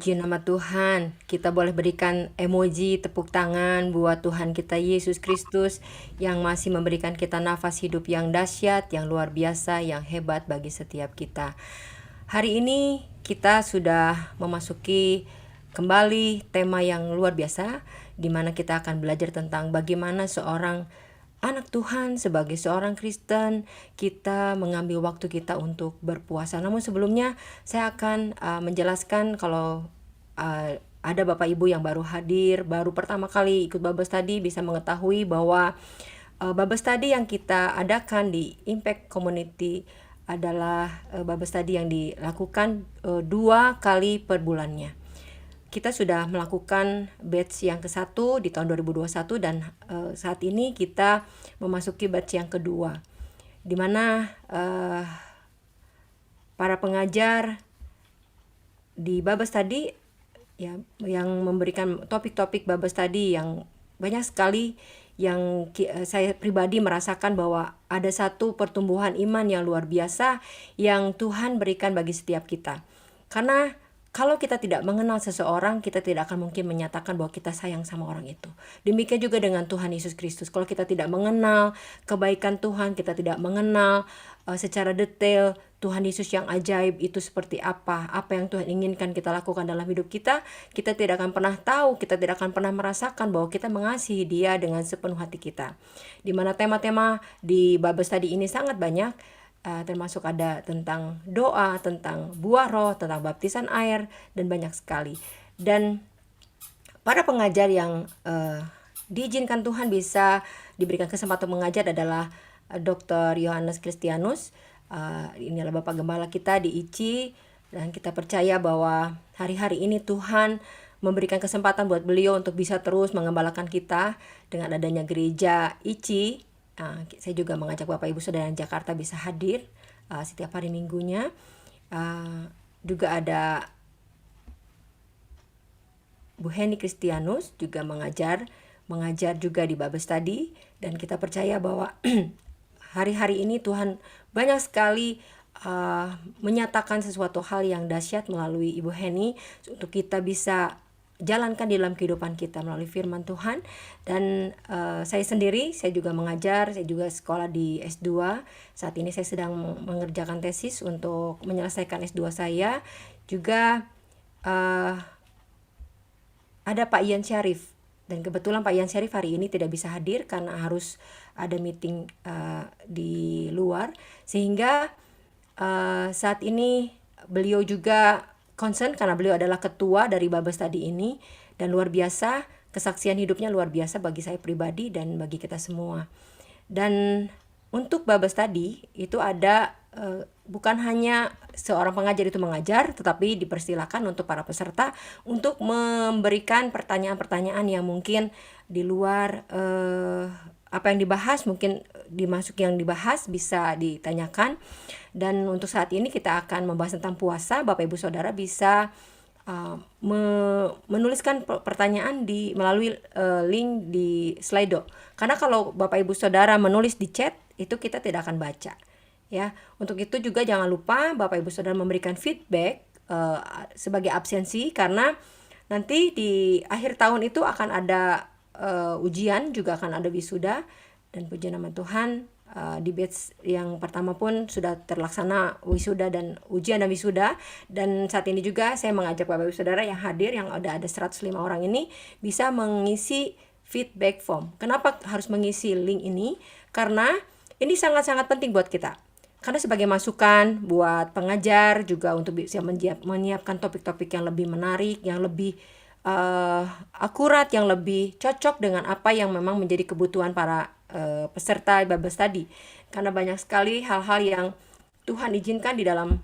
Puji nama Tuhan, kita boleh berikan emoji tepuk tangan buat Tuhan kita Yesus Kristus yang masih memberikan kita nafas hidup yang dahsyat, yang luar biasa, yang hebat bagi setiap kita. Hari ini kita sudah memasuki kembali tema yang luar biasa, di mana kita akan belajar tentang bagaimana seorang anak Tuhan sebagai seorang Kristen kita mengambil waktu kita untuk berpuasa. Namun sebelumnya saya akan menjelaskan kalau ada Bapak Ibu yang baru hadir, baru pertama kali ikut Bible Study bisa mengetahui bahwa Bible Study yang kita adakan di Impact Community adalah Bible Study yang dilakukan 2 kali per bulannya. Kita sudah melakukan batch yang ke-1 di tahun 2021 dan saat ini kita memasuki batch yang kedua, di mana para pengajar di Bible Study ya, yang memberikan topik-topik Bible Study yang banyak sekali, yang saya pribadi merasakan bahwa ada satu pertumbuhan iman yang luar biasa yang Tuhan berikan bagi setiap kita. Karena kalau kita tidak mengenal seseorang, kita tidak akan mungkin menyatakan bahwa kita sayang sama orang itu. Demikian juga dengan Tuhan Yesus Kristus. Kalau kita tidak mengenal kebaikan Tuhan, kita tidak mengenal secara detail Tuhan Yesus yang ajaib itu seperti apa yang Tuhan inginkan kita lakukan dalam hidup kita, kita tidak akan pernah tahu, kita tidak akan pernah merasakan bahwa kita mengasihi Dia dengan sepenuh hati kita. Di mana tema-tema di Bible Study ini sangat banyak, termasuk ada tentang doa, tentang buah roh, tentang baptisan air, dan banyak sekali. Dan para pengajar yang diizinkan Tuhan bisa diberikan kesempatan mengajar adalah Dr. Yohanes Kristianus. Ini adalah Bapak Gembala kita di ICI, dan kita percaya bahwa hari-hari ini Tuhan memberikan kesempatan buat beliau untuk bisa terus mengembalakan kita dengan adanya gereja ICI. Saya juga mengajak Bapak Ibu Saudara yang Jakarta bisa hadir setiap hari minggunya. Juga ada Bu Heni Kristianus juga mengajar juga di Bible Study, dan kita percaya bahwa hari-hari ini Tuhan banyak sekali menyatakan sesuatu hal yang dahsyat melalui Ibu Heni untuk kita bisa jalankan di dalam kehidupan kita melalui firman Tuhan. Dan saya sendiri, saya juga mengajar, saya juga sekolah di S2. Saat ini saya sedang mengerjakan tesis untuk menyelesaikan S2 saya. Juga ada Pak Ian Syarif, dan kebetulan Pak Ian Syarif hari ini tidak bisa hadir karena harus ada meeting di luar, sehingga saat ini beliau juga concern karena beliau adalah ketua dari Bible Study ini, dan luar biasa, kesaksian hidupnya luar biasa bagi saya pribadi dan bagi kita semua. Dan untuk Bible Study itu ada bukan hanya seorang pengajar itu mengajar, tetapi dipersilakan untuk para peserta untuk memberikan pertanyaan-pertanyaan yang mungkin di luar apa yang dibahas, mungkin dimasuk yang dibahas bisa ditanyakan. Dan untuk saat ini kita akan membahas tentang puasa. Bapak Ibu Saudara bisa menuliskan pertanyaan melalui link di Slido. Karena kalau Bapak Ibu Saudara menulis di chat, itu kita tidak akan baca. Ya, untuk itu juga jangan lupa Bapak Ibu Saudara memberikan feedback sebagai absensi, karena nanti di akhir tahun itu akan ada ujian, juga akan ada wisuda. Dan puji nama Tuhan, di batch yang pertama pun sudah terlaksana wisuda dan ujian dan wisuda. Dan saat ini juga saya mengajak Bapak Ibu Saudara yang hadir, yang ada 105 orang ini, bisa mengisi feedback form. Kenapa harus mengisi link ini? Karena ini sangat-sangat penting buat kita. Karena sebagai masukan buat pengajar juga untuk bisa menyiapkan topik-topik yang lebih menarik, yang lebih akurat, yang lebih cocok dengan apa yang memang menjadi kebutuhan para peserta Bible Study. Karena banyak sekali hal-hal yang Tuhan izinkan di dalam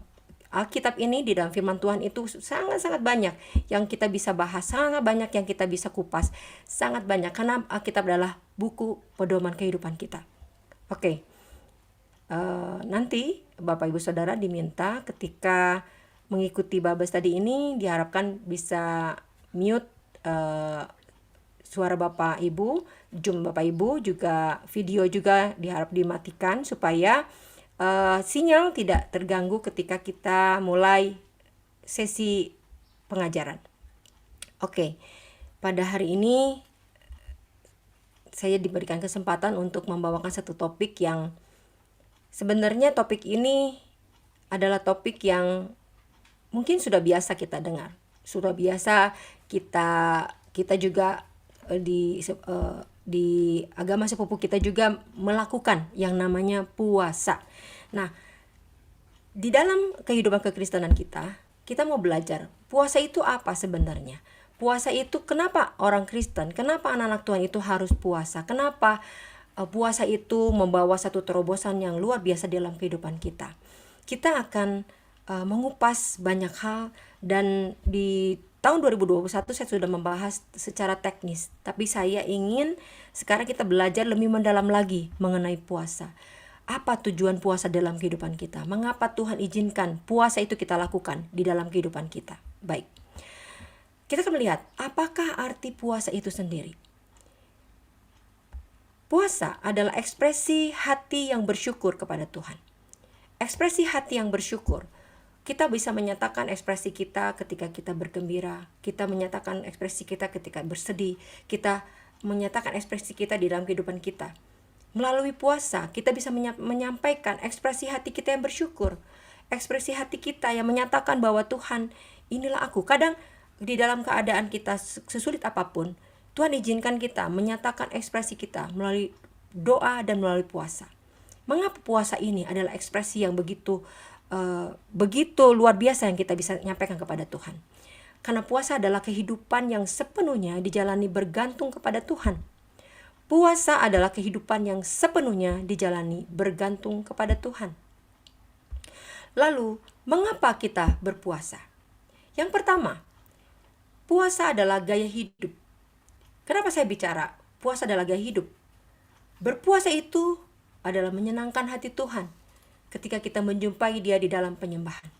Alkitab ini, di dalam firman Tuhan itu sangat-sangat banyak yang kita bisa bahas, sangat banyak yang kita bisa kupas, sangat banyak, karena Alkitab adalah buku pedoman kehidupan kita. Oke. Nanti Bapak Ibu Saudara diminta ketika mengikuti Bible Study ini, diharapkan bisa mute suara Bapak Ibu, Zoom Bapak Ibu, juga video juga diharap dimatikan supaya sinyal tidak terganggu ketika kita mulai sesi pengajaran. Oke, pada hari ini saya diberikan kesempatan untuk membawakan satu topik yang sebenarnya topik ini adalah topik yang mungkin sudah biasa kita dengar, sudah biasa kita juga di agama sepupu kita juga melakukan yang namanya puasa. Nah, di dalam kehidupan kekristenan kita mau belajar puasa itu apa sebenarnya. Puasa itu kenapa orang Kristen, kenapa anak-anak Tuhan itu harus puasa, kenapa puasa itu membawa satu terobosan yang luar biasa dalam kehidupan kita. Kita akan mengupas banyak hal, dan di tahun 2021 saya sudah membahas secara teknis, tapi saya ingin sekarang kita belajar lebih mendalam lagi mengenai puasa. Apa tujuan puasa dalam kehidupan kita? Mengapa Tuhan izinkan puasa itu kita lakukan di dalam kehidupan kita? Baik, kita akan melihat apakah arti puasa itu sendiri. Puasa adalah ekspresi hati yang bersyukur kepada Tuhan. Ekspresi hati yang bersyukur. Kita bisa menyatakan ekspresi kita ketika kita bergembira, kita menyatakan ekspresi kita ketika bersedih, kita menyatakan ekspresi kita di dalam kehidupan kita. Melalui puasa, kita bisa menyampaikan ekspresi hati kita yang bersyukur, ekspresi hati kita yang menyatakan bahwa Tuhan, inilah aku. Kadang di dalam keadaan kita sesulit apapun, Tuhan izinkan kita menyatakan ekspresi kita melalui doa dan melalui puasa. Mengapa puasa ini adalah ekspresi yang begitu luar biasa yang kita bisa nyampaikan kepada Tuhan? Karena puasa adalah kehidupan yang sepenuhnya dijalani bergantung kepada Tuhan. Puasa adalah kehidupan yang sepenuhnya dijalani bergantung kepada Tuhan. Lalu, mengapa kita berpuasa? Yang pertama, puasa adalah gaya hidup. Kenapa saya bicara puasa adalah gaya hidup? Berpuasa itu adalah menyenangkan hati Tuhan ketika kita menjumpai Dia di dalam penyembahan.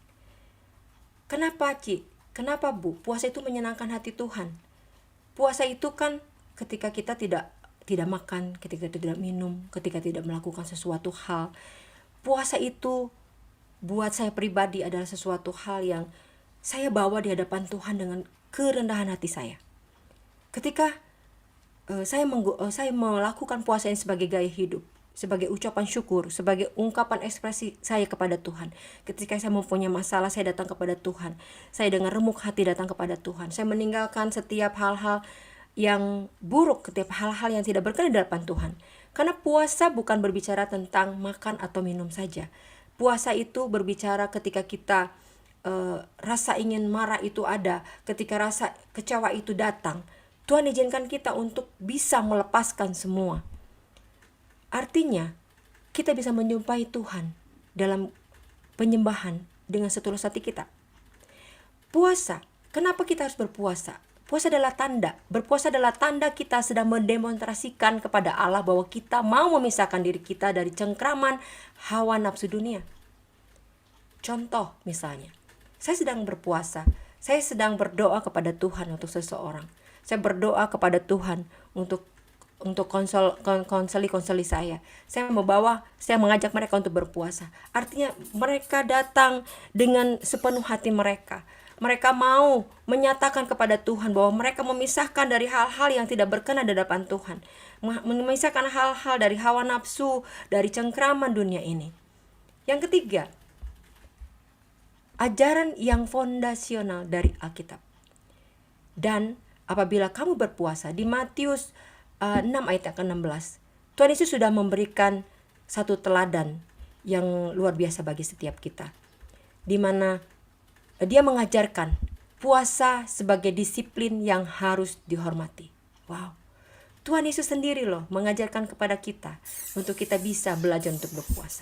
Kenapa, Ci? Kenapa, Bu? Puasa itu menyenangkan hati Tuhan. Puasa itu kan ketika kita tidak makan, ketika tidak minum, ketika tidak melakukan sesuatu hal. Puasa itu buat saya pribadi adalah sesuatu hal yang saya bawa di hadapan Tuhan dengan kerendahan hati saya. Ketika saya melakukan puasa ini sebagai gaya hidup, sebagai ucapan syukur, sebagai ungkapan ekspresi saya kepada Tuhan. Ketika saya mempunyai masalah, saya datang kepada Tuhan. Saya dengan remuk hati datang kepada Tuhan. Saya meninggalkan setiap hal-hal yang buruk, setiap hal-hal yang tidak berkenan di hadapan Tuhan. Karena puasa bukan berbicara tentang makan atau minum saja. Puasa itu berbicara ketika kita rasa ingin marah itu ada, ketika rasa kecewa itu datang. Tuhan izinkan kita untuk bisa melepaskan semua. Artinya, kita bisa menjumpai Tuhan dalam penyembahan dengan setulus hati kita. Puasa, kenapa kita harus berpuasa? Puasa adalah tanda. Berpuasa adalah tanda kita sedang mendemonstrasikan kepada Allah bahwa kita mau memisahkan diri kita dari cengkraman hawa nafsu dunia. Contoh misalnya, saya sedang berpuasa, saya sedang berdoa kepada Tuhan untuk seseorang. Saya berdoa kepada Tuhan untuk konseli saya. Saya mengajak mereka untuk berpuasa. Artinya mereka datang dengan sepenuh hati mereka. Mereka mau menyatakan kepada Tuhan bahwa mereka memisahkan dari hal-hal yang tidak berkenan di hadapan Tuhan. Memisahkan hal-hal dari hawa nafsu, dari cengkraman dunia ini. Yang ketiga, ajaran yang fondasional dari Alkitab. Dan apabila kamu berpuasa, di Matius 6 ayat ke-16, Tuhan Yesus sudah memberikan satu teladan yang luar biasa bagi setiap kita, di mana Dia mengajarkan puasa sebagai disiplin yang harus dihormati. Wow, Tuhan Yesus sendiri loh mengajarkan kepada kita untuk kita bisa belajar untuk berpuasa.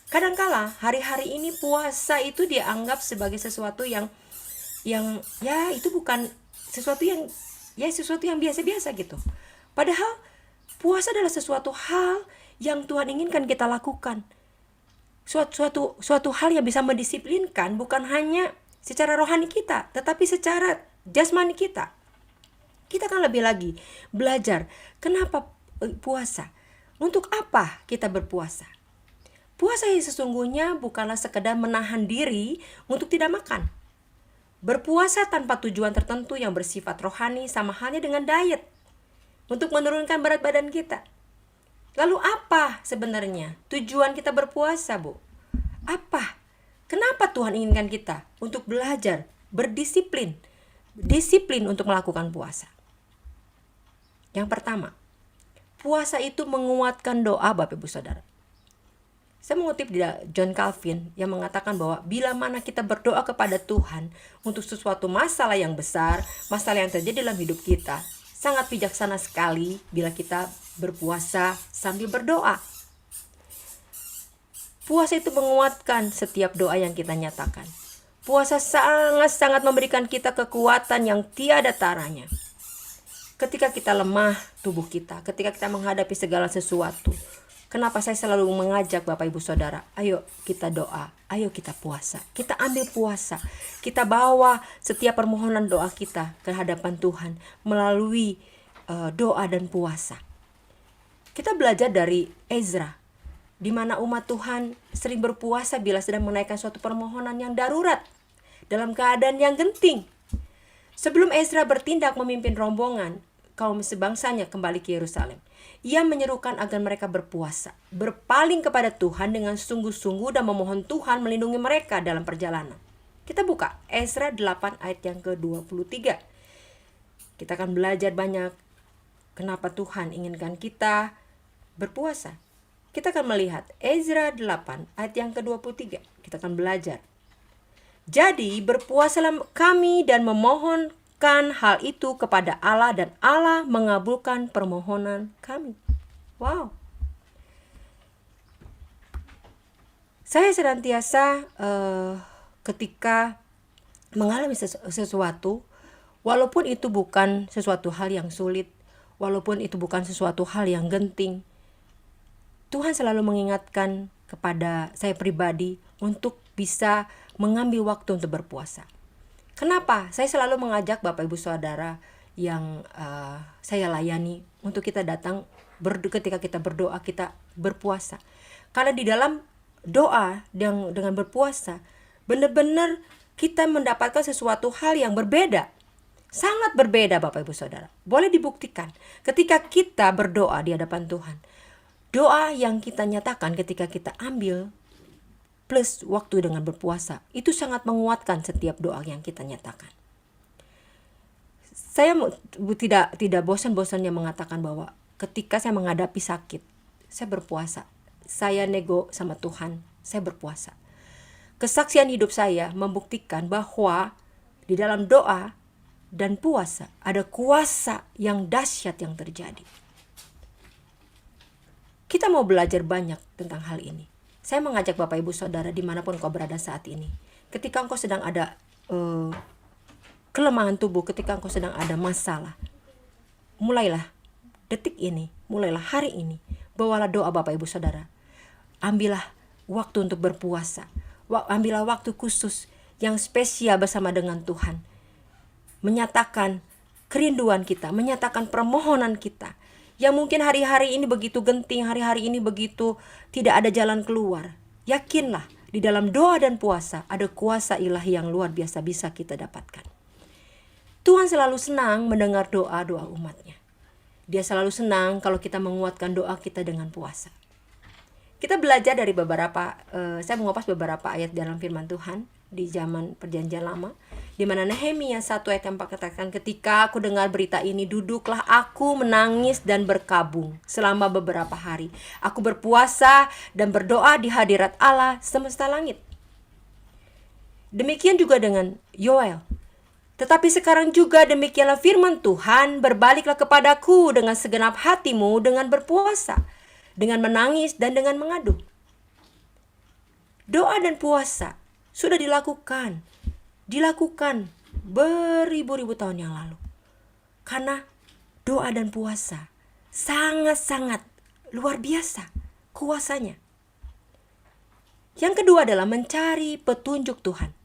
Kadangkala hari-hari ini puasa itu dianggap sebagai sesuatu yang ya itu bukan sesuatu yang biasa-biasa gitu. Padahal puasa adalah sesuatu hal yang Tuhan inginkan kita lakukan. Suatu hal yang bisa mendisiplinkan bukan hanya secara rohani kita, tetapi secara jasmani kita. Kita akan lebih lagi belajar kenapa puasa. Untuk apa kita berpuasa? Puasa yang sesungguhnya bukanlah sekedar menahan diri untuk tidak makan. Berpuasa tanpa tujuan tertentu yang bersifat rohani sama halnya dengan diet untuk menurunkan berat badan kita. Lalu apa sebenarnya tujuan kita berpuasa, Bu? Apa? Kenapa Tuhan inginkan kita untuk belajar, berdisiplin, disiplin untuk melakukan puasa? Yang pertama, puasa itu menguatkan doa, Bapak Ibu Saudara. Saya mengutip dari John Calvin yang mengatakan bahwa bila mana kita berdoa kepada Tuhan untuk sesuatu masalah yang besar, masalah yang terjadi dalam hidup kita, sangat bijaksana sekali bila kita berpuasa sambil berdoa. Puasa itu menguatkan setiap doa yang kita nyatakan. Puasa sangat-sangat memberikan kita kekuatan yang tiada taranya. Ketika kita lemah tubuh kita, ketika kita menghadapi segala sesuatu, kenapa saya selalu mengajak Bapak Ibu Saudara, ayo kita doa, ayo kita puasa. Kita ambil puasa, kita bawa setiap permohonan doa kita ke hadapan Tuhan melalui doa dan puasa. Kita belajar dari Ezra, di mana umat Tuhan sering berpuasa bila sedang menaikkan suatu permohonan yang darurat, dalam keadaan yang genting. Sebelum Ezra bertindak memimpin rombongan kaum sebangsanya kembali ke Yerusalem, ia menyerukan agar mereka berpuasa, berpaling kepada Tuhan dengan sungguh-sungguh dan memohon Tuhan melindungi mereka dalam perjalanan. Kita buka Ezra 8 ayat yang ke-23. Kita akan belajar banyak kenapa Tuhan inginkan kita berpuasa. Kita akan melihat Ezra 8 ayat yang ke-23. Kita akan belajar. Jadi berpuasalah kami dan memohonkan hal itu kepada Allah, dan Allah mengabulkan permohonan kami. Wow. Saya senantiasa ketika mengalami sesuatu, walaupun itu bukan sesuatu hal yang sulit, walaupun itu bukan sesuatu hal yang genting, Tuhan selalu mengingatkan kepada saya pribadi untuk bisa mengambil waktu untuk berpuasa. Kenapa? Saya selalu mengajak Bapak Ibu Saudara yang saya layani untuk kita datang ketika kita berdoa, kita berpuasa. Karena di dalam doa dengan berpuasa, benar-benar kita mendapatkan sesuatu hal yang berbeda. Sangat berbeda Bapak Ibu Saudara. Boleh dibuktikan ketika kita berdoa di hadapan Tuhan. Doa yang kita nyatakan ketika kita ambil plus waktu dengan berpuasa, itu sangat menguatkan setiap doa yang kita nyatakan. Saya tidak bosan-bosannya mengatakan bahwa ketika saya menghadapi sakit, saya berpuasa. Saya nego sama Tuhan, saya berpuasa. Kesaksian hidup saya membuktikan bahwa di dalam doa dan puasa ada kuasa yang dahsyat yang terjadi. Kita mau belajar banyak tentang hal ini. Saya mengajak Bapak Ibu Saudara dimanapun kau berada saat ini. Ketika engkau sedang ada kelemahan tubuh, ketika engkau sedang ada masalah, mulailah detik ini, mulailah hari ini, bawalah doa Bapak Ibu Saudara. Ambillah waktu untuk berpuasa. Ambillah waktu khusus yang spesial bersama dengan Tuhan. Menyatakan kerinduan kita, menyatakan permohonan kita. Yang mungkin hari-hari ini begitu genting, hari-hari ini begitu tidak ada jalan keluar. Yakinlah, di dalam doa dan puasa ada kuasa ilahi yang luar biasa bisa kita dapatkan. Tuhan selalu senang mendengar doa-doa umatnya. Dia selalu senang kalau kita menguatkan doa kita dengan puasa. Kita belajar dari saya mengupas beberapa ayat dalam firman Tuhan di zaman perjanjian lama, di mana Nehemia 1 ayat 4 katakan, ketika aku dengar berita ini, duduklah aku menangis dan berkabung selama beberapa hari. Aku berpuasa dan berdoa di hadirat Allah semesta langit. Demikian juga dengan Yoel. Tetapi sekarang juga demikianlah firman Tuhan, berbaliklah kepadaku dengan segenap hatimu dengan berpuasa, dengan menangis dan dengan mengadu. Doa dan puasa sudah dilakukan beribu-ribu tahun yang lalu. Karena doa dan puasa sangat-sangat luar biasa kuasanya. Yang kedua adalah mencari petunjuk Tuhan.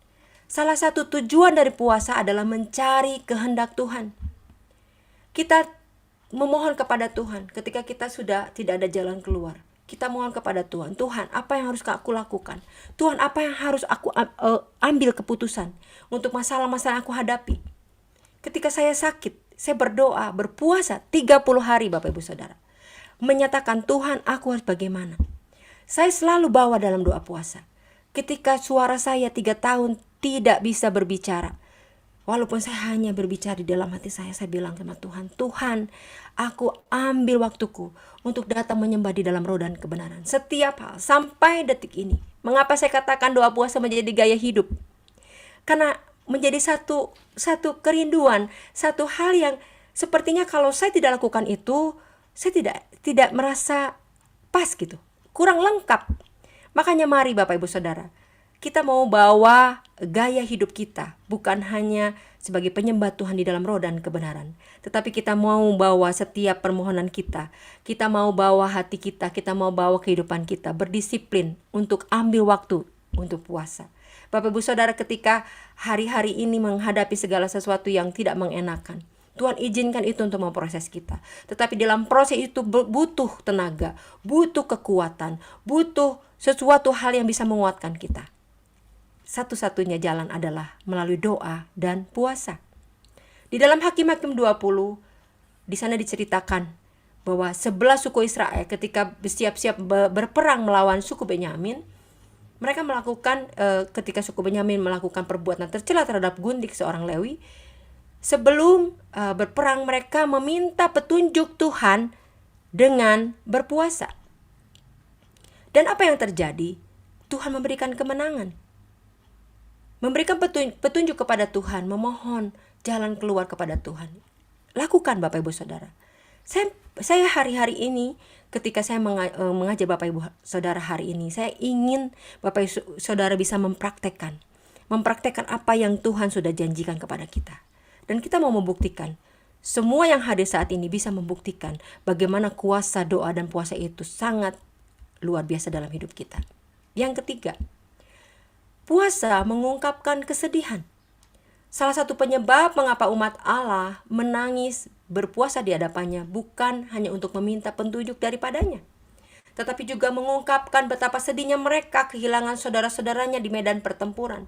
Salah satu tujuan dari puasa adalah mencari kehendak Tuhan. Kita memohon kepada Tuhan ketika kita sudah tidak ada jalan keluar. Kita mohon kepada Tuhan, Tuhan apa yang harus aku lakukan? Tuhan apa yang harus aku ambil keputusan untuk masalah-masalah yang aku hadapi? Ketika saya sakit, saya berdoa, berpuasa 30 hari Bapak Ibu Saudara. Menyatakan Tuhan aku harus bagaimana? Saya selalu bawa dalam doa puasa. Ketika suara saya 3 tahun tidak bisa berbicara, walaupun saya hanya berbicara di dalam hati saya bilang sama Tuhan, Tuhan, aku ambil waktuku untuk datang menyembah di dalam roh dan kebenaran. Setiap hal, sampai detik ini. Mengapa saya katakan doa puasa menjadi gaya hidup? Karena menjadi satu kerinduan, satu hal yang sepertinya kalau saya tidak lakukan itu, saya tidak merasa pas gitu. Kurang lengkap. Makanya mari Bapak Ibu Saudara, kita mau bawa gaya hidup kita, bukan hanya sebagai penyembah Tuhan di dalam roh dan kebenaran, tetapi kita mau bawa setiap permohonan kita. Kita mau bawa hati kita mau bawa kehidupan kita, berdisiplin untuk ambil waktu untuk puasa. Bapak Ibu Saudara, ketika hari-hari ini menghadapi segala sesuatu yang tidak mengenakan, Tuhan izinkan itu untuk memproses kita. Tetapi dalam proses itu butuh tenaga, butuh kekuatan, butuh sesuatu hal yang bisa menguatkan kita. Satu-satunya jalan adalah melalui doa dan puasa. Di dalam Hakim-Hakim 20, di sana diceritakan bahwa 11 suku Israel ketika bersiap-siap berperang melawan suku Benyamin, mereka melakukan ketika suku Benyamin melakukan perbuatan tercela terhadap Gundik seorang Lewi, sebelum berperang mereka meminta petunjuk Tuhan dengan berpuasa. Dan apa yang terjadi? Tuhan memberikan kemenangan. Memberikan petunjuk kepada Tuhan, memohon jalan keluar kepada Tuhan. Lakukan Bapak Ibu Saudara. Saya hari-hari ini ketika saya mengajar Bapak Ibu Saudara hari ini, saya ingin Bapak Ibu Saudara bisa mempraktekkan apa yang Tuhan sudah janjikan kepada kita. Dan kita mau membuktikan, semua yang hadir saat ini bisa membuktikan bagaimana kuasa doa dan puasa itu sangat luar biasa dalam hidup kita. Yang ketiga, puasa mengungkapkan kesedihan. Salah satu penyebab mengapa umat Allah menangis berpuasa di hadapannya bukan hanya untuk meminta petunjuk daripadanya, tetapi juga mengungkapkan betapa sedihnya mereka kehilangan saudara-saudaranya di medan pertempuran.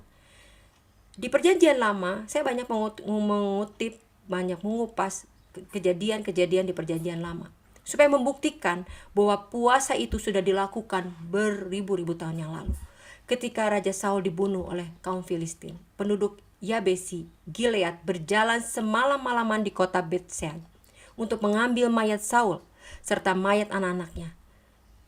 Di Perjanjian Lama, saya banyak mengutip, banyak mengupas kejadian-kejadian di Perjanjian Lama, supaya membuktikan bahwa puasa itu sudah dilakukan beribu-ribu tahun yang lalu. Ketika Raja Saul dibunuh oleh kaum Filistin, penduduk Yabesi, Gilead berjalan semalam-malaman di kota Bet-Sean untuk mengambil mayat Saul serta mayat anak-anaknya.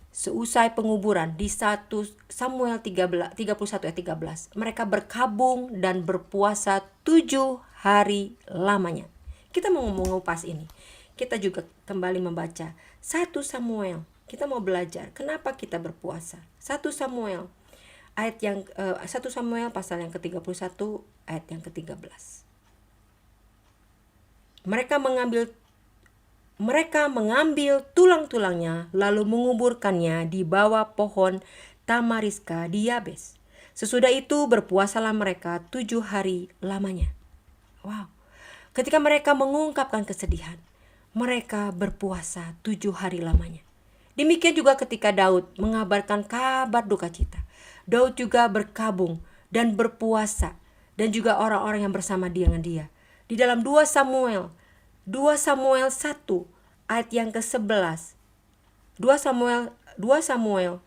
Seusai penguburan di 1 Samuel 31 ayat 13, mereka berkabung dan berpuasa 7 hari lamanya. Kita mau mengupas ini. Kita juga kembali membaca 1 Samuel. Kita mau belajar kenapa kita berpuasa. 1 Samuel pasal yang ke-31 ayat yang ke-13. Mereka mengambil tulang-tulangnya lalu menguburkannya di bawah pohon tamariska di Yabes. Sesudah itu berpuasalah mereka 7 hari lamanya. Wow. Ketika mereka mengungkapkan kesedihan, mereka berpuasa 7 hari lamanya. Demikian juga ketika Daud mengabarkan kabar duka cita. Daud juga berkabung dan berpuasa, dan juga orang-orang yang bersama dengan dia. Di dalam 2 Samuel 1 ayat yang ke-11. 2 Samuel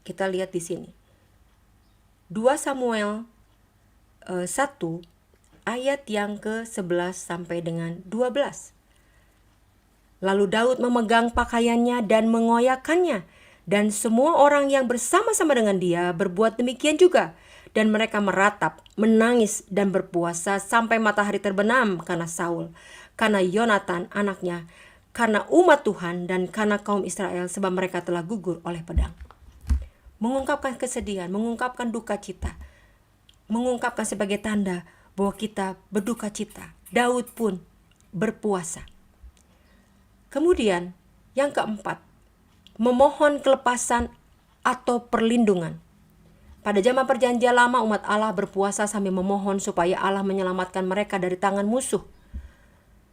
kita lihat di sini. 2 Samuel 1 ayat yang ke-11 sampai dengan 12. Lalu Daud memegang pakaiannya dan mengoyakkannya, dan semua orang yang bersama-sama dengan dia berbuat demikian juga. Dan mereka meratap, menangis dan berpuasa sampai matahari terbenam karena Saul, karena Yonatan anaknya, karena umat Tuhan, dan karena kaum Israel, sebab mereka telah gugur oleh pedang. Mengungkapkan kesedihan, mengungkapkan duka cita, mengungkapkan sebagai tanda bahwa kita berduka cita. Daud pun berpuasa. Kemudian yang keempat, memohon kelepasan atau perlindungan. Pada zaman Perjanjian Lama, umat Allah berpuasa sambil memohon supaya Allah menyelamatkan mereka dari tangan musuh.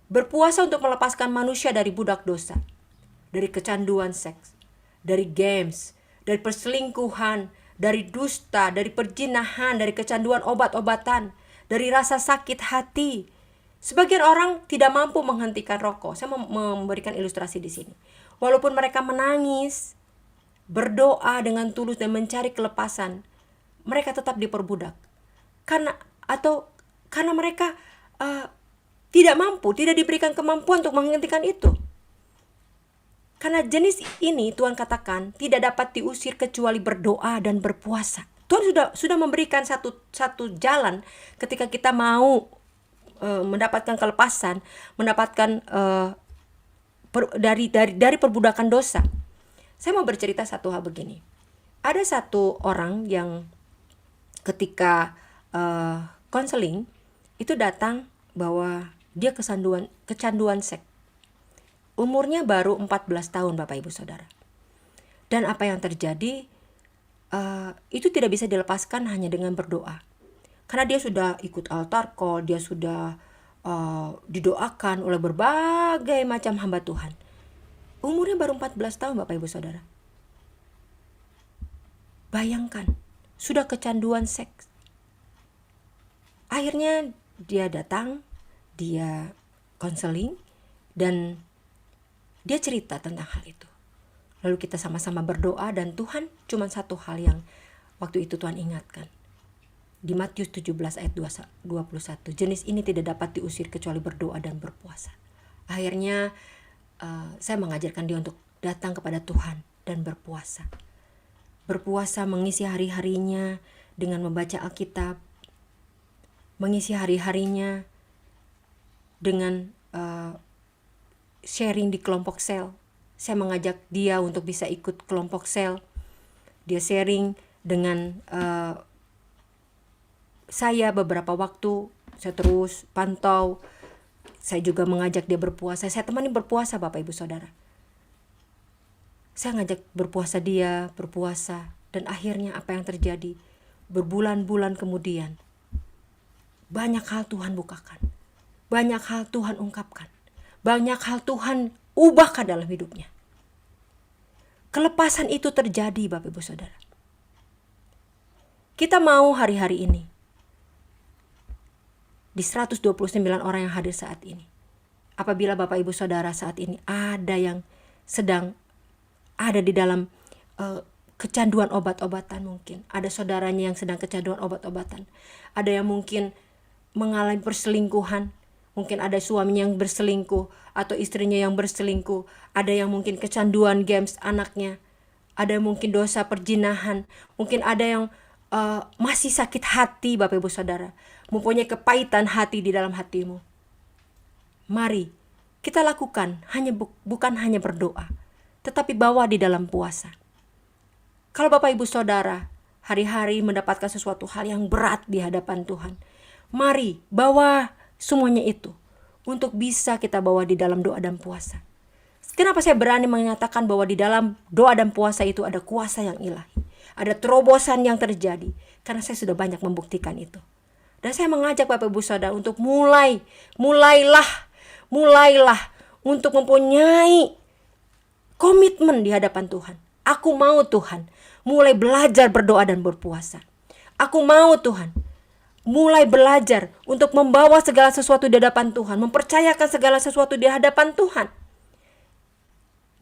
Berpuasa untuk melepaskan manusia dari budak dosa, dari kecanduan seks, dari games, dari perselingkuhan, dari dusta, dari perjinahan, dari kecanduan obat-obatan, dari rasa sakit hati. Sebagian orang tidak mampu menghentikan rokok. Saya memberikan ilustrasi di sini. Walaupun mereka menangis, berdoa dengan tulus dan mencari kelepasan, mereka tetap diperbudak. Karena mereka tidak mampu, tidak diberikan kemampuan untuk menghentikan itu. Karena jenis ini Tuhan katakan tidak dapat diusir kecuali berdoa dan berpuasa. Tuhan sudah memberikan satu jalan ketika kita mau mendapatkan kelepasan, mendapatkan dari perbudakan dosa. Saya mau bercerita satu hal begini. Ada satu orang yang ketika konseling itu datang bahwa dia kecanduan seks. Umurnya baru 14 tahun Bapak Ibu Saudara. Dan apa yang terjadi itu tidak bisa dilepaskan hanya dengan berdoa. Karena dia sudah ikut altar call, dia sudah didoakan oleh berbagai macam hamba Tuhan. Umurnya baru 14 tahun Bapak Ibu Saudara. Bayangkan, sudah kecanduan seks. Akhirnya dia datang, dia konseling, dan dia cerita tentang hal itu. Lalu kita sama-sama berdoa dan Tuhan cuma satu hal yang waktu itu Tuhan ingatkan. Di Matius 17 ayat 21, jenis ini tidak dapat diusir kecuali berdoa dan berpuasa. Akhirnya saya mengajarkan dia untuk datang kepada Tuhan dan berpuasa. Berpuasa mengisi hari-harinya dengan membaca Alkitab, mengisi hari-harinya dengan sharing di kelompok sel. Saya mengajak dia untuk bisa ikut kelompok sel. Dia sharing dengan saya beberapa waktu. Saya terus pantau. Saya juga mengajak dia berpuasa. Saya temani berpuasa Bapak Ibu Saudara. Saya ngajak berpuasa dia, berpuasa. Dan akhirnya apa yang terjadi? Berbulan-bulan kemudian, banyak hal Tuhan bukakan. Banyak hal Tuhan ungkapkan. Banyak hal Tuhan ubahkan dalam hidupnya. Kelepasan itu terjadi Bapak Ibu Saudara. Kita mau hari-hari ini, di 129 orang yang hadir saat ini, apabila Bapak Ibu Saudara saat ini ada yang sedang ada di dalam kecanduan obat-obatan, mungkin ada saudaranya yang sedang kecanduan obat-obatan, ada yang mungkin mengalami perselingkuhan, mungkin ada suaminya yang berselingkuh atau istrinya yang berselingkuh, ada yang mungkin kecanduan games anaknya, ada yang mungkin dosa perjinahan, mungkin ada yang masih sakit hati Bapak Ibu Saudara, mempunyai kepahitan hati di dalam hatimu. Mari kita lakukan bukan hanya berdoa, tetapi bawa di dalam puasa. Kalau Bapak Ibu Saudara hari-hari mendapatkan sesuatu hal yang berat di hadapan Tuhan, mari bawa semuanya itu untuk bisa kita bawa di dalam doa dan puasa. Kenapa saya berani menyatakan bahwa di dalam doa dan puasa itu ada kuasa yang ilahi, ada terobosan yang terjadi, karena saya sudah banyak membuktikan itu. Dan saya mengajak Bapak Ibu Saudara untuk mulailah untuk mempunyai komitmen di hadapan Tuhan. Aku mau Tuhan mulai belajar berdoa dan berpuasa. Aku mau Tuhan mulai belajar untuk membawa segala sesuatu di hadapan Tuhan, mempercayakan segala sesuatu di hadapan Tuhan,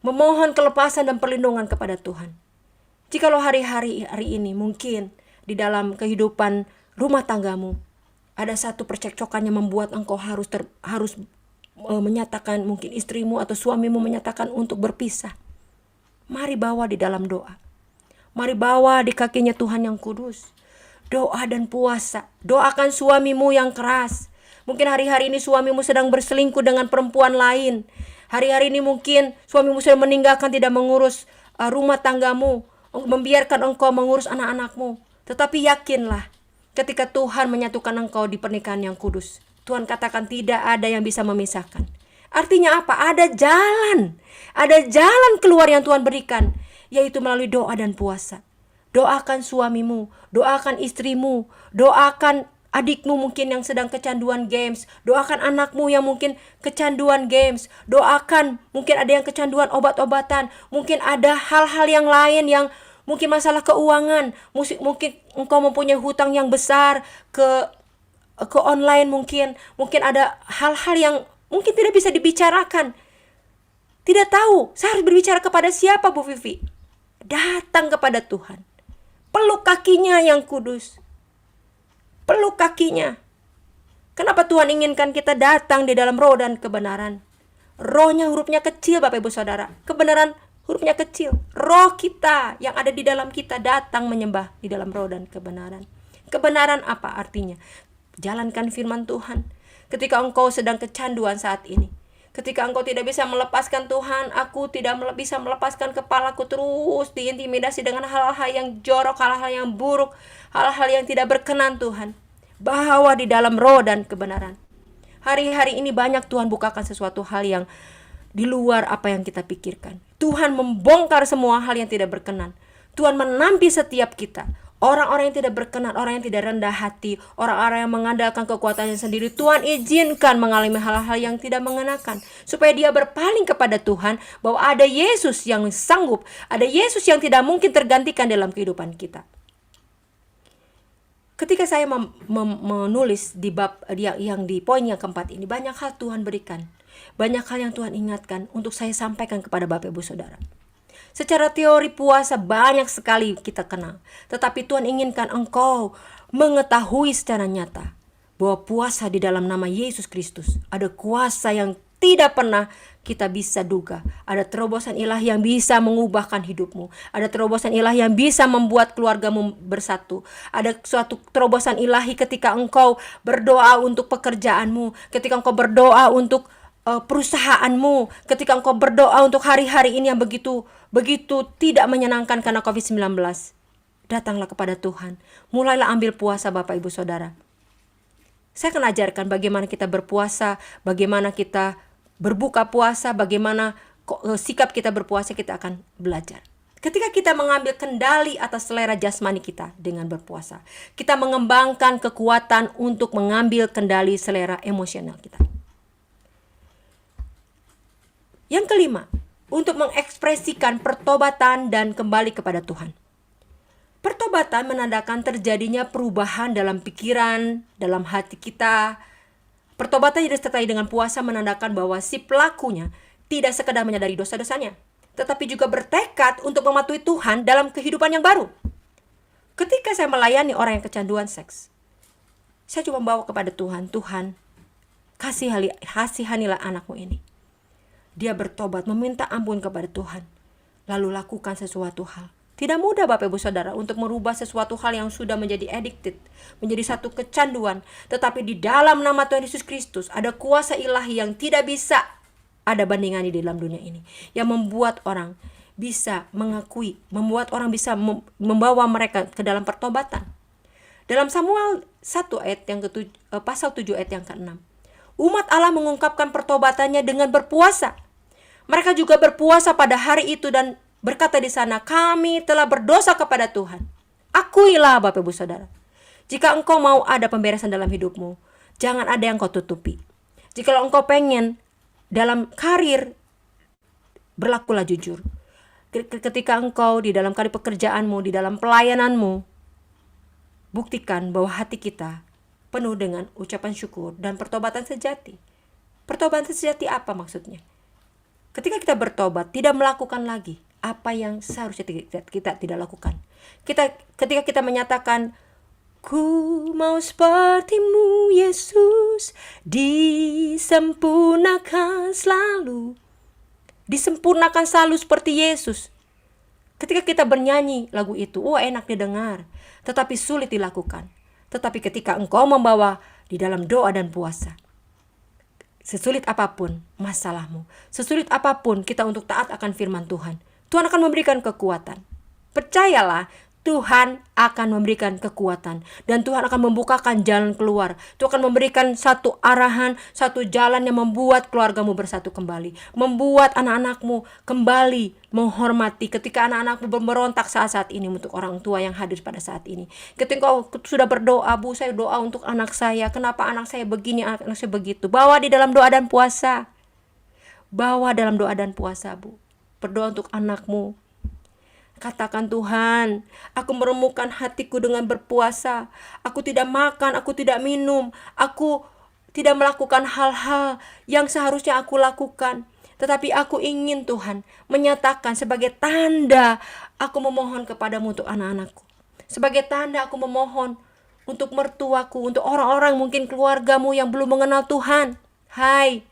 memohon kelepasan dan perlindungan kepada Tuhan. Jikalau hari-hari ini mungkin di dalam kehidupan rumah tanggamu ada satu percekcokan yang membuat engkau harus menyatakan, mungkin istrimu atau suamimu menyatakan untuk berpisah, mari bawa di dalam doa. Mari bawa di kakinya Tuhan yang kudus. Doa dan puasa. Doakan suamimu yang keras. Mungkin hari-hari ini suamimu sedang berselingkuh dengan perempuan lain. Hari-hari ini mungkin suamimu sudah meninggalkan, tidak mengurus rumah tanggamu, membiarkan engkau mengurus anak-anakmu. Tetapi yakinlah, ketika Tuhan menyatukan engkau di pernikahan yang kudus, Tuhan katakan tidak ada yang bisa memisahkan. Artinya apa? Ada jalan keluar yang Tuhan berikan, yaitu melalui doa dan puasa. Doakan suamimu, doakan istrimu, doakan adikmu mungkin yang sedang kecanduan games. Doakan anakmu yang mungkin kecanduan games. Doakan mungkin ada yang kecanduan obat-obatan. Mungkin ada hal-hal yang lain yang mungkin masalah keuangan. Mungkin engkau mempunyai hutang yang besar ke online mungkin. Mungkin ada hal-hal yang mungkin tidak bisa dibicarakan. Tidak tahu, saya harus berbicara kepada siapa, Bu Vivi? Datang kepada Tuhan. Peluk kakinya yang kudus. Peluk kakinya. Kenapa Tuhan inginkan kita datang di dalam roh dan kebenaran? Rohnya hurufnya kecil, Bapak Ibu Saudara. Kebenaran hurufnya kecil. Roh kita yang ada di dalam kita datang menyembah di dalam roh dan kebenaran. Kebenaran apa artinya? Jalankan firman Tuhan. Ketika engkau sedang kecanduan saat ini, ketika engkau tidak bisa melepaskan Tuhan, aku tidak bisa melepaskan kepalaku, terus diintimidasi dengan hal-hal yang jorok, hal-hal yang buruk, hal-hal yang tidak berkenan Tuhan. Bawa di dalam roh dan kebenaran. Hari-hari ini banyak Tuhan bukakan sesuatu hal yang di luar apa yang kita pikirkan. Tuhan membongkar semua hal yang tidak berkenan. Tuhan menampi setiap kita. Orang-orang yang tidak berkenan, orang yang tidak rendah hati, orang-orang yang mengandalkan kekuatannya sendiri, Tuhan izinkan mengalami hal-hal yang tidak mengenakan, supaya dia berpaling kepada Tuhan, bahwa ada Yesus yang sanggup, ada Yesus yang tidak mungkin tergantikan dalam kehidupan kita. Ketika saya menulis di bab yang di poin yang keempat ini, banyak hal Tuhan berikan, banyak hal yang Tuhan ingatkan untuk saya sampaikan kepada Bapak Ibu Saudara. Secara teori puasa banyak sekali kita kenal. Tetapi Tuhan inginkan engkau mengetahui secara nyata bahwa puasa di dalam nama Yesus Kristus ada kuasa yang tidak pernah kita bisa duga. Ada terobosan ilahi yang bisa mengubahkan hidupmu. Ada terobosan ilahi yang bisa membuat keluargamu bersatu. Ada suatu terobosan ilahi ketika engkau berdoa untuk pekerjaanmu, ketika engkau berdoa untuk perusahaanmu, ketika engkau berdoa untuk hari-hari ini yang begitu tidak menyenangkan karena COVID-19. Datanglah kepada Tuhan. Mulailah ambil puasa Bapak Ibu Saudara. Saya akan ajarkan bagaimana kita berpuasa, bagaimana kita berbuka puasa, bagaimana sikap kita berpuasa, kita akan belajar. Ketika kita mengambil kendali atas selera jasmani kita dengan berpuasa, kita mengembangkan kekuatan untuk mengambil kendali selera emosional kita. Yang kelima, untuk mengekspresikan pertobatan dan kembali kepada Tuhan. Pertobatan menandakan terjadinya perubahan dalam pikiran, dalam hati kita. Pertobatan yang disertai dengan puasa menandakan bahwa si pelakunya tidak sekadar menyadari dosa-dosanya, tetapi juga bertekad untuk mematuhi Tuhan dalam kehidupan yang baru. Ketika saya melayani orang yang kecanduan seks, saya coba membawa kepada Tuhan, Tuhan, kasihanilah anakmu ini. Dia bertobat, meminta ampun kepada Tuhan, lalu lakukan sesuatu hal. Tidak mudah Bapak Ibu Saudara untuk merubah sesuatu hal yang sudah menjadi addicted, menjadi satu kecanduan. Tetapi di dalam nama Tuhan Yesus Kristus ada kuasa ilahi yang tidak bisa ada bandingannya di dalam dunia ini, yang membuat orang bisa mengakui, membuat orang bisa membawa mereka ke dalam pertobatan. Dalam Samuel 1 ayat yang pasal 7 ayat yang ke-6, umat Allah mengungkapkan pertobatannya dengan berpuasa. Mereka juga berpuasa pada hari itu dan berkata di sana, kami telah berdosa kepada Tuhan. Akuilah Bapak Ibu Saudara. Jika engkau mau ada pemberesan dalam hidupmu, jangan ada yang kau tutupi. Jika engkau pengen dalam karir, berlakulah jujur. Ketika engkau di dalam karir pekerjaanmu, di dalam pelayananmu, buktikan bahwa hati kita penuh dengan ucapan syukur dan pertobatan sejati. Pertobatan sejati apa maksudnya? Ketika kita bertobat, tidak melakukan lagi apa yang seharusnya kita tidak lakukan. Ketika kita menyatakan, ku mau sepertimu Yesus, disempurnakan selalu seperti Yesus. Ketika kita bernyanyi lagu itu, enak didengar, tetapi sulit dilakukan. Tetapi ketika engkau membawa di dalam doa dan puasa, sesulit apapun masalahmu, sesulit apapun kita untuk taat akan firman Tuhan, Tuhan akan memberikan kekuatan. Percayalah, Tuhan akan memberikan kekuatan dan Tuhan akan membukakan jalan keluar. Tuhan akan memberikan satu arahan, satu jalan yang membuat keluargamu bersatu kembali, membuat anak-anakmu kembali menghormati. Ketika anak-anakmu memberontak saat ini untuk orang tua yang hadir pada saat ini, ketika kau sudah berdoa, Bu, saya doa untuk anak saya, kenapa anak saya begini, anak saya begitu, bawa di dalam doa dan puasa. Bawa dalam doa dan puasa, Bu. Berdoa untuk anakmu. Katakan, Tuhan, aku meremukkan hatiku dengan berpuasa. Aku tidak makan, aku tidak minum. Aku tidak melakukan hal-hal yang seharusnya aku lakukan. Tetapi aku ingin, Tuhan, menyatakan sebagai tanda aku memohon kepadamu untuk anak-anakku. Sebagai tanda aku memohon untuk mertuaku, untuk orang-orang mungkin keluargamu yang belum mengenal Tuhan. Hai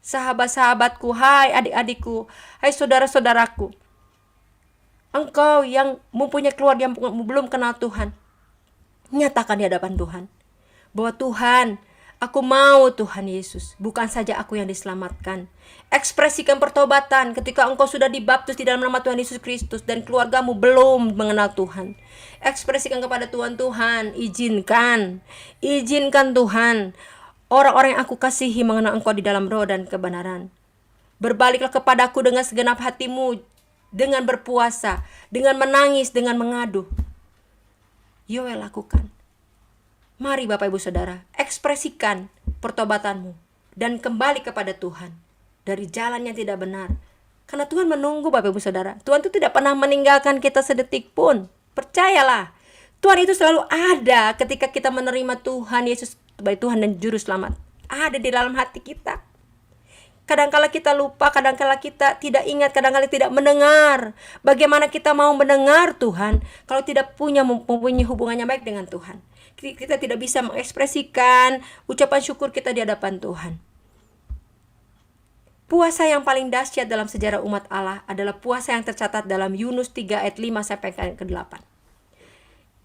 sahabat-sahabatku, hai adik-adikku, hai saudara-saudaraku. Engkau yang mempunyai keluarga yang belum kenal Tuhan, nyatakan di hadapan Tuhan bahwa Tuhan, aku mau Tuhan Yesus, bukan saja aku yang diselamatkan. Ekspresikan pertobatan ketika engkau sudah dibaptis di dalam nama Tuhan Yesus Kristus dan keluargamu belum mengenal Tuhan. Ekspresikan kepada Tuhan, Tuhan, izinkan Tuhan, orang-orang yang aku kasihi mengenal engkau di dalam roh dan kebenaran. Berbaliklah kepadaku dengan segenap hatimu, dengan berpuasa, dengan menangis, dengan mengadu. Yoel lakukan. Mari Bapak Ibu Saudara, ekspresikan pertobatanmu dan kembali kepada Tuhan dari jalan yang tidak benar. Karena Tuhan menunggu Bapak Ibu Saudara. Tuhan itu tidak pernah meninggalkan kita sedetik pun. Percayalah, Tuhan itu selalu ada ketika kita menerima Tuhan Yesus sebagai Tuhan dan Juru Selamat. Ada di dalam hati kita. Kadangkala kita lupa, kadangkala kita tidak ingat, kadangkala tidak mendengar. Bagaimana kita mau mendengar Tuhan kalau tidak mempunyai hubungan yang baik dengan Tuhan? Kita tidak bisa mengekspresikan ucapan syukur kita di hadapan Tuhan. Puasa yang paling dahsyat dalam sejarah umat Allah adalah puasa yang tercatat dalam Yunus 3 ayat 5 sampai ke-8.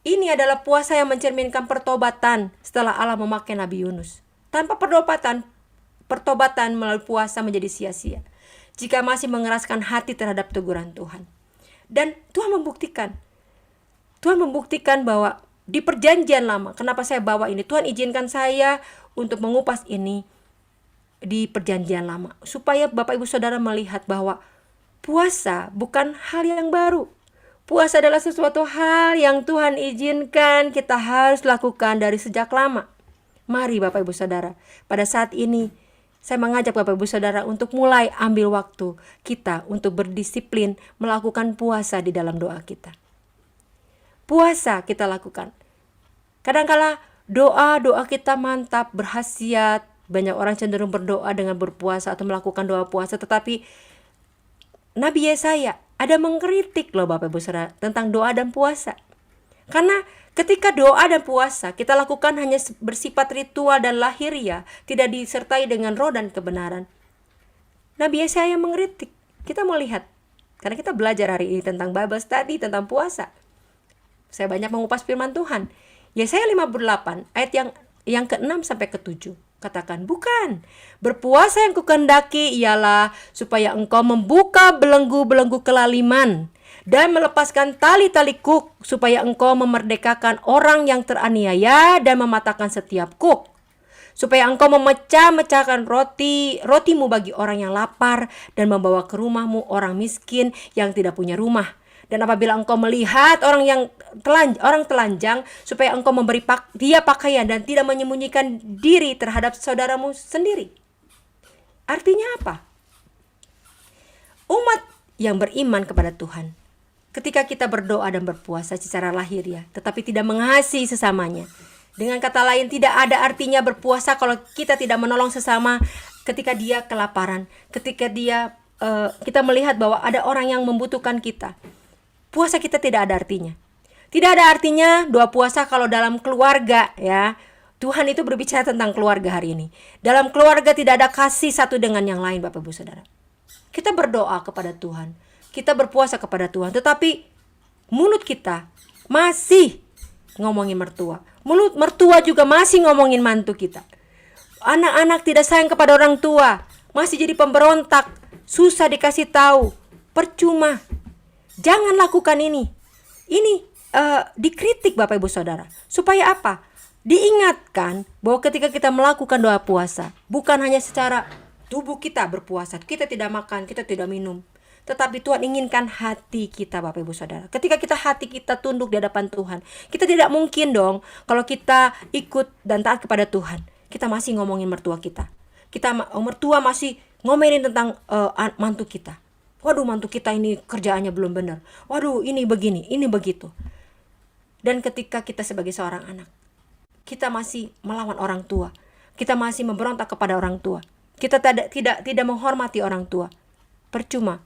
Ini adalah puasa yang mencerminkan pertobatan setelah Allah memakai Nabi Yunus. Tanpa pertobatan melalui puasa menjadi sia-sia jika masih mengeraskan hati terhadap teguran Tuhan. Dan Tuhan membuktikan bahwa di perjanjian lama, kenapa saya bawa ini? Tuhan izinkan saya untuk mengupas ini di perjanjian lama, supaya Bapak Ibu Saudara melihat bahwa puasa bukan hal yang baru. Puasa adalah sesuatu hal yang Tuhan izinkan kita harus lakukan dari sejak lama. Mari Bapak Ibu Saudara, pada saat ini saya mengajak Bapak Ibu Saudara untuk mulai ambil waktu kita untuk berdisiplin melakukan puasa di dalam doa kita. Puasa kita lakukan. Kadangkala doa kita mantap, berkhasiat. Banyak orang cenderung berdoa dengan berpuasa atau melakukan doa puasa. Tetapi Nabi Yesaya ada mengkritik loh Bapak Ibu Saudara tentang doa dan puasa. Karena ketika doa dan puasa kita lakukan hanya bersifat ritual dan lahiriah, tidak disertai dengan roh dan kebenaran. Nabi Yesaya mengkritik. Kita mau lihat, karena kita belajar hari ini tentang Bible study, tentang puasa. Saya banyak mengupas firman Tuhan. Yesaya 58 ayat yang ke-6 sampai ke-7. Katakan, bukan, berpuasa yang kukendaki ialah supaya engkau membuka belenggu-belenggu kelaliman dan melepaskan tali-tali kuk, supaya engkau memerdekakan orang yang teraniaya dan mematahkan setiap kuk, supaya engkau memecah-mecahkan rotimu bagi orang yang lapar dan membawa ke rumahmu orang miskin yang tidak punya rumah. Dan apabila engkau melihat orang telanjang, supaya engkau memberi dia pakaian dan tidak menyembunyikan diri terhadap saudaramu sendiri. Artinya apa? Umat yang beriman kepada Tuhan, ketika kita berdoa dan berpuasa secara lahiriah, tetapi tidak mengasihi sesamanya. Dengan kata lain, tidak ada artinya berpuasa kalau kita tidak menolong sesama ketika dia kelaparan, ketika kita melihat bahwa ada orang yang membutuhkan kita. Puasa kita tidak ada artinya. Tidak ada artinya doa puasa kalau dalam keluarga, ya. Tuhan itu berbicara tentang keluarga hari ini. Dalam keluarga tidak ada kasih satu dengan yang lain, Bapak Ibu Saudara. Kita berdoa kepada Tuhan, kita berpuasa kepada Tuhan, tetapi mulut kita masih ngomongin mertua. Mulut mertua juga masih ngomongin mantu kita. Anak-anak tidak sayang kepada orang tua, masih jadi pemberontak, susah dikasih tahu, percuma. Jangan lakukan ini. Ini dikritik Bapak Ibu Saudara. Supaya apa? Diingatkan bahwa ketika kita melakukan doa puasa, bukan hanya secara tubuh kita berpuasa, kita tidak makan, kita tidak minum, tetapi Tuhan inginkan hati kita Bapak Ibu Saudara. Ketika hati kita tunduk di hadapan Tuhan, kita tidak mungkin dong kalau kita ikut dan taat kepada Tuhan, kita masih ngomongin mertua kita. Mertua masih ngomelin tentang mantu kita. Waduh, mantu kita ini kerjaannya belum benar. Waduh, ini begini, ini begitu. Dan ketika kita sebagai seorang anak, kita masih melawan orang tua, kita masih memberontak kepada orang tua, kita tidak menghormati orang tua, percuma.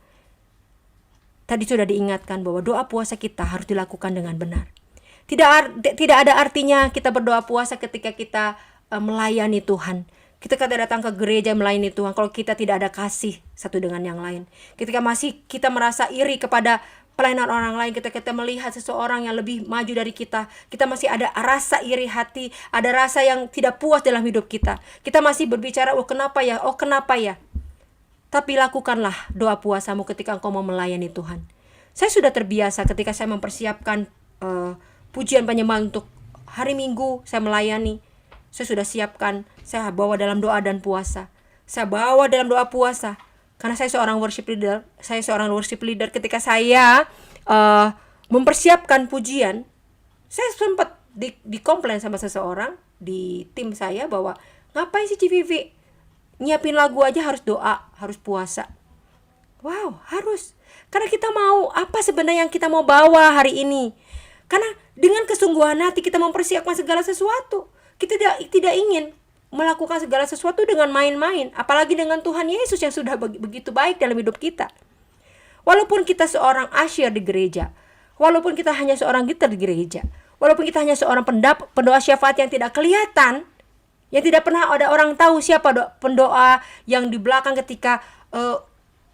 Tadi sudah diingatkan bahwa doa puasa kita harus dilakukan dengan benar. Tidak ada artinya kita berdoa puasa ketika kita melayani Tuhan. Kita datang ke gereja melayani Tuhan kalau kita tidak ada kasih satu dengan yang lain. Ketika masih kita merasa iri kepada pelayanan orang lain, kita melihat seseorang yang lebih maju dari kita masih ada rasa iri hati, ada rasa yang tidak puas dalam hidup kita. Kita masih berbicara, oh kenapa ya. Tapi lakukanlah doa puasamu ketika engkau mau melayani Tuhan. Saya sudah terbiasa ketika saya mempersiapkan pujian penyembahan untuk hari Minggu saya melayani. Saya sudah siapkan, saya bawa dalam doa dan puasa. Saya bawa dalam doa puasa. Karena saya seorang worship leader, ketika saya mempersiapkan pujian, saya sempat dikomplain sama seseorang di tim saya bahwa ngapain sih Civivi nyiapin lagu aja harus doa, harus puasa. Wow, harus. Karena kita mau apa sebenarnya yang kita mau bawa hari ini. Karena dengan kesungguhan hati kita mempersiapkan segala sesuatu. Kita tidak ingin melakukan segala sesuatu dengan main-main, apalagi dengan Tuhan Yesus yang sudah begitu baik dalam hidup kita. Walaupun kita seorang usher di gereja, walaupun kita hanya seorang gitar di gereja, walaupun kita hanya seorang pendoa syafaat yang tidak kelihatan, yang tidak pernah ada orang tahu siapa pendoa yang di belakang ketika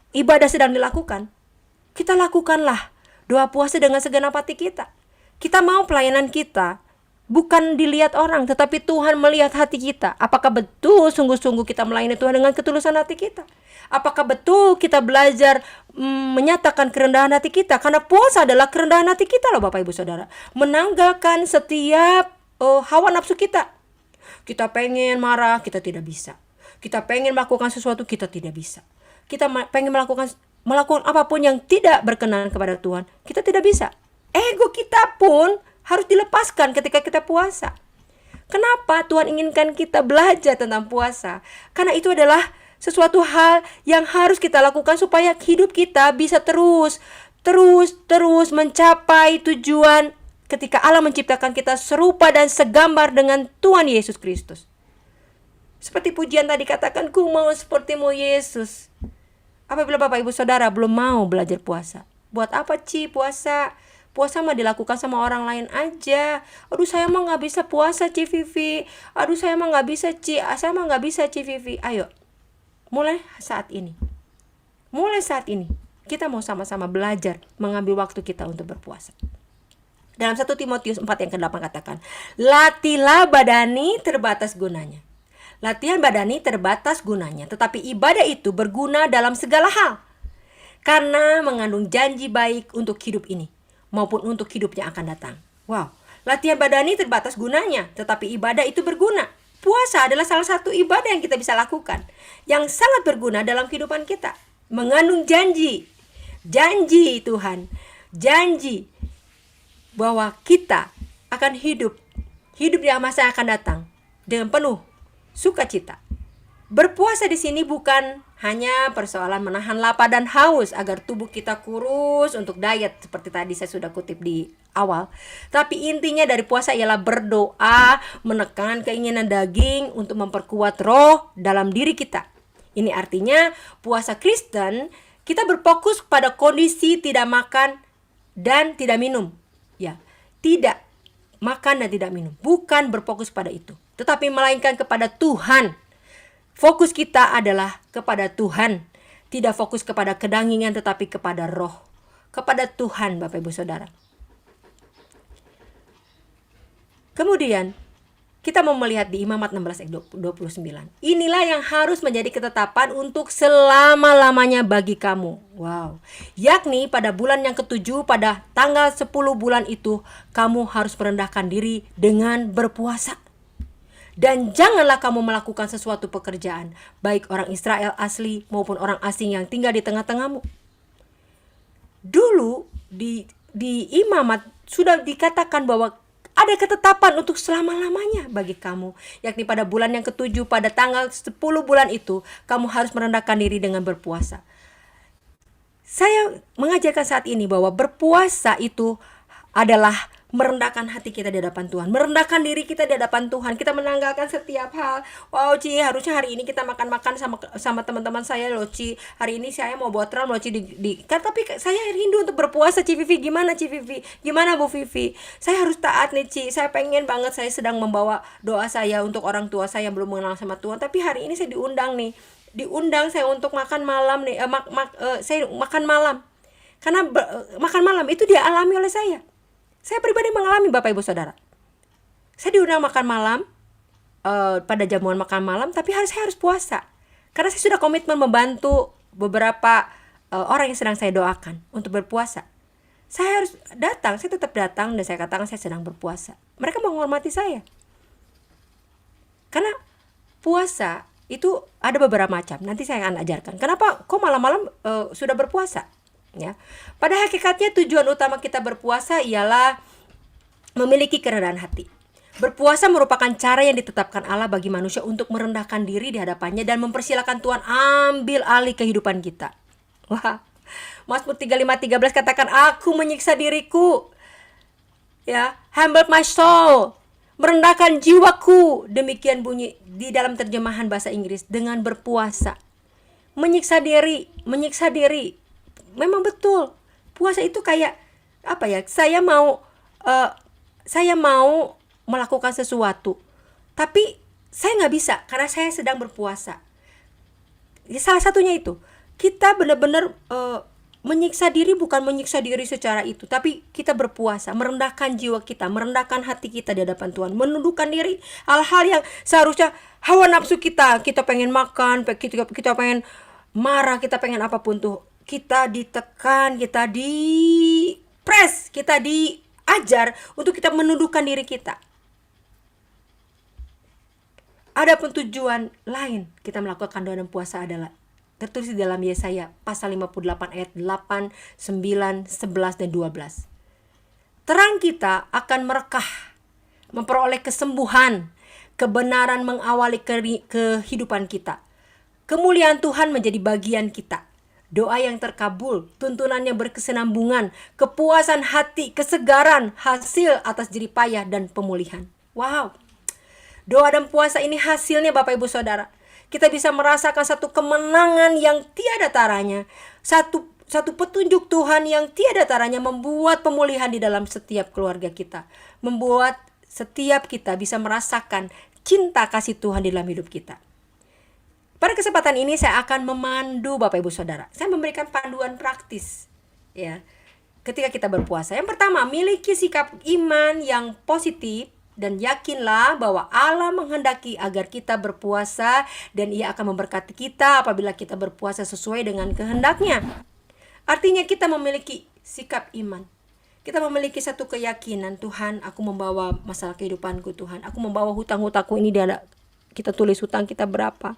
ibadah sedang dilakukan, kita lakukanlah doa puasa dengan segenap hati kita. Kita mau pelayanan kita bukan dilihat orang, tetapi Tuhan melihat hati kita. Apakah betul sungguh-sungguh kita melayani Tuhan dengan ketulusan hati kita? Apakah betul kita belajar menyatakan kerendahan hati kita? Karena puasa adalah kerendahan hati kita loh Bapak Ibu Saudara. Menanggalkan setiap hawa nafsu kita. Kita pengen marah, kita tidak bisa. Kita pengen melakukan sesuatu, kita tidak bisa. Kita pengen melakukan apapun yang tidak berkenan kepada Tuhan, kita tidak bisa. Ego kita pun harus dilepaskan ketika kita puasa. Kenapa Tuhan inginkan kita belajar tentang puasa? Karena itu adalah sesuatu hal yang harus kita lakukan supaya hidup kita bisa terus mencapai tujuan ketika Allah menciptakan kita serupa dan segambar dengan Tuhan Yesus Kristus. Seperti pujian tadi katakan, ku mau sepertimu Yesus. Apabila Bapak Ibu Saudara belum mau belajar puasa, buat apa puasa? Puasa mah dilakukan sama orang lain aja. Aduh saya mah gak bisa puasa Vivi. Aduh saya mah gak bisa saya mah gak bisa Vivi. Ayo, mulai saat ini kita mau sama-sama belajar mengambil waktu kita untuk berpuasa. Dalam 1 Timotius 4 yang ke-8 katakan, latihlah badani terbatas gunanya. Latihan badani terbatas gunanya, tetapi ibadah itu berguna dalam segala hal, karena mengandung janji baik untuk hidup ini maupun untuk hidup yang akan datang. Wow, latihan badani terbatas gunanya, tetapi ibadah itu berguna. Puasa adalah salah satu ibadah yang kita bisa lakukan, yang sangat berguna dalam kehidupan kita. Mengandung janji Tuhan, janji bahwa kita akan hidup yang masa akan datang dengan penuh sukacita. Berpuasa di sini bukan hanya persoalan menahan lapar dan haus agar tubuh kita kurus untuk diet seperti tadi saya sudah kutip di awal. Tapi intinya dari puasa ialah berdoa, menekan keinginan daging untuk memperkuat roh dalam diri kita. Ini artinya puasa Kristen kita berfokus pada kondisi tidak makan dan tidak minum. Ya, tidak makan dan tidak minum. Bukan berfokus pada itu, tetapi melainkan kepada Tuhan. Fokus kita adalah kepada Tuhan. Tidak fokus kepada kedangingan, tetapi kepada roh. Kepada Tuhan, Bapak Ibu Saudara. Kemudian, Kita mau melihat di Imamat 16 ayat 29. Inilah yang harus menjadi ketetapan untuk selama-lamanya bagi kamu. Wow. Yakni pada bulan yang ketujuh, pada tanggal 10 bulan itu, kamu harus merendahkan diri dengan berpuasa. Dan janganlah kamu melakukan sesuatu pekerjaan, baik orang Israel asli maupun orang asing yang tinggal di tengah-tengahmu. Dulu di Imamat sudah dikatakan bahwa ada ketetapan untuk selama-lamanya bagi kamu, yakni pada bulan yang ketujuh, pada tanggal 10 bulan itu, kamu harus merendahkan diri dengan berpuasa. Saya mengajarkan saat ini bahwa berpuasa itu adalah merendahkan hati kita di hadapan Tuhan, merendahkan diri kita di hadapan Tuhan. Kita menanggalkan setiap hal. Wow Ci, harusnya hari ini kita makan-makan sama teman-teman saya loh Ci. Hari ini saya mau botram loh Ci tapi saya rindu untuk berpuasa Ci Vivi. Gimana Ci Vivi? Gimana Bu Vivi? Saya harus taat nih Ci. Saya pengen banget, saya sedang membawa doa saya untuk orang tua saya yang belum mengenal sama Tuhan. Tapi hari ini saya diundang saya untuk makan malam nih. Saya makan malam. Karena makan malam itu dia alami oleh saya. Saya pribadi mengalami Bapak Ibu Saudara. Saya diundang makan malam pada jamuan makan malam, tapi saya harus puasa. Karena saya sudah komitmen membantu beberapa orang yang sedang saya doakan untuk berpuasa. Saya harus datang, saya tetap datang dan saya katakan saya sedang berpuasa. Mereka menghormati saya. Karena puasa itu ada beberapa macam. Nanti saya akan ajarkan. Kenapa kok malam-malam sudah berpuasa? Ya. Pada hakikatnya tujuan utama kita berpuasa ialah memiliki kerendahan hati. Berpuasa merupakan cara yang ditetapkan Allah bagi manusia untuk merendahkan diri di hadapannya dan mempersilahkan Tuhan ambil alih kehidupan kita. Wah. Mazmur 35:13 katakan, aku menyiksa diriku. Ya, humble my soul. Merendahkan jiwaku. Demikian bunyi di dalam terjemahan bahasa Inggris, dengan berpuasa. Menyiksa diri. Memang betul, puasa itu kayak apa ya? Saya mau melakukan sesuatu, tapi saya nggak bisa karena saya sedang berpuasa. Ya, salah satunya itu kita benar-benar menyiksa diri, bukan menyiksa diri secara itu, tapi kita berpuasa, merendahkan jiwa kita, merendahkan hati kita di hadapan Tuhan, menundukkan diri hal-hal yang seharusnya hawa nafsu kita pengen makan, kita pengen marah, kita pengen apapun tuh. Kita ditekan, kita di-press, kita diajar untuk kita menundukkan diri kita. Adapun tujuan lain kita melakukan doa dan puasa adalah tertulis di dalam Yesaya pasal 58 ayat 8, 9, 11 dan 12. Terang kita akan merekah, memperoleh kesembuhan, kebenaran mengawali kehidupan kita. Kemuliaan Tuhan menjadi bagian kita. Doa yang terkabul, tuntunannya berkesinambungan, kepuasan hati, kesegaran, hasil atas jerih payah dan pemulihan. Wow. Doa dan puasa ini hasilnya Bapak Ibu Saudara. Kita bisa merasakan satu kemenangan yang tiada taranya. Satu petunjuk Tuhan yang tiada taranya membuat pemulihan di dalam setiap keluarga kita. Membuat setiap kita bisa merasakan cinta kasih Tuhan di dalam hidup kita. Pada kesempatan ini saya akan memandu Bapak Ibu Saudara. Saya memberikan panduan praktis ya. Ketika kita berpuasa. Yang pertama, miliki sikap iman yang positif dan yakinlah bahwa Allah menghendaki agar kita berpuasa dan Ia akan memberkati kita apabila kita berpuasa sesuai dengan kehendaknya. Artinya kita memiliki sikap iman. Kita memiliki satu keyakinan, Tuhan, aku membawa masalah kehidupanku, Tuhan. Aku membawa hutang-hutangku ini, kita tulis hutang kita berapa.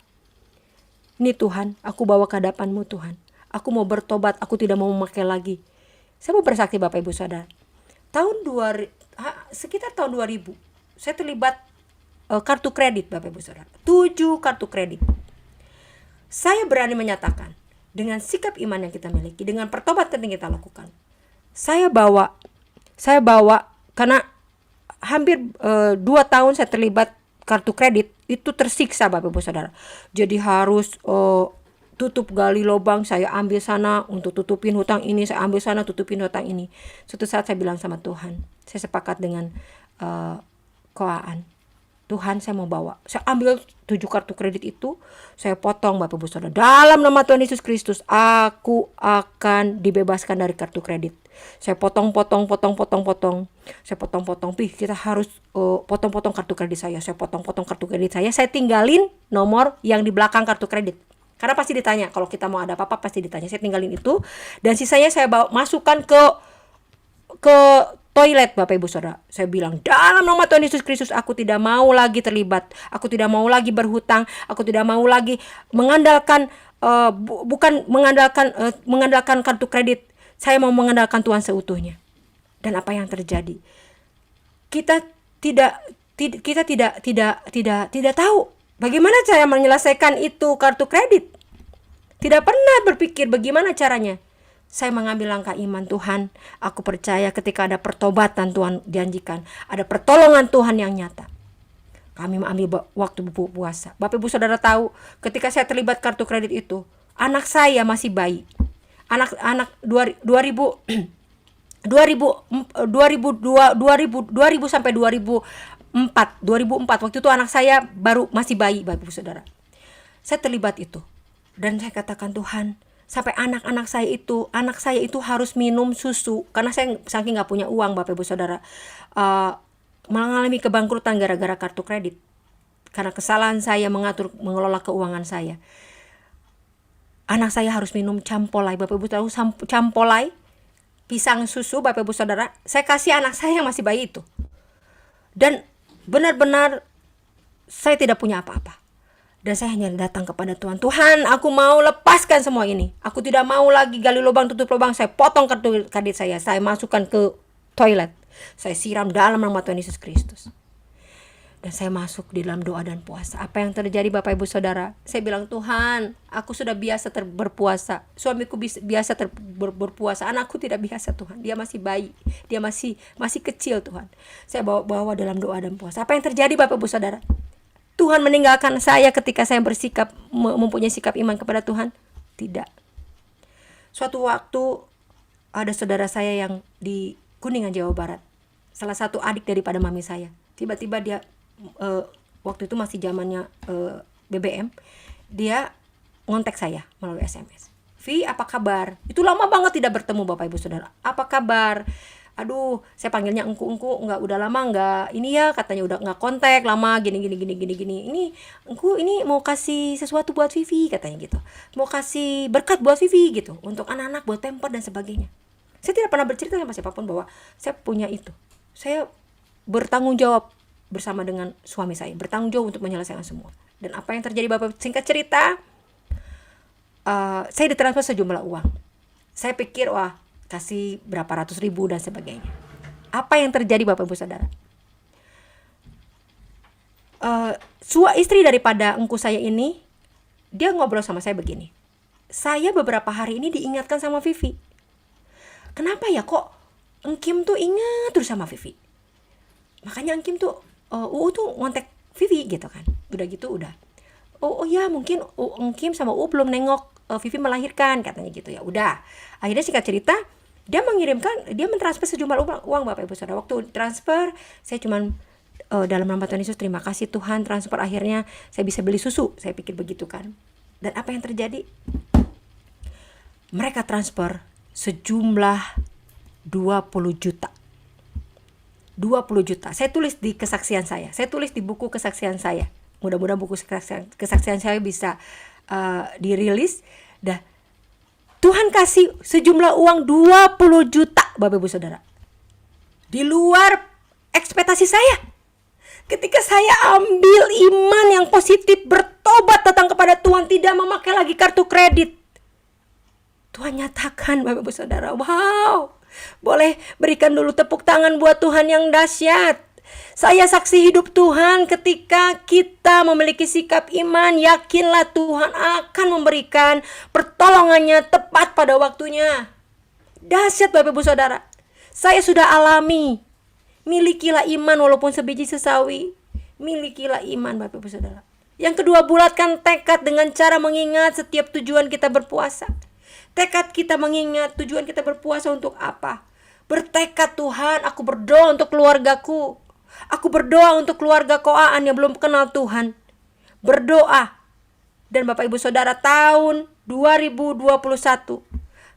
Ini Tuhan, aku bawa ke hadapan-Mu Tuhan. Aku mau bertobat, aku tidak mau memakai lagi. Saya mau bersaksi Bapak Ibu Saudara. Sekitar tahun 2000, saya terlibat kartu kredit Bapak Ibu Saudara. 7 kartu kredit. Saya berani menyatakan, dengan sikap iman yang kita miliki, dengan pertobatan yang kita lakukan. Saya bawa karena hampir 2 tahun saya terlibat kartu kredit, itu tersiksa Bapak Ibu Saudara. Jadi harus tutup gali lubang, saya ambil sana untuk tutupin hutang ini, saya ambil sana tutupin hutang ini. Suatu saat saya bilang sama Tuhan, saya sepakat dengan koaan. Tuhan, saya mau bawa. Saya ambil 7 kartu kredit itu, saya potong Bapak Ibu Saudara. Dalam nama Tuhan Yesus Kristus, aku akan dibebaskan dari kartu kredit. Saya potong. Saya potong. Kita harus potong-potong kartu kredit saya. Saya potong-potong kartu kredit saya. Saya tinggalin nomor yang di belakang kartu kredit. Karena pasti ditanya, kalau kita mau ada apa-apa pasti ditanya. Saya tinggalin itu, dan sisanya saya masukkan ke toilet, Bapak Ibu Saudara. Saya bilang, dalam nama Tuhan Yesus Kristus, aku tidak mau lagi terlibat. Aku tidak mau lagi berhutang. Aku tidak mau lagi mengandalkan bukan mengandalkan kartu kredit. Saya mau mengandalkan Tuhan seutuhnya. Dan apa yang terjadi? Kita tidak tahu bagaimana cara menyelesaikan itu kartu kredit. Tidak pernah berpikir bagaimana caranya. Saya mengambil langkah iman. Tuhan, aku percaya ketika ada pertobatan Tuhan janjikan, ada pertolongan Tuhan yang nyata. Kami mengambil waktu berpuasa. Bapak Ibu Saudara tahu, ketika saya terlibat kartu kredit itu, anak saya masih bayi. Anak 2000 sampai 2004 waktu itu anak saya baru masih bayi, Bapak Ibu Saudara. Saya terlibat itu. Dan saya katakan, Tuhan, sampai anak saya itu harus minum susu, karena saya saking nggak punya uang, Bapak Ibu Saudara, mengalami kebangkrutan gara-gara kartu kredit, karena kesalahan saya mengelola keuangan saya. Anak saya harus minum campolai, Bapak Ibu tahu campolai, pisang susu, Bapak Ibu Saudara. Saya kasih anak saya yang masih bayi itu. Dan benar-benar saya tidak punya apa-apa. Dan saya hanya datang kepada Tuhan. Tuhan, aku mau lepaskan semua ini. Aku tidak mau lagi gali lubang tutup lubang. Saya potong kartu kredit saya masukkan ke toilet. Saya siram dalam nama Tuhan Yesus Kristus. Dan saya masuk di dalam doa dan puasa. Apa yang terjadi, Bapak Ibu Saudara? Saya bilang, Tuhan, aku sudah biasa berpuasa. Suamiku biasa berpuasa. Anakku tidak biasa, Tuhan. Dia masih bayi. Dia masih kecil, Tuhan. Saya bawa dalam doa dan puasa. Apa yang terjadi, Bapak Ibu Saudara? Tuhan meninggalkan saya ketika saya bersikap mempunyai sikap iman kepada Tuhan? Tidak. Suatu waktu ada saudara saya yang di Kuningan, Jawa Barat. Salah satu adik daripada mami saya. Tiba-tiba dia waktu itu masih zamannya BBM. Dia ngontek saya melalui SMS. Vi, apa kabar? Itu lama banget tidak bertemu, Bapak Ibu Saudara. Apa kabar? Aduh, saya panggilnya engku, enggak, udah lama enggak ini ya, katanya udah enggak kontak lama, gini. Ini engku ini mau kasih sesuatu buat Vivi, katanya gitu. Mau kasih berkat buat Vivi gitu, untuk anak-anak, buat pamper dan sebagainya. Saya tidak pernah bercerita sama siapapun bahwa saya punya itu. Saya bertanggung jawab bersama dengan suami saya, bertanggung jawab untuk menyelesaikan semua. Dan apa yang terjadi, Bapak? Singkat cerita, saya ditransfer sejumlah uang. Saya pikir, wah, kasih berapa ratus ribu dan sebagainya. Apa yang terjadi, Bapak Ibu Saudara? Istri daripada engku saya ini, dia ngobrol sama saya begini. Saya beberapa hari ini diingatkan sama Vivi. Kenapa ya kok Engkim tuh ingat terus sama Vivi? Makanya Engkim tuh, UU tuh ngontek Vivi gitu kan. Udah gitu udah. Oh ya, mungkin Engkim sama UU belum nengok Vivi melahirkan, katanya gitu ya. Udah. Akhirnya singkat cerita, dia mentransfer sejumlah uang, Bapak Ibu Saudara. Waktu transfer, saya cuman dalam nama Tuhan Yesus, terima kasih Tuhan, transfer akhirnya saya bisa beli susu. Saya pikir begitu kan. Dan apa yang terjadi? Mereka transfer sejumlah 20 juta. 20 juta. Saya tulis di kesaksian saya. Saya tulis di buku kesaksian saya. Mudah-mudahan buku kesaksian saya bisa dirilis. Dah. Tuhan kasih sejumlah uang 20 juta, Bapak Ibu Saudara. Di luar ekspektasi saya. Ketika saya ambil iman yang positif, bertobat datang kepada Tuhan, tidak memakai lagi kartu kredit, Tuhan nyatakan, Bapak Ibu Saudara, wow. Boleh berikan dulu tepuk tangan buat Tuhan yang dahsyat. Saya saksi hidup Tuhan, ketika kita memiliki sikap iman, yakinlah Tuhan akan memberikan pertolongannya tepat pada waktunya. Dahsyat, Bapak Ibu Saudara. Saya sudah alami. Milikilah iman walaupun sebiji sesawi. Milikilah iman, Bapak Ibu Saudara. Yang kedua, bulatkan tekad dengan cara mengingat setiap tujuan kita berpuasa. Tekad kita mengingat tujuan kita berpuasa untuk apa? Bertekad, Tuhan, aku berdoa untuk keluargaku. Aku berdoa untuk keluarga Koaan yang belum kenal Tuhan. Berdoa. Dan Bapak Ibu Saudara, tahun 2021,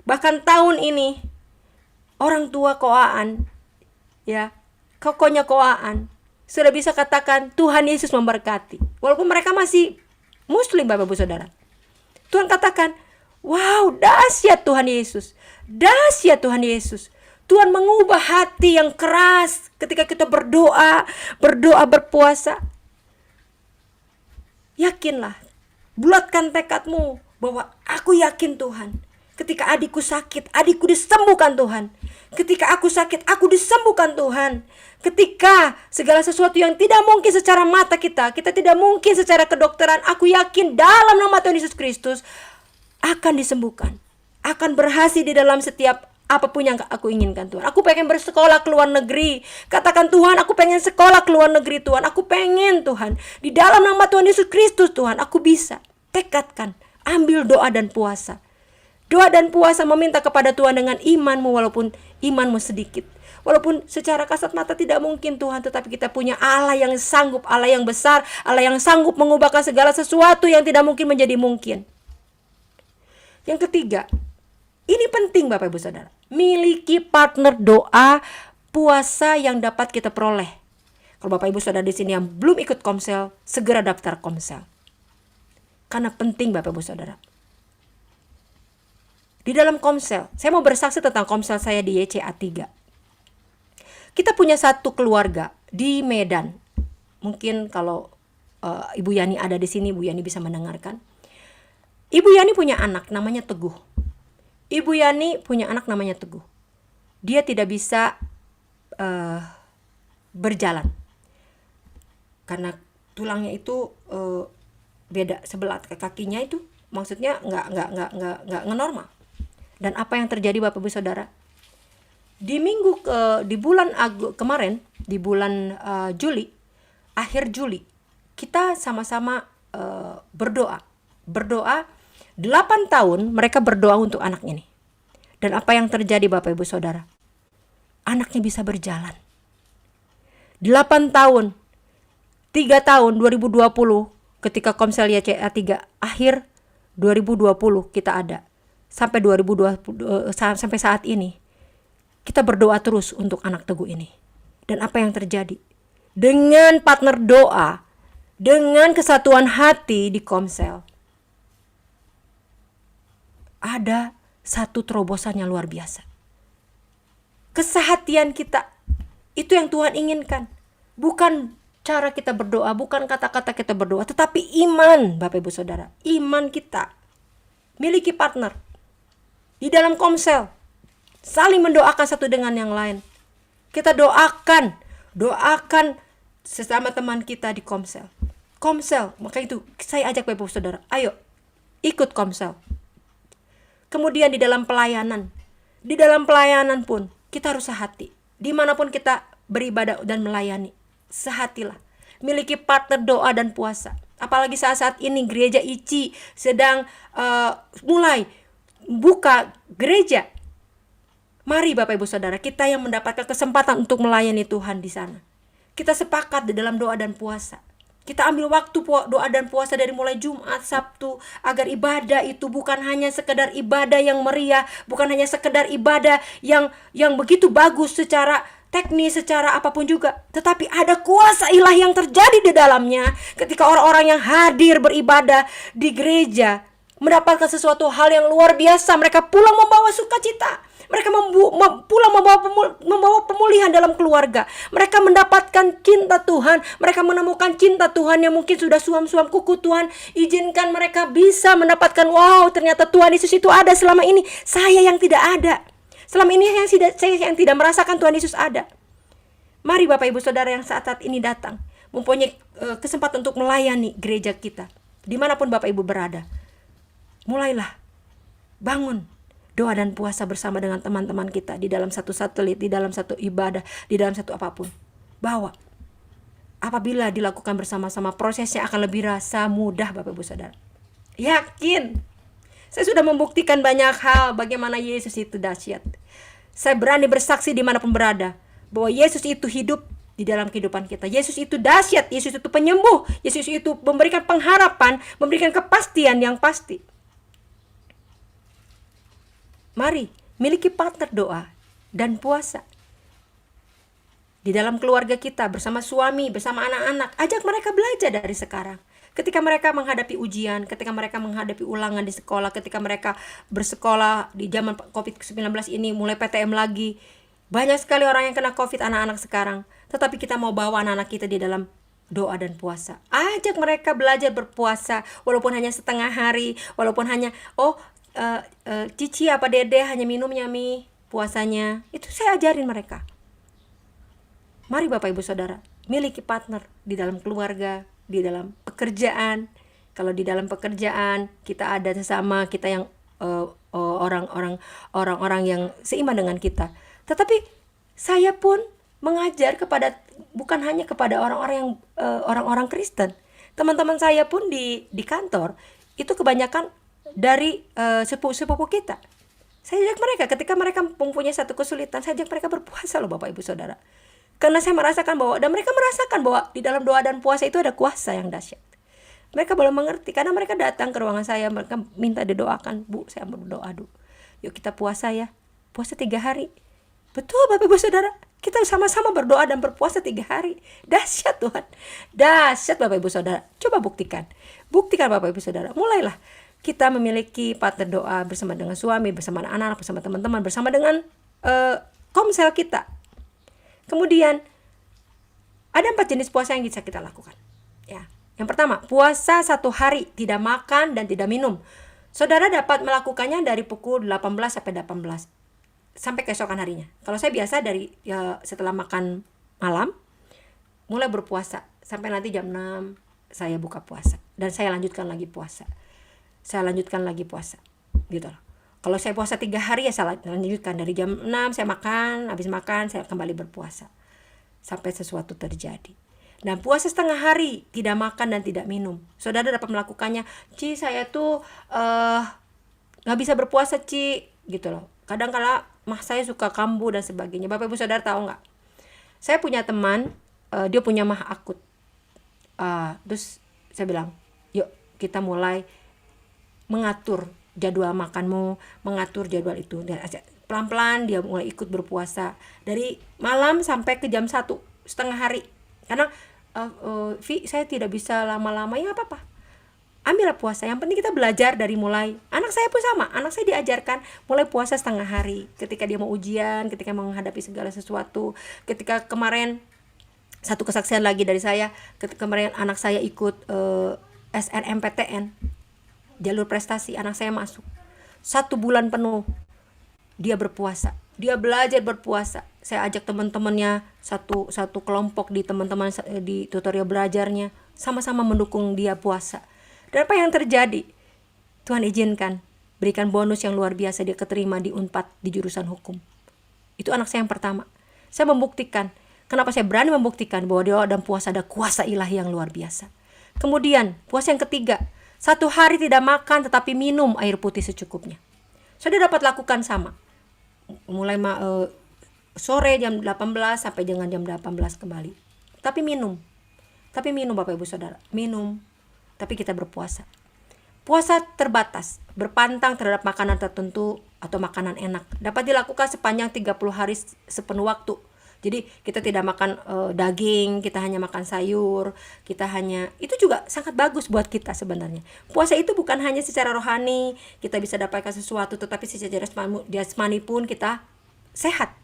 bahkan tahun ini, orang tua koaan, ya, kokonya koaan, sudah bisa katakan Tuhan Yesus memberkati. Walaupun mereka masih Muslim, Bapak Ibu Saudara. Tuhan katakan, wow, dahsyat Tuhan Yesus. Dahsyat Tuhan Yesus. Tuhan mengubah hati yang keras ketika kita berdoa berpuasa. Yakinlah, bulatkan tekadmu bahwa aku yakin Tuhan. Ketika adikku sakit, adikku disembuhkan Tuhan. Ketika aku sakit, aku disembuhkan Tuhan. Ketika segala sesuatu yang tidak mungkin secara mata kita tidak mungkin secara kedokteran, aku yakin dalam nama Tuhan Yesus Kristus akan disembuhkan. Akan berhasil di dalam setiap apapun yang aku inginkan Tuhan. Aku pengen bersekolah ke luar negeri. Katakan, Tuhan, aku pengen sekolah ke luar negeri Tuhan. Aku pengen Tuhan. Di dalam nama Tuhan Yesus Kristus Tuhan, aku bisa. Tekadkan, ambil doa dan puasa. Doa dan puasa meminta kepada Tuhan dengan imanmu, walaupun imanmu sedikit. Walaupun secara kasat mata tidak mungkin Tuhan, tetapi kita punya Allah yang sanggup, Allah yang besar, Allah yang sanggup mengubahkan segala sesuatu yang tidak mungkin menjadi mungkin. Yang ketiga, ini penting Bapak Ibu Saudara, miliki partner doa puasa yang dapat kita peroleh. Kalau Bapak Ibu Saudara di sini yang belum ikut Komsel, segera daftar Komsel. Karena penting Bapak Ibu Saudara. Di dalam Komsel, saya mau bersaksi tentang Komsel saya di YCA 3. Kita punya satu keluarga di Medan. Mungkin kalau Ibu Yani ada di sini, Ibu Yani bisa mendengarkan. Ibu Yani punya anak namanya Teguh. Ibu Yani punya anak namanya Teguh. Dia tidak bisa berjalan karena tulangnya itu beda sebelah, kakinya itu maksudnya nggak normal. Dan apa yang terjadi Bapak Ibu Saudara? Di bulan kemarin, di bulan Juli, akhir Juli, kita sama-sama berdoa 8 tahun mereka berdoa untuk anak ini. Dan apa yang terjadi Bapak Ibu Saudara? Anaknya bisa berjalan. 8 tahun, 3 tahun 2020 ketika Komsel YCA 3 akhir 2020 kita ada. Sampai 2020 sampai saat ini kita berdoa terus untuk anak Teguh ini. Dan apa yang terjadi? Dengan partner doa, dengan kesatuan hati di Komsel, ada satu terobosan yang luar biasa. Kesehatian kita, itu yang Tuhan inginkan. Bukan cara kita berdoa, bukan kata-kata kita berdoa, tetapi iman Bapak Ibu Saudara. Iman kita. Miliki partner. Di dalam Komsel, saling mendoakan satu dengan yang lain. Kita doakan sesama teman kita di Komsel. Maka itu saya ajak Bapak Ibu Saudara, ayo ikut Komsel. Kemudian di dalam pelayanan pun kita harus sehati. Dimanapun kita beribadah dan melayani, sehatilah. Miliki partner doa dan puasa. Apalagi saat-saat ini gereja ICI sedang mulai buka gereja. Mari Bapak Ibu Saudara, kita yang mendapatkan kesempatan untuk melayani Tuhan di sana, kita sepakat di dalam doa dan puasa. Kita ambil waktu doa dan puasa dari mulai Jumat, Sabtu, agar ibadah itu bukan hanya sekedar ibadah yang meriah, bukan hanya sekedar ibadah yang begitu bagus secara teknis, secara apapun juga, tetapi ada kuasa ilahi yang terjadi di dalamnya ketika orang-orang yang hadir beribadah di gereja mendapatkan sesuatu hal yang luar biasa. Mereka pulang membawa sukacita. Mereka pulang membawa pemulihan dalam keluarga. Mereka mendapatkan cinta Tuhan. Mereka menemukan cinta Tuhan yang mungkin sudah suam-suam kuku. Tuhan izinkan mereka bisa mendapatkan, wow, ternyata Tuhan Yesus itu ada selama ini. Saya yang tidak ada. Selama ini saya yang tidak merasakan Tuhan Yesus ada. Mari Bapak Ibu Saudara yang saat ini datang, mempunyai kesempatan untuk melayani gereja kita, dimanapun Bapak Ibu berada. Mulailah bangun doa dan puasa bersama dengan teman-teman kita di dalam satu satelit, di dalam satu ibadah, di dalam satu apapun. Bawa. Apabila dilakukan bersama-sama, prosesnya akan lebih rasa mudah Bapak Ibu Saudara. Yakin. Saya sudah membuktikan banyak hal bagaimana Yesus itu dahsyat. Saya berani bersaksi dimanapun berada bahwa Yesus itu hidup di dalam kehidupan kita. Yesus itu dahsyat, Yesus itu penyembuh, Yesus itu memberikan pengharapan, memberikan kepastian yang pasti. Mari, miliki partner doa dan puasa. Di dalam keluarga kita, bersama suami, bersama anak-anak, ajak mereka belajar dari sekarang. Ketika mereka menghadapi ujian, ketika mereka menghadapi ulangan di sekolah, ketika mereka bersekolah di zaman COVID-19 ini, mulai PTM lagi, banyak sekali orang yang kena COVID, anak-anak sekarang. Tetapi kita mau bawa anak-anak kita di dalam doa dan puasa. Ajak mereka belajar berpuasa, walaupun hanya setengah hari, walaupun hanya, Cici apa Dede hanya minumnya mie puasanya. Itu saya ajarin mereka. Mari Bapak Ibu Saudara, miliki partner di dalam keluarga, di dalam pekerjaan. Kalau di dalam pekerjaan kita ada sesama kita yang orang-orang yang seiman dengan kita. Tetapi saya pun mengajar bukan hanya kepada orang-orang Kristen. Teman-teman saya pun di kantor itu kebanyakan dari sepupu kita. Saya ajak mereka ketika mereka mempunyai satu kesulitan, saya ajak mereka berpuasa loh Bapak Ibu Saudara. Karena saya merasakan bahwa, dan mereka merasakan bahwa di dalam doa dan puasa itu ada kuasa yang dahsyat. Mereka belum mengerti, karena mereka datang ke ruangan saya, mereka minta didoakan. Bu, saya berdoa dulu. Yuk kita puasa ya, puasa 3 hari. Betul Bapak Ibu Saudara, kita sama-sama berdoa dan berpuasa 3 hari. Dahsyat Tuhan, dahsyat Bapak Ibu Saudara. Coba buktikan Bapak Ibu Saudara. Mulailah kita memiliki partner doa bersama dengan suami, bersama anak-anak, bersama teman-teman, bersama dengan komsel kita. Kemudian ada 4 jenis puasa yang bisa kita lakukan. Ya, yang pertama, puasa 1 hari tidak makan dan tidak minum. Saudara dapat melakukannya dari pukul 18 sampai 18 sampai keesokan harinya. Kalau saya biasa setelah makan malam mulai berpuasa sampai nanti jam 6 saya buka puasa dan saya lanjutkan lagi puasa. Gitu loh. Kalau saya puasa 3 hari ya saya lanjutkan dari jam 6 saya makan, habis makan saya kembali berpuasa sampai sesuatu terjadi. Nah, puasa setengah hari tidak makan dan tidak minum. Saudara dapat melakukannya. Ci, saya tuh nggak bisa berpuasa Ci, gitu loh. Kadang-kala saya suka kambuh dan sebagainya. Bapak Ibu Saudara tahu nggak? Saya punya teman, dia punya mah akut. Terus saya bilang, yuk kita mulai mengatur jadwal makanmu, mengatur jadwal itu. Dan pelan-pelan dia mulai ikut berpuasa dari malam sampai ke jam 1 setengah hari. Karena saya tidak bisa lama-lama, ya apa-apa. Ambillah puasa. Yang penting kita belajar dari mulai. Anak saya pun sama. Anak saya diajarkan mulai puasa setengah hari. Ketika dia mau ujian, ketika mau menghadapi segala sesuatu. Ketika kemarin satu kesaksian lagi dari saya, ketika kemarin anak saya ikut SNMPTN. Jalur prestasi, anak saya masuk 1 bulan penuh dia berpuasa, dia belajar berpuasa. Saya ajak teman-temannya satu kelompok di teman-teman di tutorial belajarnya, sama-sama mendukung dia puasa. Dan apa yang terjadi? Tuhan izinkan berikan bonus yang luar biasa, dia keterima di Unpad di jurusan hukum. Itu anak saya yang pertama. Saya membuktikan, kenapa saya berani membuktikan bahwa doa dan puasa ada kuasa ilahi yang luar biasa. Kemudian puasa yang ketiga, 1 hari tidak makan tetapi minum air putih secukupnya. Saudara dapat lakukan sama. Mulai sore jam 18 sampai dengan jam 18 kembali. Tapi minum Bapak Ibu Saudara. Minum. Tapi kita berpuasa. Puasa terbatas, berpantang terhadap makanan tertentu atau makanan enak. Dapat dilakukan sepanjang 30 hari sepenuh waktu. Jadi kita tidak makan daging, kita hanya makan sayur, itu juga sangat bagus buat kita sebenarnya. Puasa itu bukan hanya secara rohani, kita bisa dapatkan sesuatu, tetapi secara jasmani pun kita sehat.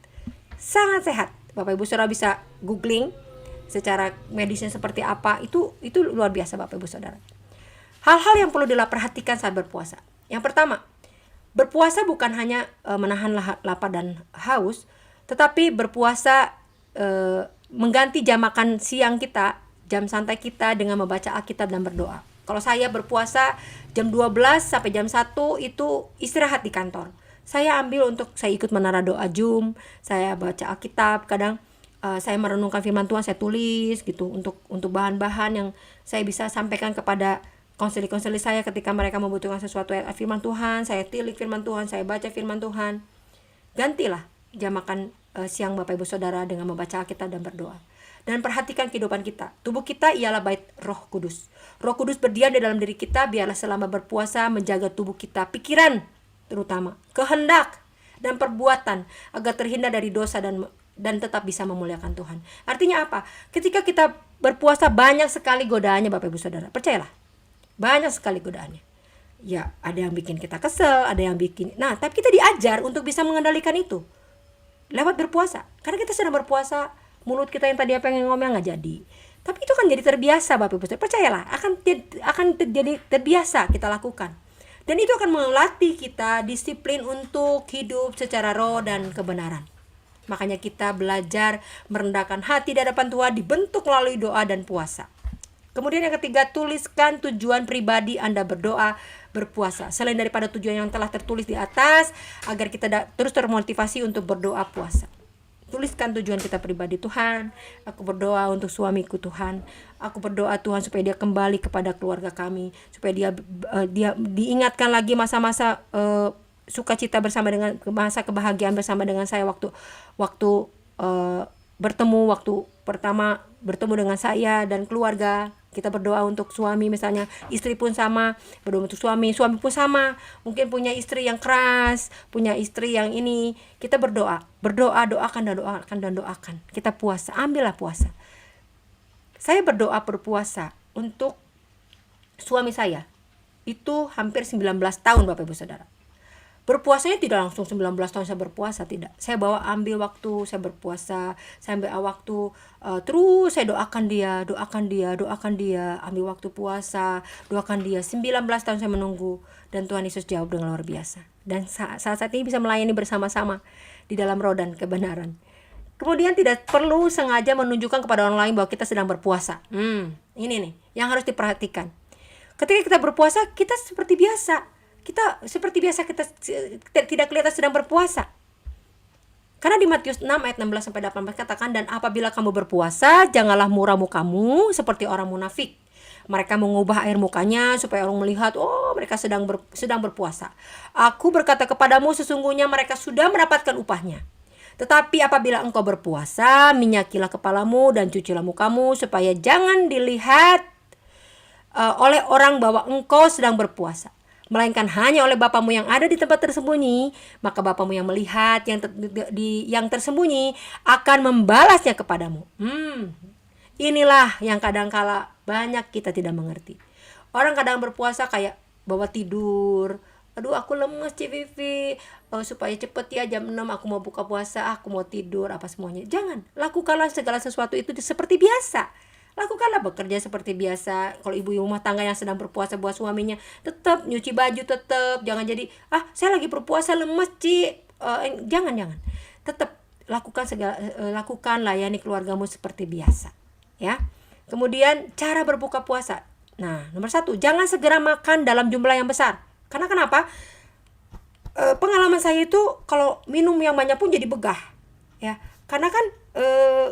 Sangat sehat. Bapak Ibu Saudara bisa googling secara medisnya seperti apa, itu luar biasa Bapak Ibu Saudara. Hal-hal yang perlu diperhatikan saat berpuasa. Yang pertama, berpuasa bukan hanya menahan lapar dan haus, tetapi berpuasa mengganti jam makan siang kita, jam santai kita dengan membaca Alkitab dan berdoa. Kalau saya berpuasa jam 12 sampai jam 1 itu istirahat di kantor. Saya ikut menara doa Zoom, saya baca Alkitab, kadang saya merenungkan firman Tuhan, saya tulis gitu untuk bahan-bahan yang saya bisa sampaikan kepada konseli-konseli saya ketika mereka membutuhkan sesuatu firman Tuhan. Saya tilik firman Tuhan, saya baca firman Tuhan. Gantilah jam makan siang Bapak Ibu Saudara dengan membaca Alkitab dan berdoa. Dan perhatikan kehidupan kita. Tubuh kita ialah bait Roh Kudus. Roh Kudus berdiam di dalam diri kita, biarlah selama berpuasa menjaga tubuh kita, pikiran terutama, kehendak dan perbuatan agar terhindar dari dosa dan tetap bisa memuliakan Tuhan. Artinya apa? Ketika kita berpuasa banyak sekali godaannya Bapak Ibu Saudara. Percayalah, banyak sekali godaannya. Ya, ada yang bikin kita kesel, ada yang bikin. Nah, tapi kita diajar untuk bisa mengendalikan itu lewat berpuasa. Karena kita sedang berpuasa, mulut kita yang tadi pengen ngomel nggak jadi. Tapi itu kan jadi terbiasa Bapak Ibu. Percayalah, akan jadi terbiasa kita lakukan. Dan itu akan melatih kita disiplin untuk hidup secara roh dan kebenaran. Makanya kita belajar merendahkan hati di hadapan Tuhan dibentuk melalui doa dan puasa. Kemudian yang ketiga, tuliskan tujuan pribadi Anda berdoa, berpuasa. Selain daripada tujuan yang telah tertulis di atas, agar kita terus termotivasi untuk berdoa puasa. Tuliskan tujuan kita pribadi. Tuhan, aku berdoa untuk suamiku Tuhan. Aku berdoa Tuhan supaya dia kembali kepada keluarga kami, supaya dia diingatkan lagi masa-masa sukacita bersama dengan masa kebahagiaan bersama dengan saya waktu bertemu, waktu pertama bertemu dengan saya dan keluarga. Kita berdoa untuk suami, misalnya istri pun sama, berdoa untuk suami pun sama, mungkin punya istri yang keras, punya istri yang ini. Kita berdoa, doakan, kita puasa, ambillah puasa. Saya berdoa berpuasa untuk suami saya itu hampir 19 tahun Bapak Ibu Saudara. Berpuasanya tidak langsung 19 tahun saya berpuasa, tidak. Saya ambil waktu, saya berpuasa, saya ambil waktu, terus saya doakan dia, ambil waktu puasa, doakan dia. 19 tahun saya menunggu, dan Tuhan Yesus jawab dengan luar biasa. Dan saat ini bisa melayani bersama-sama di dalam roh dan kebenaran. Kemudian tidak perlu sengaja menunjukkan kepada orang lain bahwa kita sedang berpuasa. Ini nih yang harus diperhatikan. Ketika kita berpuasa, kita seperti biasa. Kita tidak kelihatan sedang berpuasa. Karena di Matius 6 ayat 16 sampai 18 katakan, dan apabila kamu berpuasa, janganlah muram mukamu seperti orang munafik. Mereka mengubah air mukanya supaya orang melihat, oh mereka sedang berpuasa. Aku berkata kepadamu, sesungguhnya mereka sudah mendapatkan upahnya. Tetapi apabila engkau berpuasa, minyakilah kepalamu dan cucilah mukamu supaya jangan dilihat oleh orang bahwa engkau sedang berpuasa, melainkan hanya oleh Bapamu yang ada di tempat tersembunyi. Maka Bapamu yang melihat yang tersembunyi akan membalasnya kepadamu. Inilah yang kadangkala banyak kita tidak mengerti. Orang kadang berpuasa kayak bawa tidur. Aduh aku lemes Vivi, supaya cepet ya jam 6 aku mau buka puasa, aku mau tidur, apa semuanya. Jangan, lakukanlah segala sesuatu itu seperti biasa. Lakukanlah bekerja seperti biasa. Kalau ibu rumah tangga yang sedang berpuasa buat suaminya, tetap nyuci baju, tetap jangan jadi saya lagi berpuasa lemes jangan. Tetap lakukan layani keluargamu seperti biasa, ya. Kemudian cara berbuka puasa. Nah, nomor 1, jangan segera makan dalam jumlah yang besar. Karena kenapa? Pengalaman saya itu kalau minum yang banyak pun jadi begah, ya. Karena kan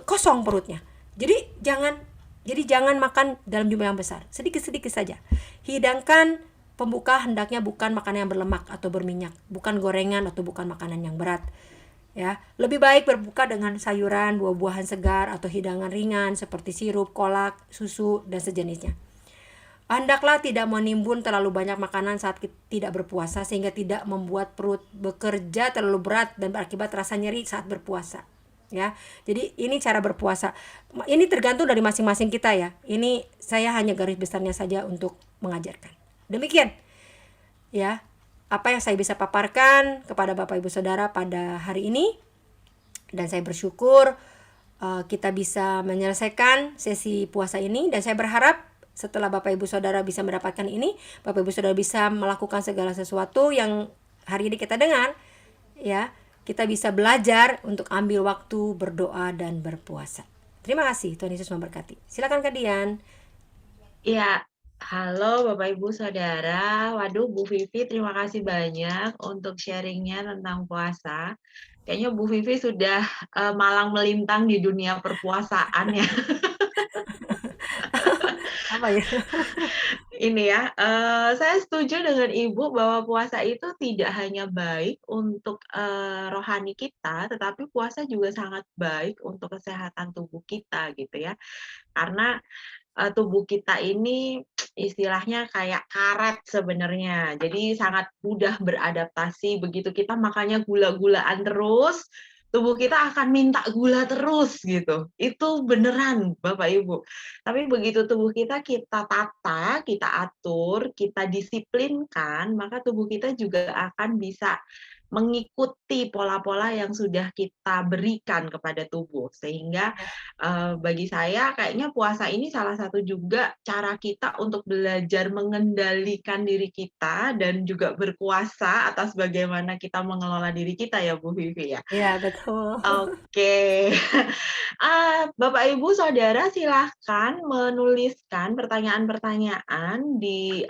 kosong perutnya. Jadi jangan makan dalam jumlah yang besar, sedikit-sedikit saja. Hidangkan pembuka hendaknya bukan makanan yang berlemak atau berminyak, bukan gorengan atau bukan makanan yang berat. Ya, lebih baik berbuka dengan sayuran, buah-buahan segar atau hidangan ringan seperti sirup, kolak, susu dan sejenisnya. Hendaklah tidak menimbun terlalu banyak makanan saat tidak berpuasa sehingga tidak membuat perut bekerja terlalu berat dan berakibat rasa nyeri saat berpuasa. Ya, jadi ini cara berpuasa. Ini tergantung dari masing-masing kita ya. Ini saya hanya garis besarnya saja untuk mengajarkan. Demikian, ya, apa yang saya bisa paparkan kepada Bapak Ibu Saudara pada hari ini. Dan saya bersyukur kita bisa menyelesaikan sesi puasa ini. Dan saya berharap setelah Bapak Ibu Saudara bisa mendapatkan ini, Bapak Ibu Saudara bisa melakukan segala sesuatu yang hari ini kita dengar, ya. Kita bisa belajar untuk ambil waktu berdoa dan berpuasa. Terima kasih, Tuhan Yesus memberkati. Silakan Kak Dian. Ya, halo Bapak Ibu Saudara. Waduh Bu Vivi, terima kasih banyak untuk sharingnya tentang puasa. Kayaknya Bu Vivi sudah malang melintang di dunia perpuasaan ya. Apa ya? Ini ya, saya setuju dengan Ibu bahwa puasa itu tidak hanya baik untuk rohani kita, tetapi puasa juga sangat baik untuk kesehatan tubuh kita gitu ya. Karena tubuh kita ini istilahnya kayak karet sebenarnya. Jadi sangat mudah beradaptasi, begitu kita makannya gula-gulaan terus, tubuh kita akan minta gula terus gitu. Itu beneran Bapak Ibu. Tapi begitu tubuh kita tata, kita atur, kita disiplinkan, maka tubuh kita juga akan bisa mengikuti pola-pola yang sudah kita berikan kepada tubuh. Sehingga, Ya. bagi saya kayaknya puasa ini salah satu juga cara kita untuk belajar mengendalikan diri kita dan juga berkuasa atas bagaimana kita mengelola diri kita ya, Bu Vivi ya. Iya, betul. Oke. Bapak, Ibu, Saudara silahkan menuliskan pertanyaan-pertanyaan di,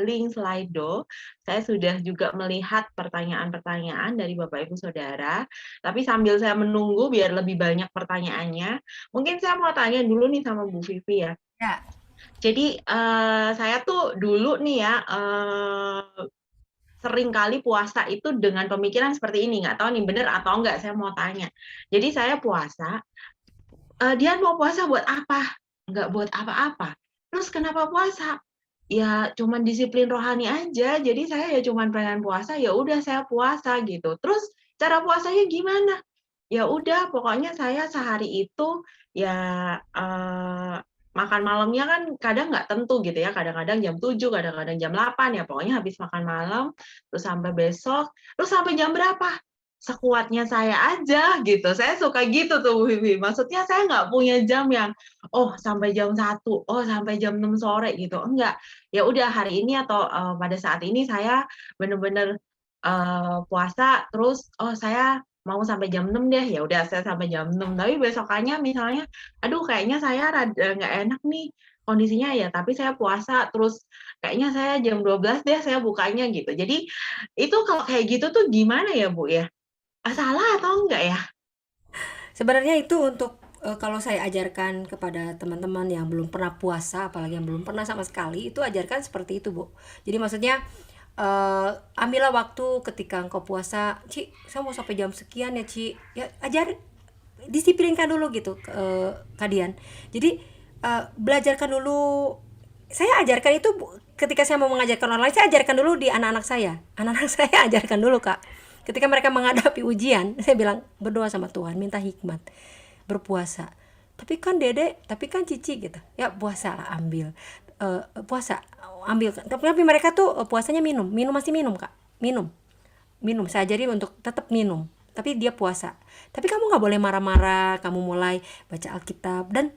link Slido. Saya sudah juga melihat pertanyaan-pertanyaan dari Bapak, Ibu, Saudara, tapi sambil saya menunggu biar lebih banyak pertanyaannya, mungkin saya mau tanya dulu nih sama Bu Vivi ya. Ya. Jadi, saya tuh dulu nih ya, sering kali puasa itu dengan pemikiran seperti ini, nggak tahu nih bener atau enggak, saya mau tanya. Jadi saya puasa, "Dian mau puasa buat apa?" "Nggak buat apa-apa." "Terus kenapa puasa?" "Ya cuman disiplin rohani aja, jadi saya ya cuman pengen puasa, ya udah saya puasa," gitu. "Terus cara puasanya gimana?" "Ya udah pokoknya saya sehari itu ya, makan malamnya kan kadang nggak tentu gitu ya, kadang-kadang jam 7, kadang-kadang jam 8, ya pokoknya habis makan malam, terus sampai besok, terus sampai jam berapa? Sekuatnya saya aja," gitu. Saya suka gitu tuh, Bu Vivi. Maksudnya saya nggak punya jam yang, "Oh sampai jam 1, oh sampai jam 6 sore," gitu, enggak. Ya udah hari ini atau, pada saat ini saya bener-bener, puasa terus, "Oh saya mau sampai jam 6 deh," ya udah saya sampai jam 6. Tapi besokannya misalnya, "Aduh kayaknya saya rada nggak enak nih kondisinya ya, tapi saya puasa terus kayaknya saya jam 12 deh saya bukanya," gitu. Jadi itu kalau kayak gitu tuh gimana ya, Bu, ya? Salah atau enggak ya? Sebenarnya itu untuk kalau saya ajarkan kepada teman-teman yang belum pernah puasa, apalagi yang belum pernah sama sekali, itu ajarkan seperti itu, Bu. Jadi maksudnya ambillah waktu ketika engkau puasa, Ci, saya mau sampai jam sekian ya, Ci. Ya, disiplinkan dulu gitu, kalian. Jadi belajarkan dulu. Saya ajarkan itu ketika saya mau mengajarkan orang lain, saya ajarkan dulu di anak-anak saya. Anak-anak saya ajarkan dulu, Kak. Ketika mereka menghadapi ujian, saya bilang berdoa sama Tuhan, minta hikmat, berpuasa. Tapi kan Dede, tapi kan Cici gitu. Ya puasa lah, ambil. Puasa, ambil. Tapi mereka tuh puasanya minum masih minum, Kak. Minum, saya ajarin untuk tetap minum. Tapi dia puasa. Tapi kamu nggak boleh marah-marah, kamu mulai baca Alkitab. Dan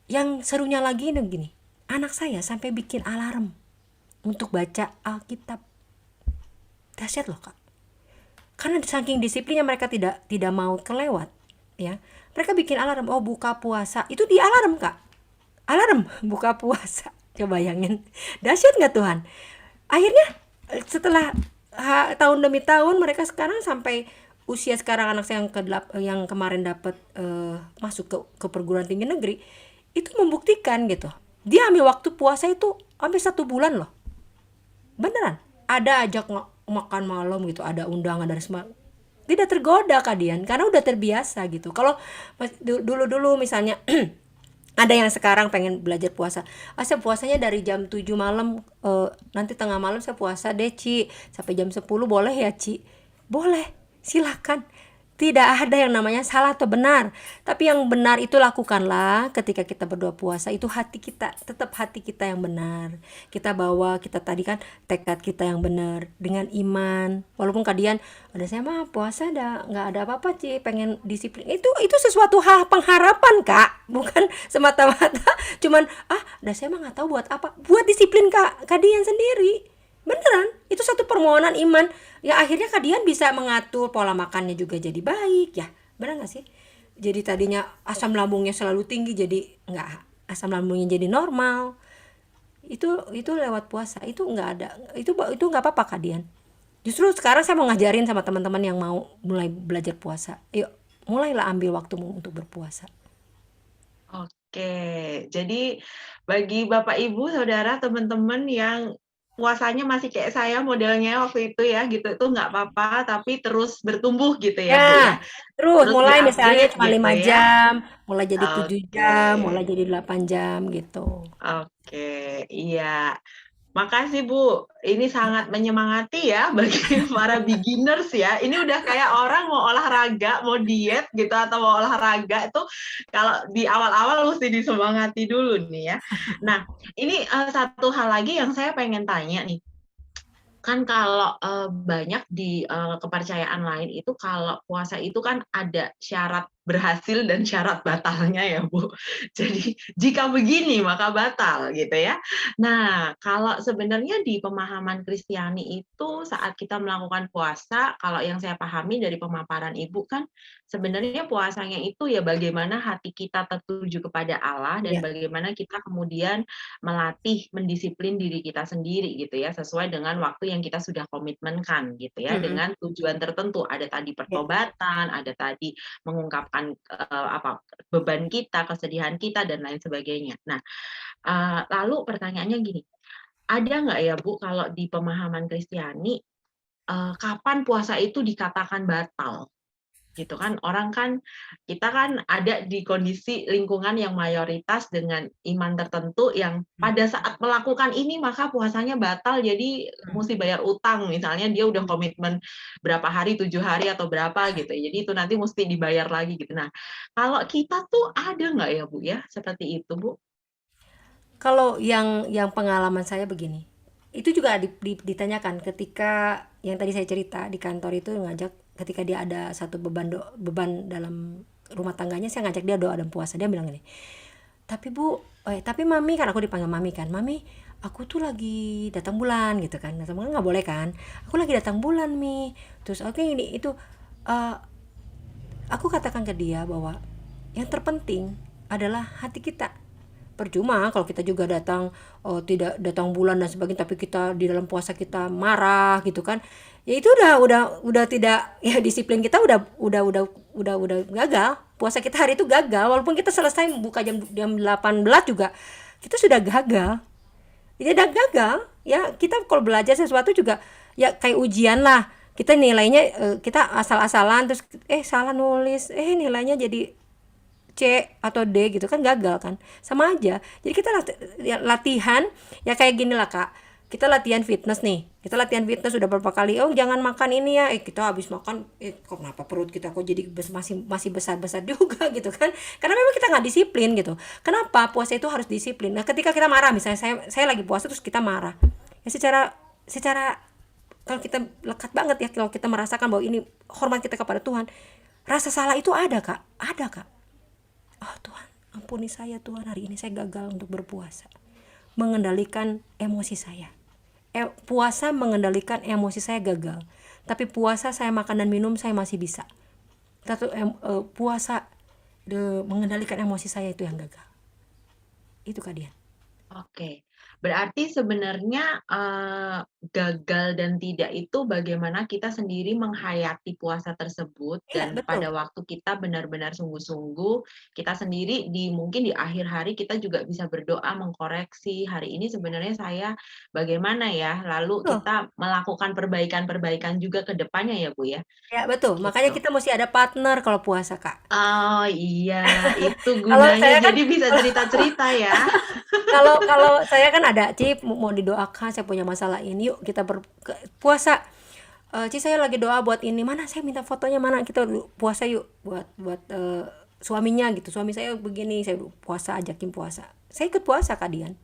yang serunya lagi nih gini, anak saya sampai bikin alarm untuk baca Alkitab. Dahsyat loh, Kak. Karena saking disiplinnya mereka tidak tidak mau kelewat, ya. Mereka bikin alarm, oh buka puasa. Itu di alarm, Kak. Alarm buka puasa. Coba bayangin. Dahsyat nggak Tuhan? Akhirnya setelah tahun demi tahun mereka sekarang sampai usia sekarang anak saya yang kemarin dapat masuk ke perguruan tinggi negeri itu membuktikan gitu. Dia ambil waktu puasa itu hampir 1 bulan loh. Beneran. Ada ajak makan malam gitu, ada undangan dari semua. Tidak tergoda kalian karena udah terbiasa gitu. Kalau dulu-dulu misalnya ada yang sekarang pengen belajar puasa. Saya puasanya dari jam 7 malam, nanti tengah malam saya puasa deh, Ci. Sampai jam 10 boleh ya, Ci? Boleh, silakan. Tidak ada yang namanya salah atau benar. Tapi yang benar itu lakukanlah ketika kita berdoa puasa. Itu hati kita, tetap hati kita yang benar. Kita bawa, kita tadi kan tekad kita yang benar. Dengan iman. Walaupun kalian, ada saya mah puasa nggak ada apa-apa, Ci. Pengen disiplin. Itu sesuatu hal pengharapan, Kak. Bukan semata-mata cuman, ada saya mah nggak tahu buat apa. Buat disiplin, Kak. Kalian sendiri. Beneran, itu satu permohonan iman. Ya akhirnya kalian bisa mengatur pola makannya juga jadi baik ya. Bener gak sih? Jadi tadinya asam lambungnya selalu tinggi jadi nggak, asam lambungnya jadi normal. Itu lewat puasa. Itu nggak ada. Itu nggak apa-apa kalian. Justru sekarang saya mau ngajarin sama teman-teman yang mau mulai belajar puasa. Yuk, mulailah ambil waktumu untuk berpuasa. Oke, jadi bagi Bapak, Ibu, Saudara, teman-teman yang puasanya masih kayak saya modelnya waktu itu ya gitu, itu nggak apa-apa, tapi terus bertumbuh gitu ya, Bu, ya? Ya, terus Terus mulai misalnya di-upgrade cuma gitu 5 ya? jam, mulai jadi 7 Oke, jam, mulai jadi 8 jam gitu. oke, iya. Makasih Bu, ini sangat menyemangati ya bagi para beginners ya. Ini udah kayak orang mau olahraga, mau diet gitu atau mau olahraga itu kalau di awal-awal mesti disemangati dulu nih ya. Nah, ini satu hal lagi yang saya pengen tanya nih. Kan kalau, banyak di, kepercayaan lain itu kalau puasa itu kan ada syarat berhasil dan syarat batalnya ya, Bu. Jadi, jika begini maka batal gitu ya. Nah, kalau sebenarnya di pemahaman Kristiani itu saat kita melakukan puasa, kalau yang saya pahami dari pemaparan Ibu kan sebenarnya puasanya itu ya bagaimana hati kita tertuju kepada Allah dan Ya. bagaimana kita kemudian melatih, mendisiplin diri kita sendiri gitu ya, sesuai dengan waktu yang kita sudah komitmenkan gitu ya, Mm-mm. dengan tujuan tertentu. Ada tadi Ya. pertobatan, ada tadi mengungkapkan, beban kita, kesedihan kita dan lain sebagainya. Nah, lalu pertanyaannya gini, ada nggak ya Bu, kalau di pemahaman Kristiani, kapan puasa itu dikatakan batal? Gitu kan, orang kan kita kan ada di kondisi lingkungan yang mayoritas dengan iman tertentu yang pada saat melakukan ini maka puasanya batal, jadi musti bayar utang. Misalnya dia udah komitmen berapa hari, 7 hari atau berapa gitu, jadi itu nanti musti dibayar lagi gitu. Nah, kalau kita tuh ada nggak ya, Bu, ya, seperti itu, Bu? Kalau yang pengalaman saya begini, itu juga ditanyakan ketika yang tadi saya cerita di kantor itu ngajak ketika dia ada satu beban dalam rumah tangganya, saya ngajak dia doa dan puasa. Dia bilang gini, tapi mami, kan aku dipanggil mami kan, mami, aku tuh lagi datang bulan gitu kan, datang bulan nggak boleh kan, aku lagi datang bulan mi, terus oke ini itu, eh, aku katakan ke dia bahwa yang terpenting adalah hati kita. Percuma kalau kita juga datang, tidak datang bulan dan sebagainya, tapi kita di dalam puasa kita marah gitu kan. Ya itu udah tidak ya, disiplin kita udah gagal. Puasa kita hari itu gagal walaupun kita selesai buka jam 18 juga kita sudah gagal. Ya udah gagal. Ya kita kalau belajar sesuatu juga ya kayak ujian lah. Kita nilainya, kita asal-asalan terus salah nulis, nilainya jadi C atau D gitu kan, gagal kan, sama aja. Jadi kita ya, latihan ya kayak gini lah Kak, kita latihan fitness nih, kita latihan fitness udah berapa kali, oh jangan makan ini ya, kita habis makan, kok kenapa perut kita kok jadi masih masih besar besar juga gitu kan, karena memang kita nggak disiplin gitu. Kenapa puasa itu harus disiplin? Nah ketika kita marah, misalnya saya lagi puasa terus kita marah, ya secara secara kalau kita lekat banget ya, kalau kita merasakan bahwa ini hormat kita kepada Tuhan, rasa salah itu ada kak. Oh Tuhan, ampuni saya Tuhan, hari ini saya gagal untuk berpuasa. Mengendalikan emosi saya. Puasa mengendalikan emosi saya gagal. Tapi puasa saya makan dan minum saya masih bisa. Puasa mengendalikan emosi saya itu yang gagal. Itu Kak Dian. Oke, berarti sebenarnya, gagal dan tidak itu bagaimana kita sendiri menghayati puasa tersebut Iya dan betul. pada waktu kita benar-benar sungguh-sungguh, kita sendiri mungkin di akhir hari kita juga bisa berdoa mengkoreksi, "Hari ini sebenarnya saya bagaimana ya?" Lalu Betul. kita melakukan perbaikan-perbaikan juga ke depannya ya, Bu, ya? Ya betul. Makanya Gitu. kita mesti ada partner kalau puasa Kak. Oh, iya, itu Kalau gunanya, saya kan jadi bisa cerita-cerita ya? kalau kalau saya kan ada, Cip, mau didoakan, saya punya masalah ini, yuk kita puasa. Ci saya lagi doa buat ini, mana saya minta fotonya, mana kita puasa yuk buat buat suaminya gitu, suami saya begini, saya puasa, ajakin puasa, saya ikut puasa Kak Dian,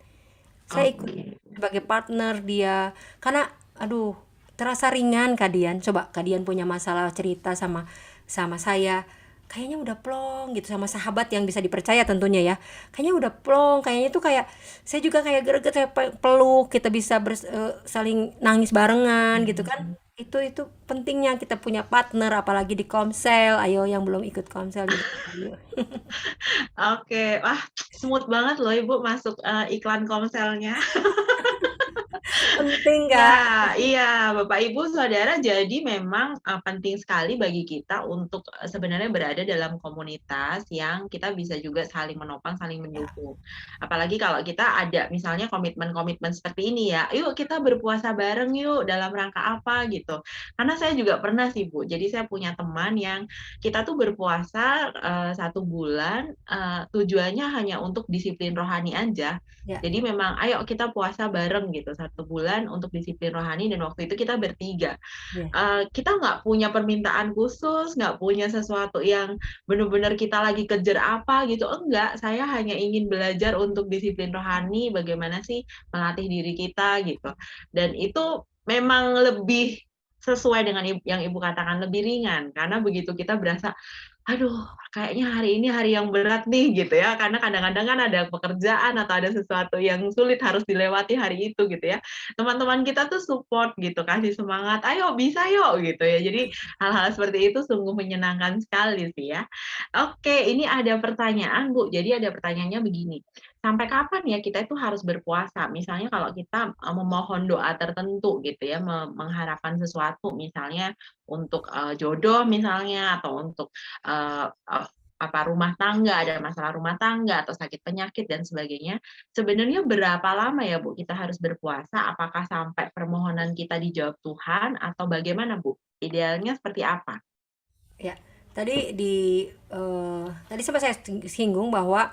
saya ikut Oke. sebagai partner dia, karena aduh terasa ringan Kak Dian. Coba Kak Dian punya masalah cerita sama sama saya, kayaknya udah plong gitu, sama sahabat yang bisa dipercaya tentunya ya, kayaknya udah plong, kayaknya tuh kayak saya juga kayak greget, saya peluk, kita bisa saling nangis barengan gitu kan. Itu pentingnya kita punya partner, apalagi di Komsel. Ayo yang belum ikut Komsel juga, ayo. Oke, wah smooth banget loh Ibu masuk, iklan Komselnya. Penting, Kak. Nah, iya, Bapak Ibu Saudara, jadi memang, penting sekali bagi kita untuk, sebenarnya berada dalam komunitas yang kita bisa juga saling menopang, saling Ya, mendukung. Apalagi kalau kita ada misalnya komitmen-komitmen seperti ini ya, "Yuk kita berpuasa bareng yuk," dalam rangka apa gitu. Karena saya juga pernah sih Bu, jadi saya punya teman yang kita tuh berpuasa, 1 bulan, tujuannya hanya untuk disiplin rohani aja. ya, Jadi memang, "Ayo kita puasa bareng," gitu, 1 bulan untuk disiplin rohani dan waktu itu kita bertiga. ya, Kita nggak punya permintaan khusus, nggak punya sesuatu yang benar-benar kita lagi kejar apa gitu, enggak. Saya hanya ingin belajar untuk disiplin rohani, bagaimana sih melatih diri kita gitu. Dan itu memang lebih sesuai dengan yang Ibu katakan, lebih ringan. Karena begitu kita berasa, "Aduh, kayaknya hari ini hari yang berat nih," gitu ya, karena kadang-kadang kan ada pekerjaan atau ada sesuatu yang sulit harus dilewati hari itu gitu ya. Teman-teman kita tuh support gitu, kasih semangat, "Ayo, bisa yuk," gitu ya. Jadi hal-hal seperti itu sungguh menyenangkan sekali sih ya. Oke, ini ada pertanyaan Bu, jadi ada pertanyaannya begini, sampai kapan ya kita itu harus berpuasa? Misalnya kalau kita, memohon doa tertentu gitu ya, mengharapkan sesuatu misalnya untuk, jodoh misalnya atau untuk eee eee, rumah tangga, ada masalah rumah tangga atau sakit penyakit dan sebagainya. Sebenarnya berapa lama ya, Bu, kita harus berpuasa? Apakah sampai permohonan kita dijawab Tuhan atau bagaimana, Bu? Idealnya seperti apa? ya. Tadi sempat saya singgung bahwa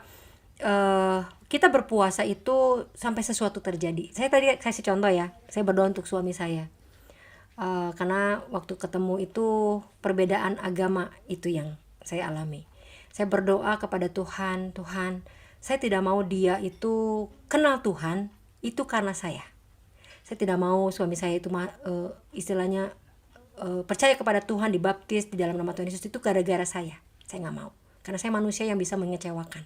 kita berpuasa itu sampai sesuatu terjadi. Saya tadi kasih contoh ya, saya berdoa untuk suami saya. Karena waktu ketemu itu perbedaan agama itu yang saya alami. Saya berdoa kepada Tuhan, Tuhan, saya tidak mau dia itu kenal Tuhan itu karena saya. Saya tidak mau suami saya itu istilahnya percaya kepada Tuhan, dibaptis di dalam nama Tuhan Yesus itu gara-gara saya. Saya nggak mau, karena saya manusia yang bisa mengecewakan.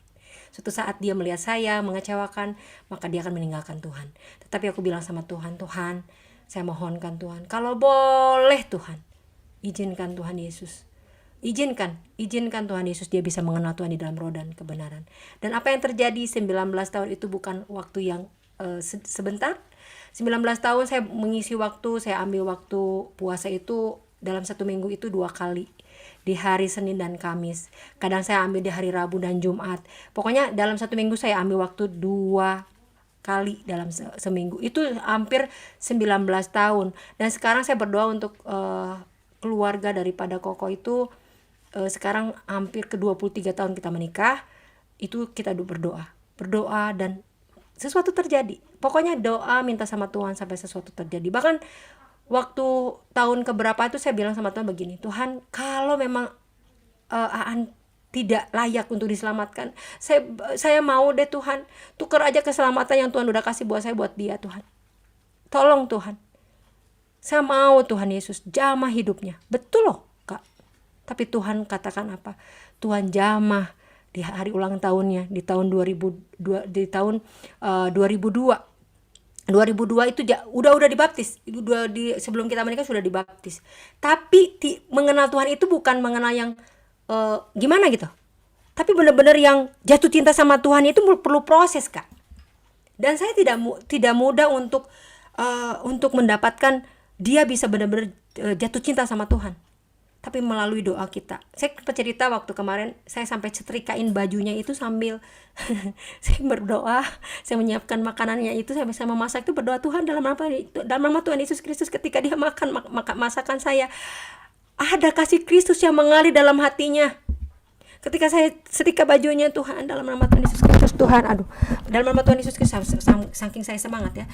Suatu saat dia melihat saya mengecewakan, maka dia akan meninggalkan Tuhan. Tetapi aku bilang sama Tuhan, Tuhan, saya mohonkan Tuhan, kalau boleh Tuhan, izinkan Tuhan Yesus. Izinkan Tuhan Yesus dia bisa mengenal Tuhan di dalam roh dan kebenaran. Dan apa yang terjadi 19 tahun itu bukan waktu yang sebentar. 19 tahun saya mengisi waktu, saya ambil waktu puasa itu dalam 1 minggu itu 2 kali, di hari Senin dan Kamis. Kadang saya ambil di hari Rabu dan Jumat. Pokoknya dalam 1 minggu saya ambil waktu 2 kali dalam seminggu. Itu hampir 19 tahun. Dan sekarang saya berdoa untuk keluarga daripada Koko itu. Sekarang hampir ke 23 tahun kita menikah. Itu kita berdoa. Berdoa dan sesuatu terjadi. Pokoknya doa, minta sama Tuhan sampai sesuatu terjadi. Bahkan waktu tahun keberapa itu saya bilang sama Tuhan begini, Tuhan, kalau memang Aan tidak layak untuk diselamatkan, saya mau deh Tuhan, tukar aja keselamatan yang Tuhan udah kasih buat saya buat dia, Tuhan. Tolong Tuhan. Saya mau Tuhan Yesus jamah hidupnya. Betul loh, Kak. Tapi Tuhan katakan apa? Tuhan jamah di hari ulang tahunnya di tahun 2002, di tahun 2002. 2002 itu udah dibaptis. Sebelum kita menikah sudah dibaptis. Tapi mengenal Tuhan itu bukan mengenal yang gimana gitu. Tapi benar-benar yang jatuh cinta sama Tuhan itu perlu proses, Kak. Dan saya tidak mudah untuk mendapatkan dia bisa benar-benar jatuh cinta sama Tuhan. Tapi melalui doa kita. Saya cerita waktu kemarin saya sampai setrikain bajunya itu sambil saya berdoa, saya menyiapkan makanannya itu, saya bisa memasak itu berdoa, Tuhan dalam nama Tuhan Yesus Kristus, ketika dia makan masakan saya, ada kasih Kristus yang mengalir dalam hatinya. Ketika saya setrika bajunya, Tuhan dalam nama Tuhan Yesus Kristus, Tuhan, dalam nama Tuhan Yesus Kristus, saking saya semangat ya,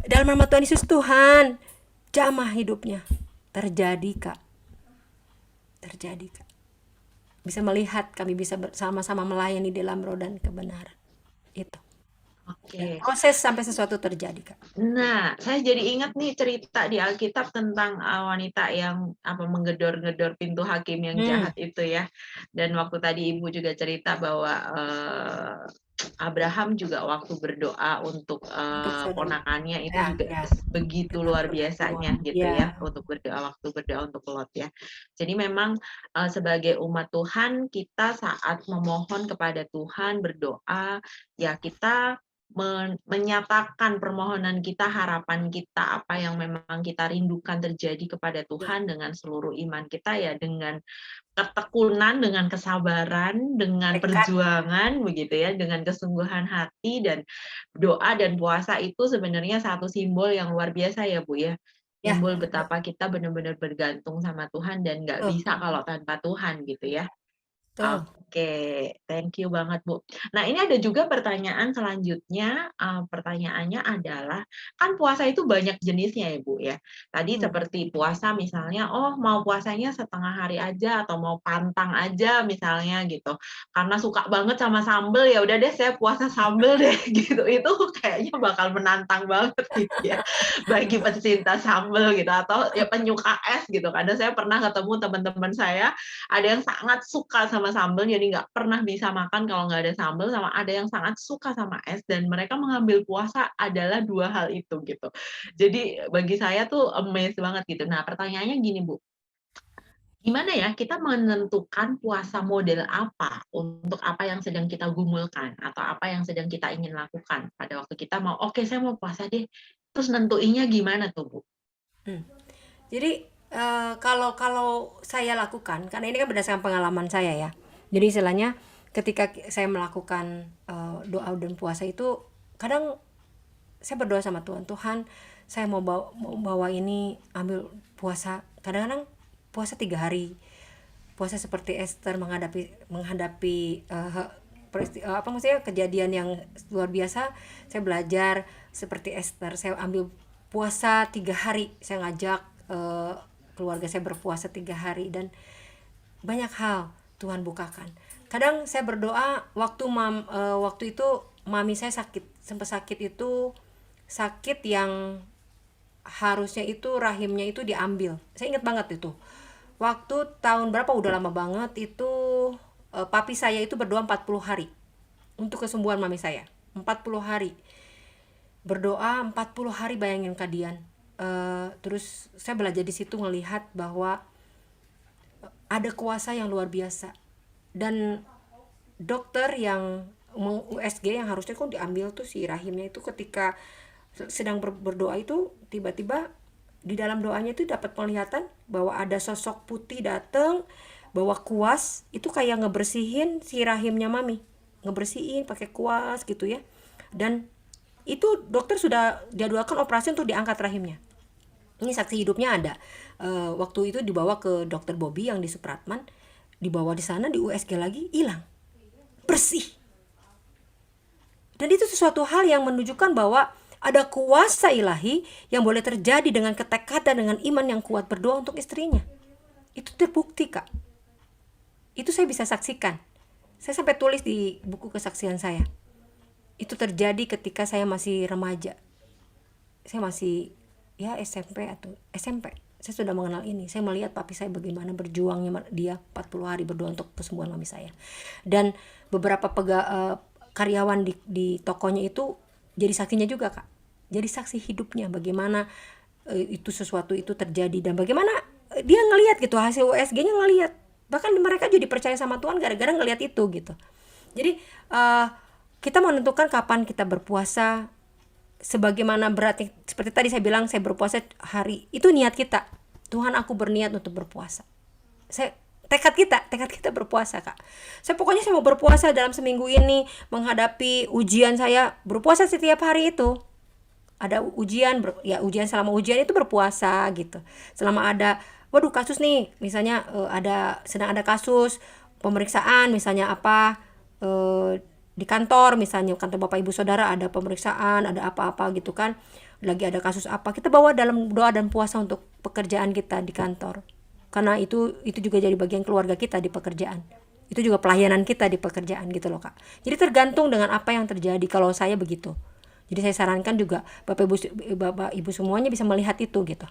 dalam nama Tuhan Yesus, Tuhan jamah hidupnya. Terjadi, Kak. Bisa melihat kami bisa bersama-sama melayani dalam roh dan kebenaran. Itu ya, Oke. proses sampai sesuatu terjadi, Kak. Nah, saya jadi ingat nih cerita di Alkitab tentang, wanita yang, menggedor-gedor pintu hakim yang Hmm, jahat itu ya. Dan waktu tadi Ibu juga cerita bahwa, Abraham juga waktu berdoa untuk, untuk saudara. ponakannya itu Ya, juga ya. begitu Kita luar berdoa. biasanya gitu ya, Ya, untuk waktu berdoa untuk Lot ya. Jadi memang, sebagai umat Tuhan kita saat memohon kepada Tuhan, berdoa, ya kita menyatakan permohonan kita, harapan kita, apa yang memang kita rindukan terjadi kepada Ya, Tuhan dengan seluruh iman kita ya dengan ketekunan, dengan kesabaran, dengan tekad. perjuangan begitu ya, dengan kesungguhan hati dan doa dan puasa itu sebenarnya satu simbol yang luar biasa ya, Bu, ya. Ya, Simbol betul. betapa kita benar-benar bergantung sama Tuhan dan nggak Betul. bisa kalau tanpa Tuhan gitu ya. Betul. Oke, thank you banget, Bu. Nah, ini ada juga pertanyaan selanjutnya, pertanyaannya adalah, kan puasa itu banyak jenisnya ya, Bu, ya. Tadi Hmm. seperti puasa misalnya, oh mau puasanya setengah hari aja atau mau pantang aja misalnya gitu. Karena suka banget sama sambel, ya udah deh saya puasa sambel deh gitu. Itu kayaknya bakal menantang banget gitu ya, bagi pecinta sambel gitu atau ya penyuka es gitu. Karena saya pernah ketemu teman-teman saya ada yang sangat suka sama sambel, jadi nggak pernah bisa makan kalau nggak ada sambel, sama ada yang sangat suka sama es, dan mereka mengambil puasa adalah 2 hal itu, gitu. Jadi bagi saya tuh amazed banget gitu. Nah, pertanyaannya gini, Bu, gimana ya kita menentukan puasa model apa untuk apa yang sedang kita gumulkan atau apa yang sedang kita ingin lakukan pada waktu kita mau, "Oke, saya mau puasa deh." Terus nentuinnya gimana tuh, Bu? Hmm. Jadi kalau kalau saya lakukan, karena ini kan berdasarkan pengalaman saya ya. Jadi istilahnya ketika saya melakukan doa dan puasa itu, kadang saya berdoa sama Tuhan, Tuhan, saya mau bawa ini ambil puasa. Kadang-kadang puasa 3 hari, puasa seperti Esther menghadapi menghadapi apa maksudnya kejadian yang luar biasa. Saya belajar seperti Esther, saya ambil puasa 3 hari, saya ngajak keluarga saya berpuasa 3 hari, dan banyak hal Tuhan bukakan. Kadang saya berdoa waktu itu mami saya sakit, sempat sakit itu, sakit yang harusnya itu rahimnya itu diambil. Saya ingat banget itu. Waktu tahun berapa, udah lama banget itu, papi saya itu berdoa 40 hari untuk kesembuhan mami saya. 40 hari. Berdoa 40 hari, bayangin kalian. Terus saya belajar di situ ngelihat bahwa ada kuasa yang luar biasa. Dan dokter yang USG yang harusnya kok diambil tuh si rahimnya itu, ketika sedang berdoa itu tiba-tiba di dalam doanya itu dapat penglihatan bahwa ada sosok putih datang bawa kuas, itu kayak ngebersihin si rahimnya mami, ngebersihin pakai kuas gitu ya. Dan itu dokter sudah jadwalkan operasi untuk diangkat rahimnya. Ini saksi hidupnya ada. Waktu itu dibawa ke dokter Bobby yang di Supratman, dibawa di sana di USG lagi, hilang, bersih. Dan itu sesuatu hal yang menunjukkan bahwa ada kuasa ilahi yang boleh terjadi dengan ketekatan, dengan iman yang kuat berdoa untuk istrinya. Itu terbukti, Kak. Itu saya bisa saksikan. Saya sampai tulis di buku kesaksian saya. Itu terjadi ketika saya masih remaja. Saya masih ya SMP atau SMP. Saya sudah mengenal ini. Saya melihat papi saya bagaimana berjuangnya dia 40 hari berdoa untuk kesembuhan mami saya. Dan beberapa karyawan di tokonya itu jadi saksinya juga, Kak. Jadi saksi hidupnya bagaimana itu sesuatu itu terjadi, dan bagaimana dia ngelihat gitu hasil USG-nya, ngelihat. Bahkan mereka jadi percaya sama Tuhan gara-gara ngelihat itu gitu. Jadi kita menentukan kapan kita berpuasa, sebagaimana beratnya, seperti tadi saya bilang, saya berpuasa hari itu, niat kita, Tuhan aku berniat untuk berpuasa. Saya tekad kita berpuasa, Kak. Saya mau berpuasa dalam seminggu ini menghadapi ujian. Saya berpuasa setiap hari itu. Ada ujian, ya ujian, selama ujian itu berpuasa gitu. Selama ada waduh kasus nih, misalnya sedang ada kasus pemeriksaan, misalnya apa, di kantor, misalnya kantor Bapak Ibu Saudara ada pemeriksaan, ada apa-apa gitu kan, lagi ada kasus apa, kita bawa dalam doa dan puasa untuk pekerjaan kita di kantor, karena itu juga jadi bagian keluarga kita di pekerjaan, itu juga pelayanan kita di pekerjaan gitu loh, Kak. Jadi tergantung dengan apa yang terjadi. Kalau saya begitu, jadi saya sarankan juga Bapak Ibu semuanya bisa melihat itu gitu.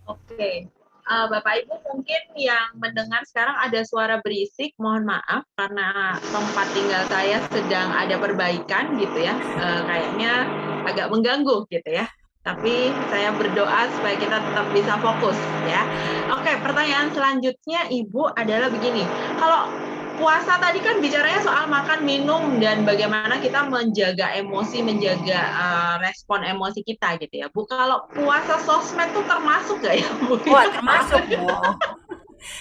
Oke. Bapak Ibu mungkin yang mendengar sekarang ada suara berisik, mohon maaf karena tempat tinggal saya sedang ada perbaikan gitu ya. Kayaknya agak mengganggu gitu ya. Tapi saya berdoa supaya kita tetap bisa fokus ya. Oke, pertanyaan selanjutnya Ibu adalah begini. Kalau puasa tadi kan bicaranya soal makan, minum, dan bagaimana kita menjaga emosi, menjaga respon emosi kita gitu ya. Bu, kalau puasa sosmed tuh termasuk nggak ya, Bu? Wah, termasuk dong.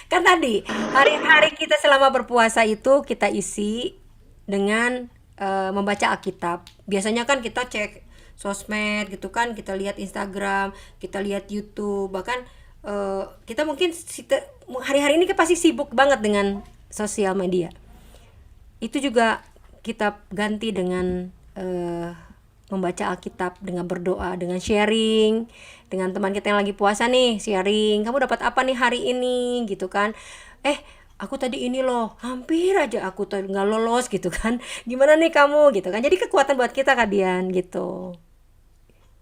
Kan tadi hari-hari kita selama berpuasa itu kita isi dengan membaca Alkitab. Biasanya kan kita cek sosmed gitu kan, kita lihat Instagram, kita lihat YouTube, bahkan kita mungkin hari-hari ini pasti sibuk banget dengan sosial media. Itu juga kita ganti dengan membaca Alkitab, dengan berdoa, dengan sharing dengan teman kita yang lagi puasa nih, sharing, kamu dapat apa nih hari ini gitu kan. Aku tadi ini loh, hampir aja aku tuh nggak lolos gitu kan. Gimana nih kamu gitu kan. Jadi kekuatan buat kita Kadian gitu.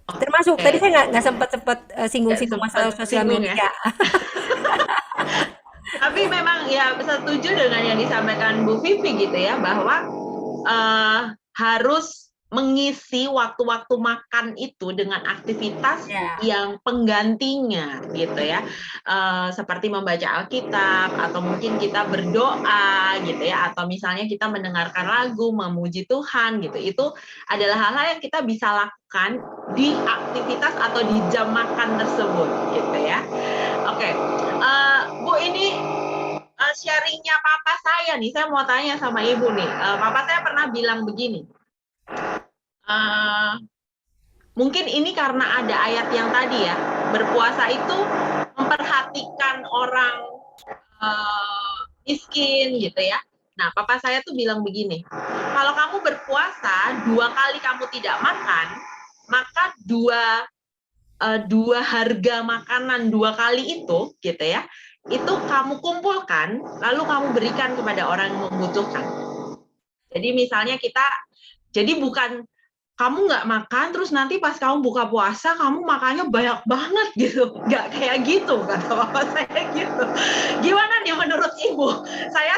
Termasuk tadi Oke, saya nggak sempat nggak singgung-singgung sempat masalah sosial singgung ya. media. Tapi memang ya setuju dengan yang disampaikan Bu Vivi gitu ya, bahwa harus mengisi waktu-waktu makan itu dengan aktivitas Ya. yang penggantinya gitu ya, seperti membaca Alkitab atau mungkin kita berdoa gitu ya, atau misalnya kita mendengarkan lagu, memuji Tuhan gitu. Itu adalah hal-hal yang kita bisa lakukan di aktivitas atau di jam makan tersebut gitu ya. Oke, Bu, ini sharingnya papa saya nih, saya mau tanya sama ibu nih. Papa saya pernah bilang begini, mungkin ini karena ada ayat yang tadi ya, berpuasa itu memperhatikan orang miskin gitu ya. Nah, papa saya tuh bilang begini, kalau kamu berpuasa 2 kali kamu tidak makan, maka dua harga makanan 2 kali itu gitu ya, itu kamu kumpulkan lalu kamu berikan kepada orang yang membutuhkan. Jadi misalnya jadi bukan kamu nggak makan terus nanti pas kamu buka puasa kamu makannya banyak banget gitu, nggak kayak gitu kata bapak saya gitu. Gimana nih menurut ibu? Saya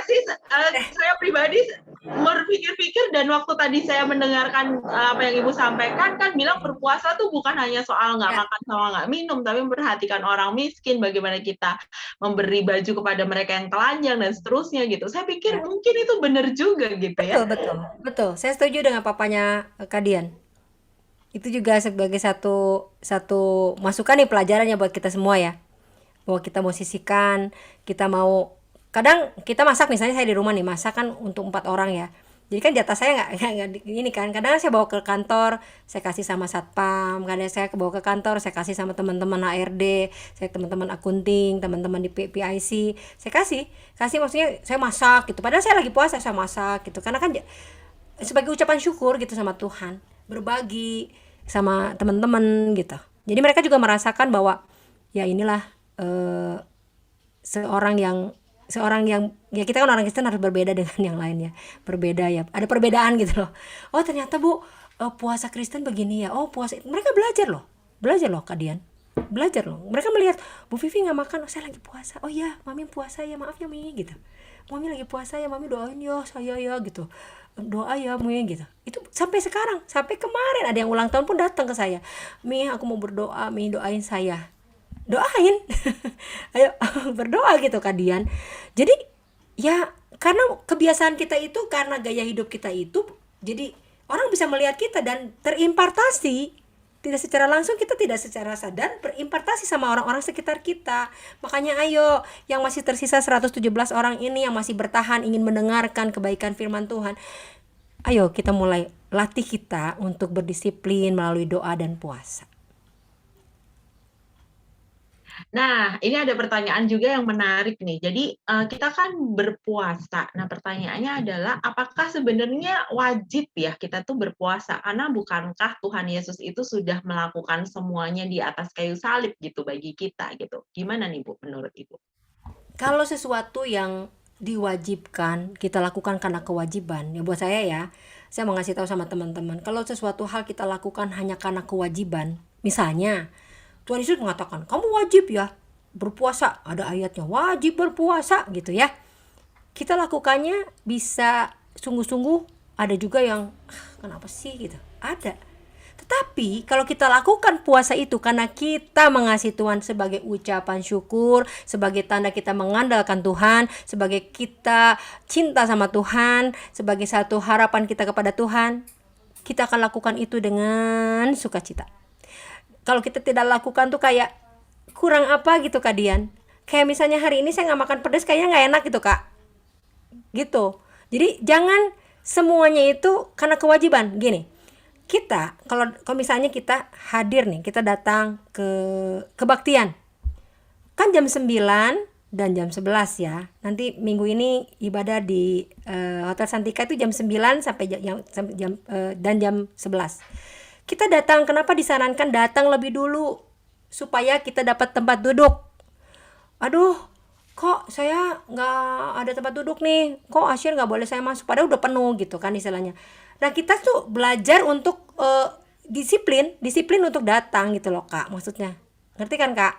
pribadi berpikir-pikir, dan waktu tadi saya mendengarkan apa yang ibu sampaikan, kan bilang berpuasa tuh bukan hanya soal nggak Ya, makan sama nggak minum, tapi memperhatikan orang miskin, bagaimana kita memberi baju kepada mereka yang telanjang dan seterusnya gitu. Saya pikir ya. mungkin itu benar juga gitu ya. Betul, betul, betul. Saya setuju dengan papanya Kadian. Itu juga sebagai satu satu masukan nih pelajarannya buat kita semua ya. Bahwa kita mau sisihkan, kita mau kadang kita masak misalnya saya di rumah nih masak kan untuk 4 orang ya. Jadi kan jatah saya nggak ini kan. Kadang saya bawa ke kantor, saya kasih sama satpam. Kadang saya bawa ke kantor, saya kasih sama teman-teman HRD, saya teman-teman akunting, teman-teman di PIC. Saya kasih maksudnya saya masak gitu. Padahal saya lagi puasa saya masak gitu. Karena kan sebagai ucapan syukur gitu sama Tuhan, berbagi sama teman-teman gitu. Jadi mereka juga merasakan bahwa ya inilah eh, seorang yang ya kita kan orang Kristen harus berbeda dengan yang lainnya, berbeda ya, ada perbedaan gitu loh. Oh ternyata Bu, puasa Kristen begini ya. Oh puasa mereka belajar loh Kak Dian, belajar loh. Mereka melihat Bu Vivi nggak makan, oh saya lagi puasa. Oh ya Mami puasa ya, maaf ya Mi gitu. Mami lagi puasa ya, Mami doain ya saya ya gitu, doa ya Mi gitu. Itu sampai sekarang, sampai kemarin ada yang ulang tahun pun datang ke saya, Mi aku mau berdoa, Mi doain saya. Doain. Ayo berdoa gitu Kak Dian. Jadi ya karena kebiasaan kita itu, karena gaya hidup kita itu, jadi orang bisa melihat kita dan terimpartasi. Tidak secara langsung, kita tidak secara sadar berimpartasi sama orang-orang sekitar kita. Makanya ayo yang masih tersisa 117 orang ini yang masih bertahan ingin mendengarkan kebaikan firman Tuhan, ayo kita mulai latih kita untuk berdisiplin melalui doa dan puasa. Nah, ini ada pertanyaan juga yang menarik nih. Jadi, kita kan berpuasa. Nah, pertanyaannya adalah apakah sebenarnya wajib ya kita tuh berpuasa? Karena bukankah Tuhan Yesus itu sudah melakukan semuanya di atas kayu salib gitu bagi kita gitu. Gimana nih Bu menurut Ibu? Kalau sesuatu yang diwajibkan kita lakukan karena kewajiban, ya buat saya mau ngasih tahu sama teman-teman, kalau sesuatu hal kita lakukan hanya karena kewajiban, misalnya Tuhan Yesus mengatakan kamu wajib ya berpuasa, ada ayatnya wajib berpuasa gitu ya, kita lakukannya bisa sungguh-sungguh, ada juga yang kenapa sih gitu, ada. Tetapi kalau kita lakukan puasa itu karena kita mengasihi Tuhan sebagai ucapan syukur, sebagai tanda kita mengandalkan Tuhan, sebagai kita cinta sama Tuhan, sebagai satu harapan kita kepada Tuhan, kita akan lakukan itu dengan sukacita. Kalau kita tidak lakukan tuh kayak kurang apa gitu Kak Dian. Kayak misalnya hari ini saya nggak makan pedas, kayaknya nggak enak gitu Kak. Gitu. Jadi jangan semuanya itu karena kewajiban. Gini, kita kalau misalnya kita hadir nih, kita datang ke kebaktian. Kan jam 9 dan jam 11 ya. Nanti minggu ini ibadah di Hotel Santika itu jam 9 sampai dan jam 11. Kita datang, kenapa disarankan datang lebih dulu supaya kita dapat tempat duduk. Aduh, kok saya nggak ada tempat duduk nih, kok Asyir nggak boleh saya masuk, padahal udah penuh gitu kan istilahnya. Nah kita tuh belajar untuk disiplin untuk datang gitu loh Kak, maksudnya ngerti kan Kak,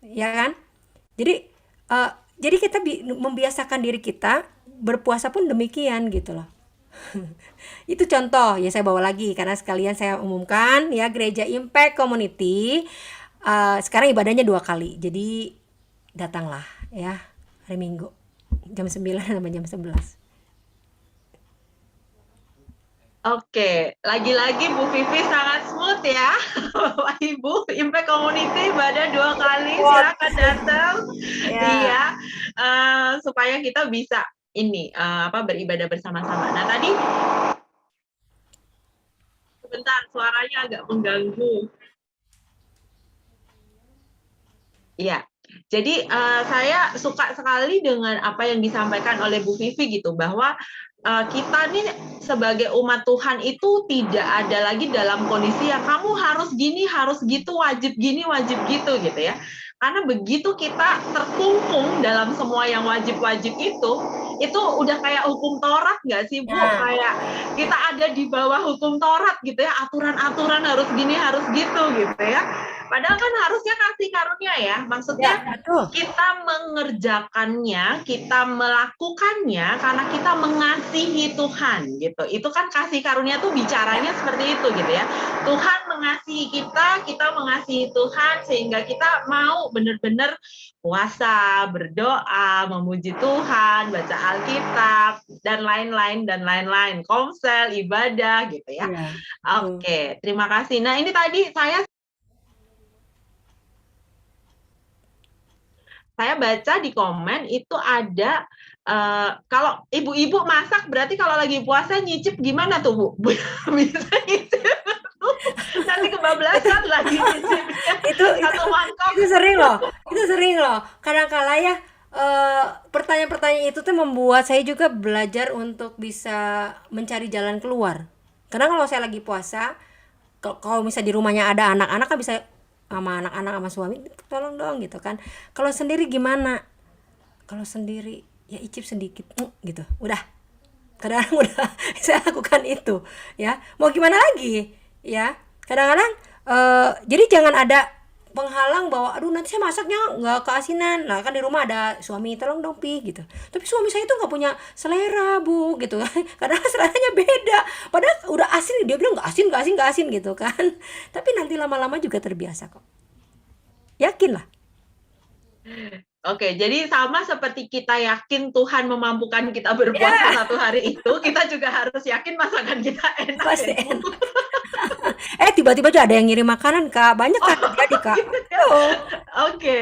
ya kan? Jadi eh, jadi kita membiasakan diri kita berpuasa pun demikian gitu loh. Itu contoh ya, saya bawa lagi karena sekalian saya umumkan ya, Gereja Impact Community sekarang ibadahnya 2 kali. Jadi datanglah ya hari Minggu jam 9 sampai jam 11. Oke, lagi-lagi Bu Vivi sangat smooth ya. Bapak Ibu, Impact Community ibadah 2 kali, silakan datang. Ya. Iya, supaya kita bisa ini beribadah bersama-sama. Nah tadi sebentar suaranya agak mengganggu. Iya, jadi saya suka sekali dengan apa yang disampaikan oleh Bu Vivi gitu, bahwa kita nih sebagai umat Tuhan itu tidak ada lagi dalam kondisi yang kamu harus gini, harus gitu, wajib gini, wajib gitu gitu ya. Karena begitu kita terkungkung dalam semua yang wajib-wajib itu udah kayak hukum Taurat nggak sih Bu? Kayak kita ada di bawah hukum Taurat gitu ya, aturan-aturan harus gini, harus gitu gitu ya. Padahal kan harusnya kasih karunia ya, maksudnya kita mengerjakannya, kita melakukannya karena kita mengasihi Tuhan gitu. Itu kan kasih karunia tuh bicaranya seperti itu gitu ya. Tuhan mengasihi kita, kita mengasihi Tuhan sehingga kita mau benar-benar puasa, berdoa, memuji Tuhan, baca Alkitab dan lain-lain, komsel, ibadah gitu ya. Oke, terima kasih. Nah, ini tadi saya baca di komen itu ada kalau ibu-ibu masak berarti kalau lagi puasa nyicip gimana tuh Bu? Bisa nyicip nanti kebablasan lagi nyicipnya. Itu sering loh. Kadang-kala ya pertanyaan-pertanyaan itu tuh membuat saya juga belajar untuk bisa mencari jalan keluar. Karena kalau saya lagi puasa, kalau misalnya di rumahnya ada anak-anak kan bisa sama anak-anak sama suami, tolong dong gitu kan. Kalau sendiri gimana? Kalau sendiri ya icip sedikit gitu, udah kadang-kadang udah saya lakukan itu ya, mau gimana lagi ya. Kadang-kadang jadi jangan ada penghalang bahwa aduh nanti saya masaknya nggak keasinan. Nah kan di rumah ada suami, tolong dong pi gitu, tapi suami saya itu nggak punya selera Bu gitu kan. Karena seleranya beda, padahal udah asin dia bilang nggak asin gitu kan. Tapi nanti lama-lama juga terbiasa kok, yakin lah. Oke, jadi sama seperti kita yakin Tuhan memampukan kita berpuasa satu hari itu, kita juga harus yakin masakan kita enak. Pasti enak. Tiba-tiba juga ada yang ngirim makanan Kak, banyak kan jadi Kak. Oke.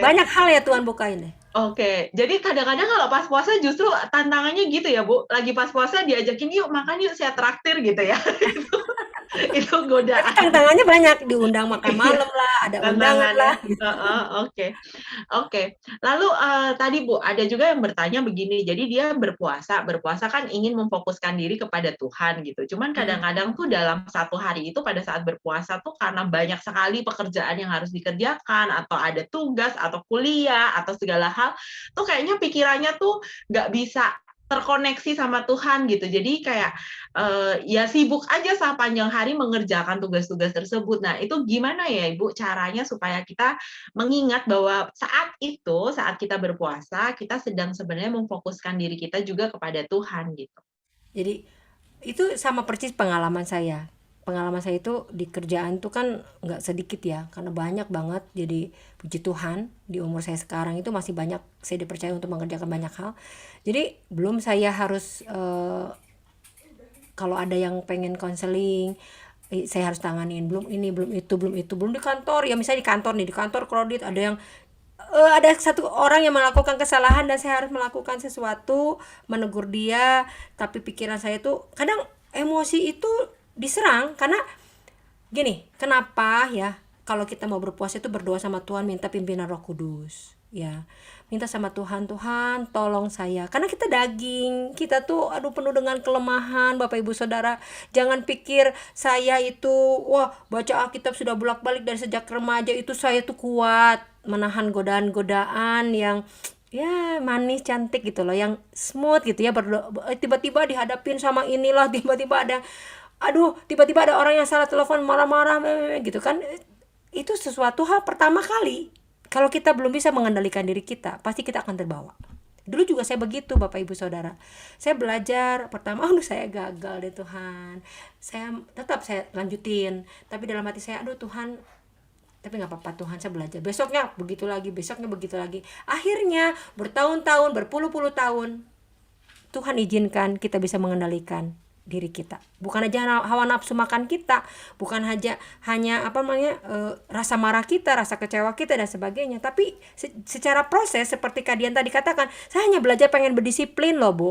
Banyak hal ya Tuhan bukain deh. Oke, jadi kadang-kadang kalau pas puasa justru tantangannya gitu ya Bu, lagi pas puasa diajakin yuk makan yuk saya traktir gitu ya. Itu godaan. Tantangannya banyak, diundang makan malam lah, ada undangan lah. Oke. Lalu tadi Bu ada juga yang bertanya begini, jadi dia berpuasa kan ingin memfokuskan diri kepada Tuhan gitu. Cuman kadang-kadang tuh dalam satu hari itu pada saat berpuasa tuh karena banyak sekali pekerjaan yang harus dikerjakan atau ada tugas atau kuliah atau segala hal, tuh kayaknya pikirannya tuh nggak bisa terkoneksi sama Tuhan gitu. Jadi kayak ya sibuk aja sepanjang hari mengerjakan tugas-tugas tersebut. Nah, itu gimana ya Ibu caranya supaya kita mengingat bahwa saat kita berpuasa, kita sedang sebenarnya memfokuskan diri kita juga kepada Tuhan gitu. Jadi itu sama persis pengalaman saya. pengalaman saya itu di kerjaan tuh kan nggak sedikit ya, karena banyak banget. Jadi puji Tuhan di umur saya sekarang itu masih banyak saya dipercaya untuk mengerjakan banyak hal. Jadi belum saya harus kalau ada yang pengen konseling, saya harus tanganin, belum ini belum itu belum itu, belum di kantor ya, misalnya di kantor nih, di kantor kredit ada yang ada satu orang yang melakukan kesalahan dan saya harus melakukan sesuatu, menegur dia, tapi pikiran saya tuh kadang emosi itu diserang karena gini, kenapa ya kalau kita mau berpuasa itu berdoa sama Tuhan, minta pimpinan Roh Kudus, ya. Minta sama Tuhan, Tuhan tolong saya. Karena kita daging, kita tuh aduh penuh dengan kelemahan, Bapak Ibu Saudara. Jangan pikir saya itu wah, baca Alkitab sudah bolak-balik dari sejak remaja itu saya tuh kuat menahan godaan-godaan yang ya manis cantik gitu loh, yang smooth gitu ya, tiba-tiba dihadapin sama inilah, tiba-tiba ada aduh tiba-tiba ada orang yang salah telepon marah-marah gitu kan. Itu sesuatu hal pertama kali, kalau kita belum bisa mengendalikan diri kita pasti kita akan terbawa. Dulu juga saya begitu Bapak Ibu Saudara. Saya belajar pertama, aduh saya gagal deh Tuhan. Saya lanjutin, tapi dalam hati saya aduh Tuhan, tapi nggak apa-apa Tuhan, saya belajar. Besoknya begitu lagi, besoknya begitu lagi. Akhirnya bertahun-tahun, berpuluh-puluh tahun Tuhan izinkan kita bisa mengendalikan diri kita. Bukan aja hawa nafsu makan kita, bukan hanya apa namanya rasa marah kita, rasa kecewa kita dan sebagainya. Tapi secara proses seperti Kadian tadi katakan, saya hanya belajar pengen berdisiplin loh Bu.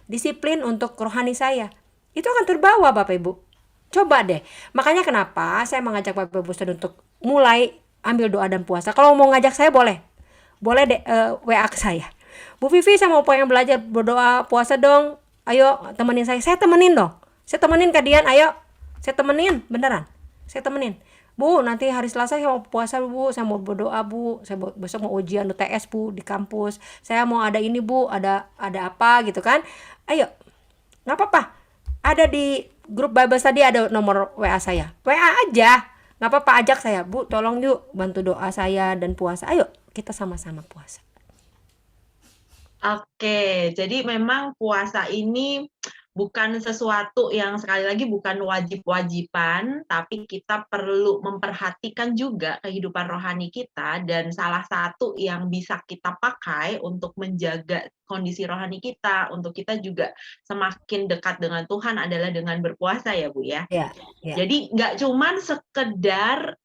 Disiplin untuk rohani saya. Itu akan terbawa Bapak Ibu. Coba deh. Makanya kenapa saya mengajak Bapak Ibu Saudara untuk mulai ambil doa dan puasa. Kalau mau ngajak saya boleh. Boleh deh WA ke saya. Bu Vivi, saya mau pengen belajar berdoa puasa dong. Ayo temenin saya. Saya temenin dong. Saya temenin Kadian, ayo. Saya temenin, beneran. Saya temenin. Bu, nanti hari Selasa saya mau puasa Bu, saya mau berdoa Bu, saya besok mau ujian UTS Bu di kampus. Saya mau ada ini Bu, ada apa gitu kan. Ayo. Nggak apa-apa. Ada di grup Bible tadi ada nomor WA saya. WA aja. Nggak apa-apa, ajak saya. Bu, tolong yuk bantu doa saya dan puasa. Ayo, kita sama-sama puasa. Oke, jadi memang puasa ini bukan sesuatu yang sekali lagi bukan wajib-wajiban, tapi kita perlu memperhatikan juga kehidupan rohani kita, dan salah satu yang bisa kita pakai untuk menjaga kondisi rohani kita, untuk kita juga semakin dekat dengan Tuhan adalah dengan berpuasa ya Bu ya. Ya, ya. Jadi nggak cuman sekedar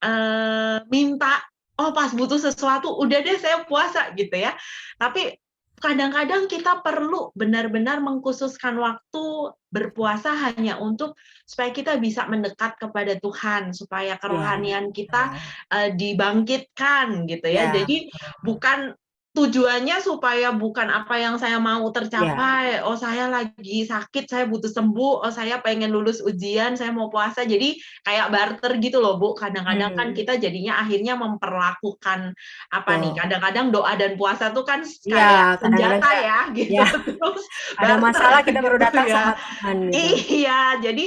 minta, oh pas butuh sesuatu udah deh saya puasa gitu ya. Tapi kadang-kadang kita perlu benar-benar mengkhususkan waktu berpuasa hanya untuk supaya kita bisa mendekat kepada Tuhan, supaya Ya, kerohanian kita dibangkitkan gitu ya. ya, Jadi bukan tujuannya supaya bukan apa yang saya mau ya, tercapai, oh saya lagi sakit, saya butuh sembuh, oh saya pengen lulus ujian, saya mau puasa. Jadi kayak barter gitu loh Bu. Kadang-kadang kan kita jadinya akhirnya memperlakukan apa nih, betul. kadang-kadang doa dan puasa tuh kan Iya, kayak kadang-kadang senjata kita ya gitu, ya terus ada barter masalah kita baru gitu datang ya. sama Tuhan gitu. Iya, jadi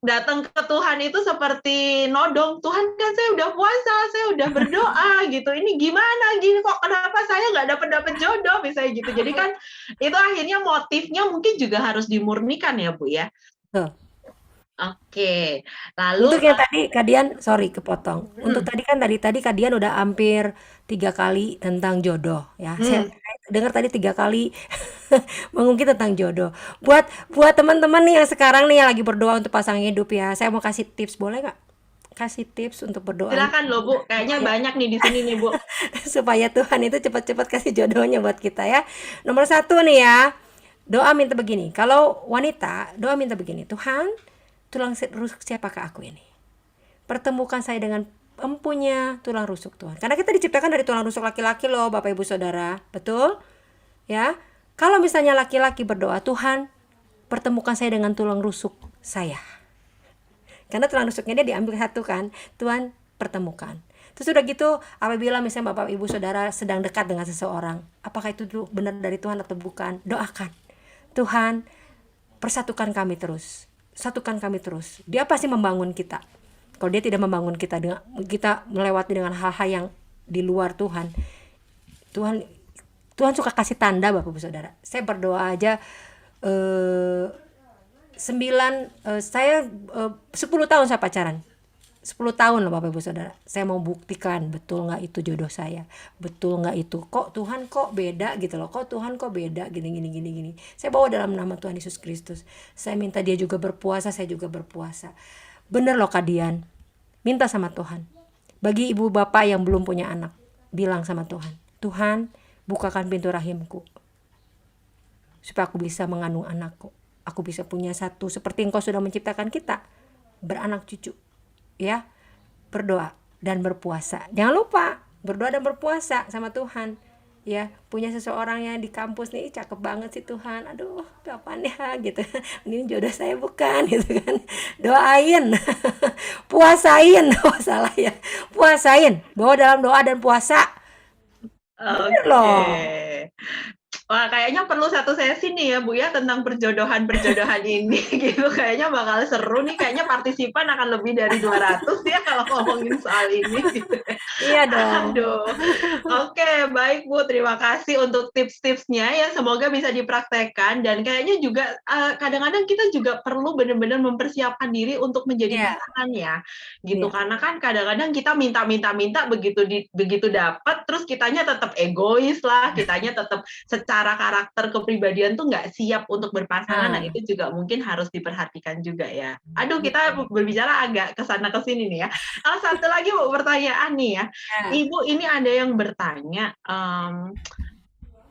datang ke Tuhan itu seperti nodong, "Tuhan kan saya udah puasa, saya udah berdoa gitu, ini gimana gini kok kenapa saya nggak dapet jodoh?" Misalnya gitu. Jadi kan itu akhirnya motifnya mungkin juga harus dimurnikan ya, Bu, ya. Tuh. Oke, lalu Untuk yang tadi Kadian, sorry kepotong. Untuk mhm, tadi kan tadi Kadian udah hampir 3 kali tentang jodoh ya. Saya mhm, dengar tadi 3 kali mengungkit tentang jodoh. Buat buat teman-teman nih yang sekarang nih yang lagi berdoa untuk pasangan hidup ya. Saya mau kasih tips, boleh nggak? Kasih tips untuk berdoa nih silakan loh, Bu, kayaknya supaya banyak nih di sini nih, Bu. supaya Tuhan itu cepat-cepat kasih jodohnya buat kita ya. Nomor satu nih ya, doa minta begini. Kalau wanita, doa minta begini. Tuhan, tulang rusuk siapakah aku ini? Pertemukan saya dengan empunya tulang rusuk Tuhan. Karena kita diciptakan dari tulang rusuk laki-laki loh Bapak Ibu Saudara. Betul? Ya. Kalau misalnya laki-laki berdoa, Tuhan, pertemukan saya dengan tulang rusuk saya. Karena tulang rusuknya dia diambil satu kan. Tuhan, pertemukan. Terus udah gitu, apabila misalnya Bapak Ibu Saudara sedang dekat dengan seseorang, apakah itu benar dari Tuhan atau bukan? Doakan. Tuhan, persatukan kami terus. Satukan kami terus. Dia pasti membangun kita. Kalau dia tidak membangun kita dengan kita melewati dengan hal-hal yang di luar Tuhan, Tuhan Tuhan suka kasih tanda Bapak Ibu Saudara. Saya berdoa aja saya 10 tahun saya pacaran. 10 tahun loh Bapak Ibu Saudara. Saya mau buktikan betul nggak itu jodoh saya. Betul nggak itu. Kok Tuhan kok beda gitu loh. Kok Tuhan kok beda gini gini gini gini. Saya bawa dalam nama Tuhan Yesus Kristus. Saya minta dia juga berpuasa, saya juga berpuasa. Bener loh Kak Dian. Minta sama Tuhan. Bagi ibu bapak yang belum punya anak, bilang sama Tuhan, Tuhan, bukakan pintu rahimku supaya aku bisa mengandung anakku. Aku bisa punya satu seperti Engkau sudah menciptakan kita, beranak cucu. Ya, berdoa dan berpuasa. Jangan lupa berdoa dan berpuasa sama Tuhan. Ya, punya seseorang yang di kampus nih cakep banget sih Tuhan. Aduh, kapan ya gitu. Ini jodoh saya bukan gitu kan. Doain. Puasain. Oh, salah ya. Puasain. Bawa dalam doa dan puasa. Bener Oke. loh. Wah, kayaknya perlu satu sesi nih ya, Bu ya, tentang perjodohan-perjodohan ini gitu. Kayaknya bakal seru nih, kayaknya partisipan akan lebih dari 200 ya kalau ngomongin soal ini gitu. Iya dong. Aduh. Oke, baik Bu, terima kasih untuk tips-tipsnya ya, semoga bisa dipraktekkan dan kayaknya juga kadang-kadang kita juga perlu benar-benar mempersiapkan diri untuk menjadi Iya, pasangan ya, gitu. iya. Karena kan kadang-kadang kita minta begitu dapat, terus kitanya tetap egois lah, kitanya tetap secara karakter kepribadian tuh nggak siap untuk berpasangan. Nah, Nah, itu juga mungkin harus diperhatikan juga ya. Aduh, kita betul. berbicara agak kesana kesini nih ya. Satu lagi Bu, pertanyaan nih ya. Ya. Ibu, ini ada yang bertanya,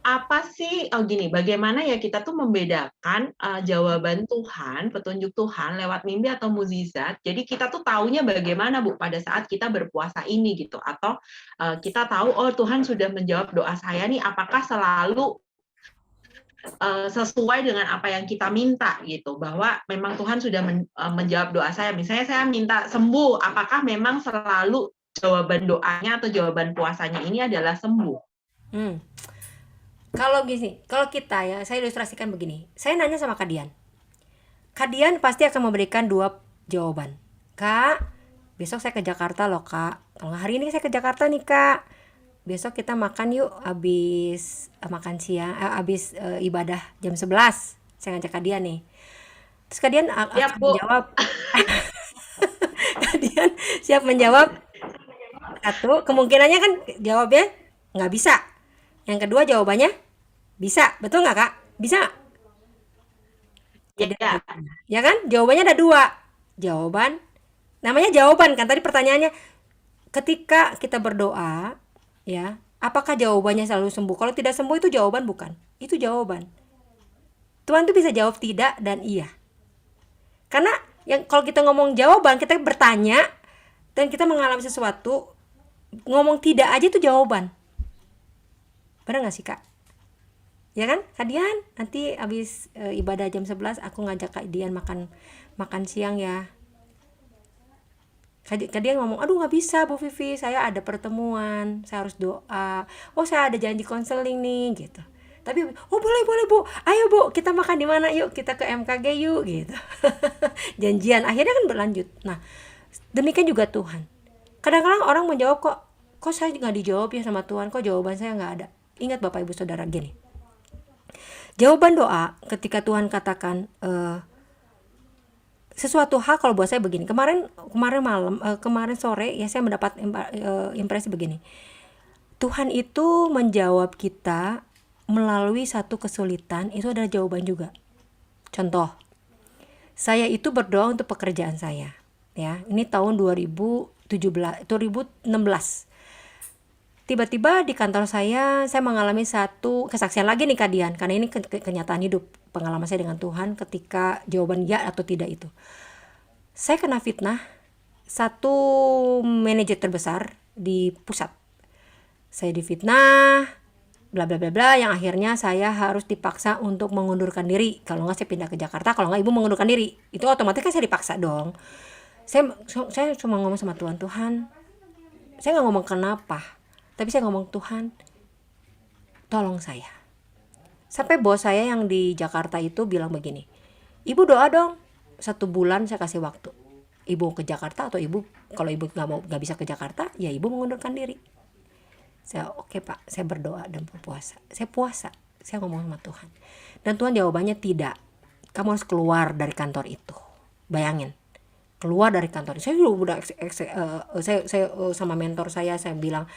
apa sih gini, bagaimana ya kita tuh membedakan, jawaban Tuhan, petunjuk Tuhan lewat mimpi atau mukjizat. Jadi kita tuh taunya bagaimana Bu, pada saat kita berpuasa ini gitu, atau, kita tahu, oh Tuhan sudah menjawab doa saya nih, apakah selalu, sesuai dengan apa yang kita minta gitu, bahwa memang Tuhan sudah menjawab doa saya. Misalnya saya minta sembuh, apakah memang selalu jawaban doanya atau jawaban puasanya ini adalah sembuh? Hmm. Kalau gini, kalau kita ya, saya ilustrasikan begini. Saya nanya sama Kadian. Kadian pasti akan memberikan dua jawaban. Kak, besok saya ke Jakarta loh kak. Kalau nggak hari ini saya ke Jakarta nih kak. Besok kita makan yuk abis makan siang, abis ibadah jam 11. Saya ngajak Kadian nih. Terus Kadian Siap, akan Bu. menjawab, Kadian siap menjawab satu. Kemungkinannya kan jawabnya nggak bisa. Yang kedua jawabannya bisa. Betul nggak kak? Bisa nggak? Kadian Ya, bertanya. Ya kan? Jawabannya ada dua. Jawaban, namanya jawaban kan. Tadi pertanyaannya, ketika kita berdoa, ya, apakah jawabannya selalu sembuh? Kalau tidak sembuh itu jawaban bukan? Itu jawaban. Tuhan tuh bisa jawab tidak dan iya. Karena yang kalau kita ngomong jawaban, kita bertanya dan kita mengalami sesuatu, ngomong tidak aja itu jawaban. Benar nggak sih kak? Ya kan? Kak Dian, nanti abis ibadah jam 11 aku ngajak Kak Dian makan makan siang ya. Kak Dian ngomong, aduh nggak bisa Bu Vivi, saya ada pertemuan, saya harus doa. Oh saya ada janji konseling nih gitu. Tapi oh boleh boleh Bu, ayo Bu kita makan di mana yuk, kita ke MKG yuk gitu. Janjian akhirnya kan berlanjut. Nah demikian juga Tuhan. Kadang-kadang orang menjawab kok saya nggak dijawab ya sama Tuhan, kok jawaban saya nggak ada. Ingat Bapak Ibu Saudara gini, jawaban doa ketika Tuhan katakan sesuatu hal, kalau buat saya begini, kemarin kemarin malam kemarin sore ya saya mendapat impresi begini. Tuhan itu menjawab kita melalui satu kesulitan, itu adalah jawaban juga. Contoh, saya itu berdoa untuk pekerjaan saya. Ya, ini tahun 2017, 2016. Tiba-tiba di kantor saya mengalami satu kesaksian lagi nih Kak Dian, karena ini kenyataan hidup, pengalaman saya dengan Tuhan ketika jawaban ya atau tidak itu. Saya kena fitnah satu manajer terbesar di pusat. Saya difitnah, bla bla bla bla, yang akhirnya saya harus dipaksa untuk mengundurkan diri. Kalau nggak saya pindah ke Jakarta, kalau nggak ibu mengundurkan diri. Itu otomatis kan saya dipaksa dong. Saya cuma ngomong sama Tuhan, Tuhan, saya nggak ngomong kenapa, tapi saya ngomong Tuhan, tolong saya. Sampai bos saya yang di Jakarta itu bilang begini, ibu doa dong, 1 bulan saya kasih waktu. Ibu ke Jakarta atau ibu, kalau ibu nggak bisa ke Jakarta, ya ibu mengundurkan diri. Saya oke Pak, saya berdoa dan berpuasa. Saya puasa, saya ngomong sama Tuhan. Dan Tuhan jawabannya tidak. kamu harus keluar dari kantor itu. Bayangin, keluar dari kantor. Saya udah sama mentor saya bilang,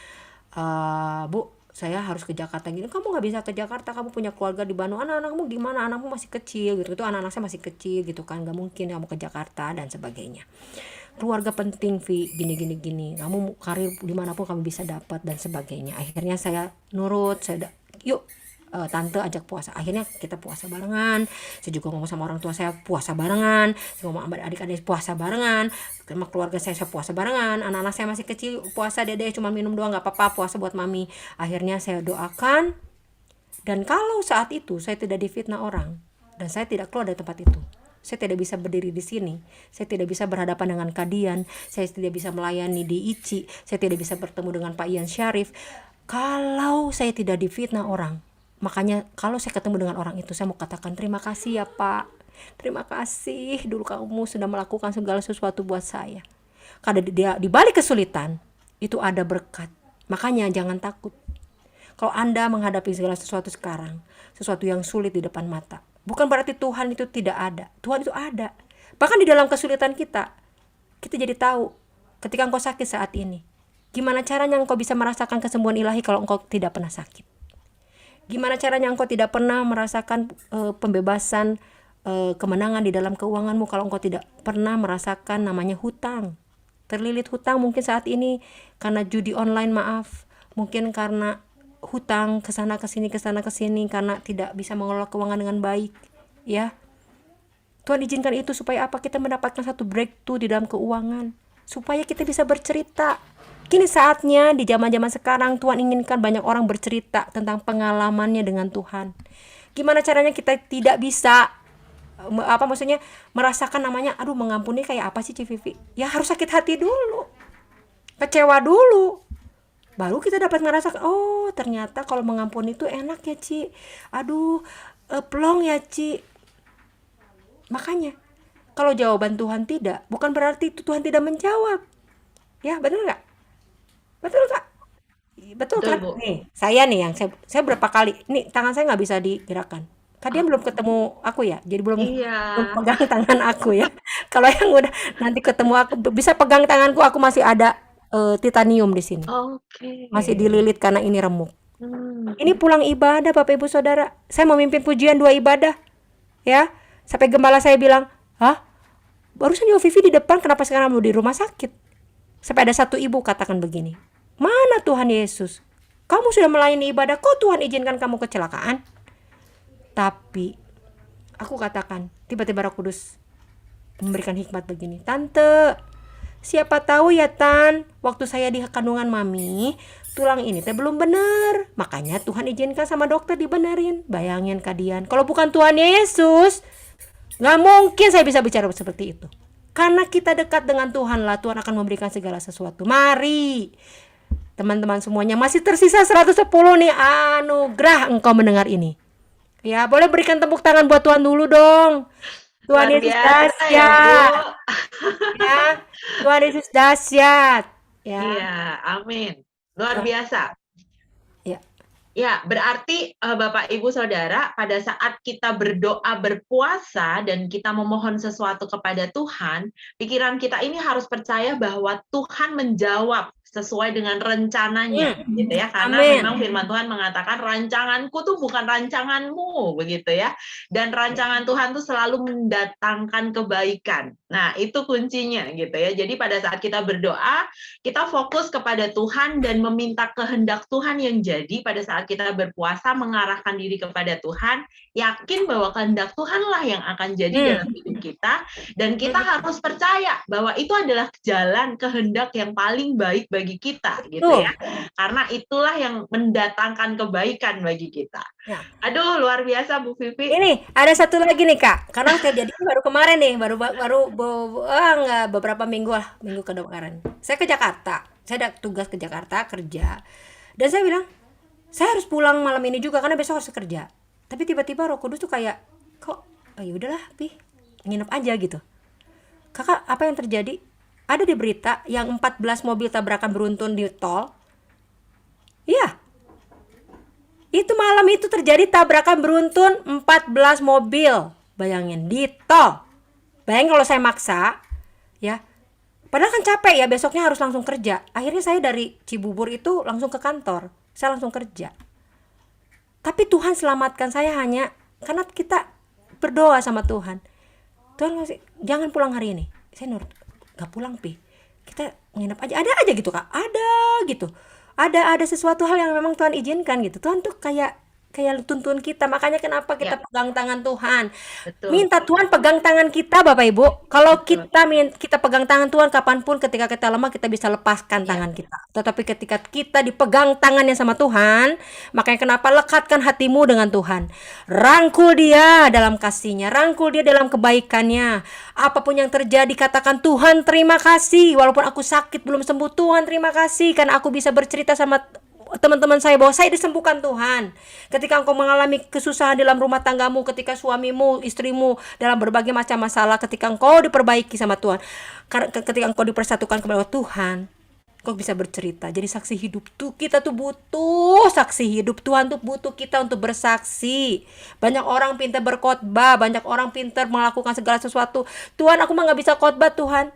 Bu, saya harus ke Jakarta gini. Kamu nggak bisa ke Jakarta, kamu punya keluarga di Bandung, anak-anakmu gimana, anakmu masih kecil gitu. Itu anak-anak saya masih kecil gitu kan, nggak mungkin kamu ke Jakarta dan sebagainya. Keluarga penting, Vi, gini, kamu karir dimanapun kamu bisa dapat dan sebagainya. Akhirnya saya nurut, yuk, tante ajak puasa. Akhirnya kita puasa barengan. Saya juga ngomong sama orang tua saya puasa barengan. Saya ngomong sama adik-adik puasa barengan. Sama keluarga saya puasa barengan. Anak-anak saya masih kecil puasa, dede cuma minum doang, nggak apa-apa, puasa buat mami. Akhirnya saya doakan. Dan kalau saat itu saya tidak difitnah orang dan saya tidak keluar dari tempat itu, saya tidak bisa berdiri di sini, saya tidak bisa berhadapan dengan Kadian, saya tidak bisa melayani di ICI, saya tidak bisa bertemu dengan Pak Ian Syarif kalau saya tidak difitnah orang. Makanya kalau saya ketemu dengan orang itu, saya mau katakan terima kasih ya Pak, terima kasih dulu kamu sudah melakukan segala sesuatu buat saya. Karena di balik kesulitan itu ada berkat. Makanya jangan takut. Kalau Anda menghadapi segala sesuatu sekarang, sesuatu yang sulit di depan mata, bukan berarti Tuhan itu tidak ada. Tuhan itu ada. Bahkan di dalam kesulitan kita jadi tahu ketika engkau sakit saat ini, gimana caranya engkau bisa merasakan kesembuhan ilahi kalau engkau tidak pernah sakit. Gimana caranya engkau tidak pernah merasakan pembebasan, kemenangan di dalam keuanganmu kalau engkau tidak pernah merasakan namanya hutang. Terlilit hutang mungkin saat ini karena judi online, maaf. Mungkin karena hutang kesana kesini karena tidak bisa mengelola keuangan dengan baik, ya. Tuhan izinkan itu supaya apa? Kita mendapatkan satu breakthrough di dalam keuangan, supaya kita bisa bercerita. Kini saatnya di zaman-zaman sekarang Tuhan inginkan banyak orang bercerita tentang pengalamannya dengan Tuhan. Gimana caranya kita tidak bisa merasakan namanya, aduh mengampuni kayak apa sih Civivi? Ya harus sakit hati dulu, kecewa dulu, baru kita dapat ngerasakan, oh ternyata kalau mengampuni itu enak ya Ci, aduh plong ya Ci. Makanya kalau jawaban Tuhan tidak, bukan berarti itu Tuhan tidak menjawab. Ya betul nggak? Betul nggak? Betul Betul, kan? Bu. Nih saya nih yang saya berapa kali, nih tangan saya nggak bisa digerakkan. Kan dia belum ketemu aku ya, jadi belum Iya. pegang tangan aku ya. Kalau yang udah nanti ketemu aku bisa pegang tanganku, aku masih ada titanium di sini. Oke. Masih dililit karena ini remuk. Hmm. Ini pulang ibadah Bapak Ibu Saudara. Saya memimpin pujian 2 ibadah. Ya. Sampai gembala saya bilang, "Hah? Barusan Yo Vivi di depan, kenapa sekarang mau di rumah sakit?" Sampai ada satu ibu katakan begini, "Mana Tuhan Yesus? Kamu sudah melayani ibadah, kok Tuhan izinkan kamu kecelakaan?" Tapi aku katakan, tiba-tiba Roh Kudus memberikan hikmat begini, "Tante, siapa tahu ya Tan, waktu saya di kandungan mami, tulang ini teh belum bener. Makanya Tuhan izinkan sama dokter dibenerin." Bayangin Kadian, kalau bukan Tuhan Yesus, gak mungkin saya bisa bicara seperti itu. Karena kita dekat dengan Tuhan lah, Tuhan akan memberikan segala sesuatu. Mari teman-teman semuanya, masih tersisa 110 nih anugerah engkau mendengar ini. Ya, boleh berikan tepuk tangan buat Tuhan dulu dong. Tuhan Luar Yesus biasa ya, Bu. dahsyat. Ya, Tuhan Yesus dahsyat. Ya. Iya, amin. Luar Nah, biasa. ya. Ya, berarti Bapak Ibu Saudara, pada saat kita berdoa berpuasa dan kita memohon sesuatu kepada Tuhan, pikiran kita ini harus percaya bahwa Tuhan menjawab sesuai dengan rencananya, gitu ya. Karena Amin. memang firman Tuhan mengatakan rancanganku tuh bukan rancanganmu, begitu ya. Dan rancangan Tuhan tuh selalu mendatangkan kebaikan. Nah, itu kuncinya gitu ya. Jadi pada saat kita berdoa, kita fokus kepada Tuhan dan meminta kehendak Tuhan yang jadi. Pada saat kita berpuasa, mengarahkan diri kepada Tuhan, yakin bahwa kehendak Tuhanlah yang akan jadi dalam hidup kita, dan kita harus percaya bahwa itu adalah jalan kehendak yang paling baik bagi kita, gitu ya. Karena itulah yang mendatangkan kebaikan bagi kita. Ya. Aduh, luar biasa Bu Vivi. Ini ada satu lagi nih Kak, karena terjadi baru kemarin nih, beberapa minggu kemarin. Saya ke Jakarta, saya ada tugas ke Jakarta kerja, dan saya bilang saya harus pulang malam ini juga karena besok harus kerja. Tapi tiba-tiba Roh Kudus tuh kayak, kok ya udahlah Pi, nginep aja gitu. Kakak, apa yang terjadi? Ada di berita yang 14 mobil tabrakan beruntun di tol. Iya. Itu malam itu terjadi tabrakan beruntun 14 mobil. Bayangin, di tol. Bayangin kalau saya maksa, ya. Padahal kan capek ya, besoknya harus langsung kerja. Akhirnya saya dari Cibubur itu langsung ke kantor. Saya langsung kerja. Tapi Tuhan selamatkan saya hanya karena kita berdoa sama Tuhan. Tuhan ngasih, jangan pulang hari ini. Saya nurut, gak pulang pi. Kita nginep aja, ada aja gitu kak, ada gitu. Ada sesuatu hal yang memang Tuhan izinkan gitu. Tuhan tuh kayak kayak tuntun kita. Makanya kenapa kita Ya, pegang tangan Tuhan. betul, Minta Tuhan pegang tangan kita Bapak Ibu. Kalau betul. kita pegang tangan Tuhan kapanpun ketika kita lemah kita bisa lepaskan Ya, tangan kita. Tetapi ketika kita dipegang tangannya sama Tuhan, makanya kenapa lekatkan hatimu dengan Tuhan. Rangkul dia dalam kasihnya, rangkul dia dalam kebaikannya. Apapun yang terjadi katakan Tuhan terima kasih. Walaupun aku sakit belum sembuh, Tuhan terima kasih karena aku bisa bercerita sama teman-teman saya bahwa saya disembuhkan Tuhan. Ketika engkau mengalami kesusahan dalam rumah tanggamu, ketika suamimu, istrimu dalam berbagai macam masalah, ketika engkau diperbaiki sama Tuhan, ketika engkau dipersatukan kepada Tuhan, engkau bisa bercerita. Jadi saksi hidup tuh kita tuh butuh saksi hidup. Tuhan tuh butuh kita untuk bersaksi. Banyak orang pintar berkhotbah, banyak orang pintar melakukan segala sesuatu. Tuhan, aku mah nggak bisa khotbah Tuhan.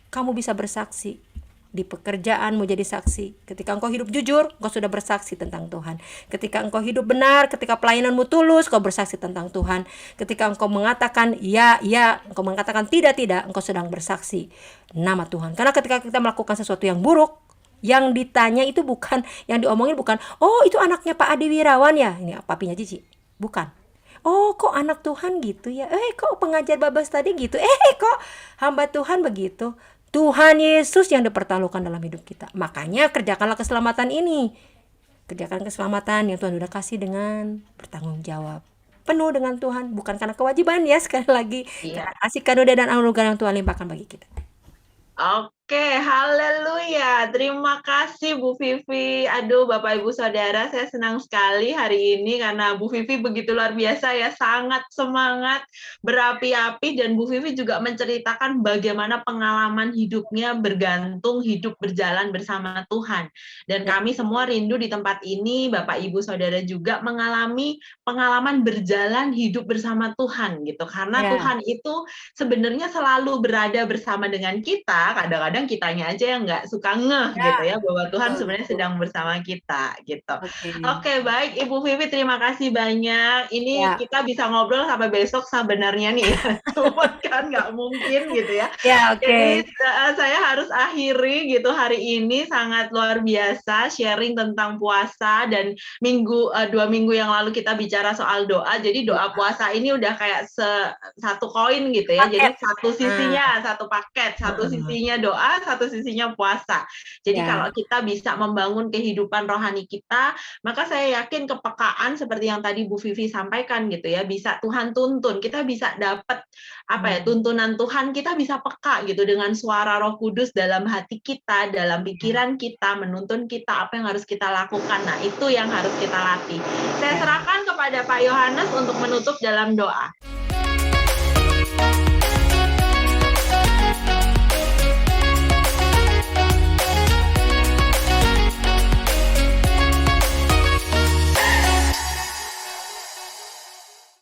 Kamu bisa bersaksi di pekerjaanmu, jadi saksi. Ketika engkau hidup jujur, engkau sudah bersaksi tentang Tuhan. Ketika engkau hidup benar, ketika pelayananmu tulus, engkau bersaksi tentang Tuhan. Ketika engkau mengatakan ya, ya, engkau mengatakan tidak, tidak, engkau sedang bersaksi nama Tuhan. Karena ketika kita melakukan sesuatu yang buruk, yang ditanya itu bukan, yang diomongin bukan, oh itu anaknya Pak Adi Wirawan ya, ini papinya Cici. Bukan. Oh kok anak Tuhan gitu ya, kok pengajar babas tadi gitu, kok hamba Tuhan begitu. Tuhan Yesus yang dipertaruhkan dalam hidup kita. Makanya kerjakanlah keselamatan ini. Kerjakan keselamatan yang Tuhan sudah kasih dengan bertanggung jawab. Penuh dengan Tuhan, bukan karena kewajiban ya, sekali lagi. iya. Karena kasih karunia dan anugerah yang Tuhan limpahkan bagi kita. Oke, haleluya. Terima kasih Bu Vivi. Aduh, Bapak Ibu Saudara, saya senang sekali hari ini karena Bu Vivi begitu luar biasa ya, sangat semangat, berapi-api, dan Bu Vivi juga menceritakan bagaimana pengalaman hidupnya bergantung, hidup berjalan bersama Tuhan. Dan Ya, kami semua rindu di tempat ini, Bapak Ibu Saudara juga mengalami pengalaman berjalan hidup bersama Tuhan gitu. Karena ya, Tuhan itu sebenarnya selalu berada bersama dengan kita, kadang-kadang kitanya aja yang nggak suka ngeh ya, gitu ya, bahwa Tuhan betul, sebenarnya betul. sedang bersama kita, gitu. Oke. Oke, baik Ibu Vivi, terima kasih banyak. Ini Ya, kita bisa ngobrol sampai besok sebenarnya nih ya, cuman kan nggak mungkin gitu ya. ya, Jadi, oke. saya harus akhiri gitu hari ini, sangat luar biasa sharing tentang puasa dan 2 minggu yang lalu kita bicara soal doa, jadi doa Ya, puasa ini udah kayak satu koin gitu ya, jadi paket. satu Nah, sisinya, satu paket, satu heeh. sisinya doa, satu sisinya puasa. Jadi Ya, kalau kita bisa membangun kehidupan rohani kita, maka saya yakin kepekaan seperti yang tadi Bu Vivi sampaikan gitu ya, bisa Tuhan tuntun, kita bisa dapat apa ya, hmm, tuntunan Tuhan, kita bisa peka gitu dengan suara Roh Kudus dalam hati kita, dalam ya, pikiran kita, menuntun kita apa yang harus kita lakukan. Nah, itu yang harus kita latih. Saya ya. serahkan kepada Pak Yohanes untuk menutup dalam doa.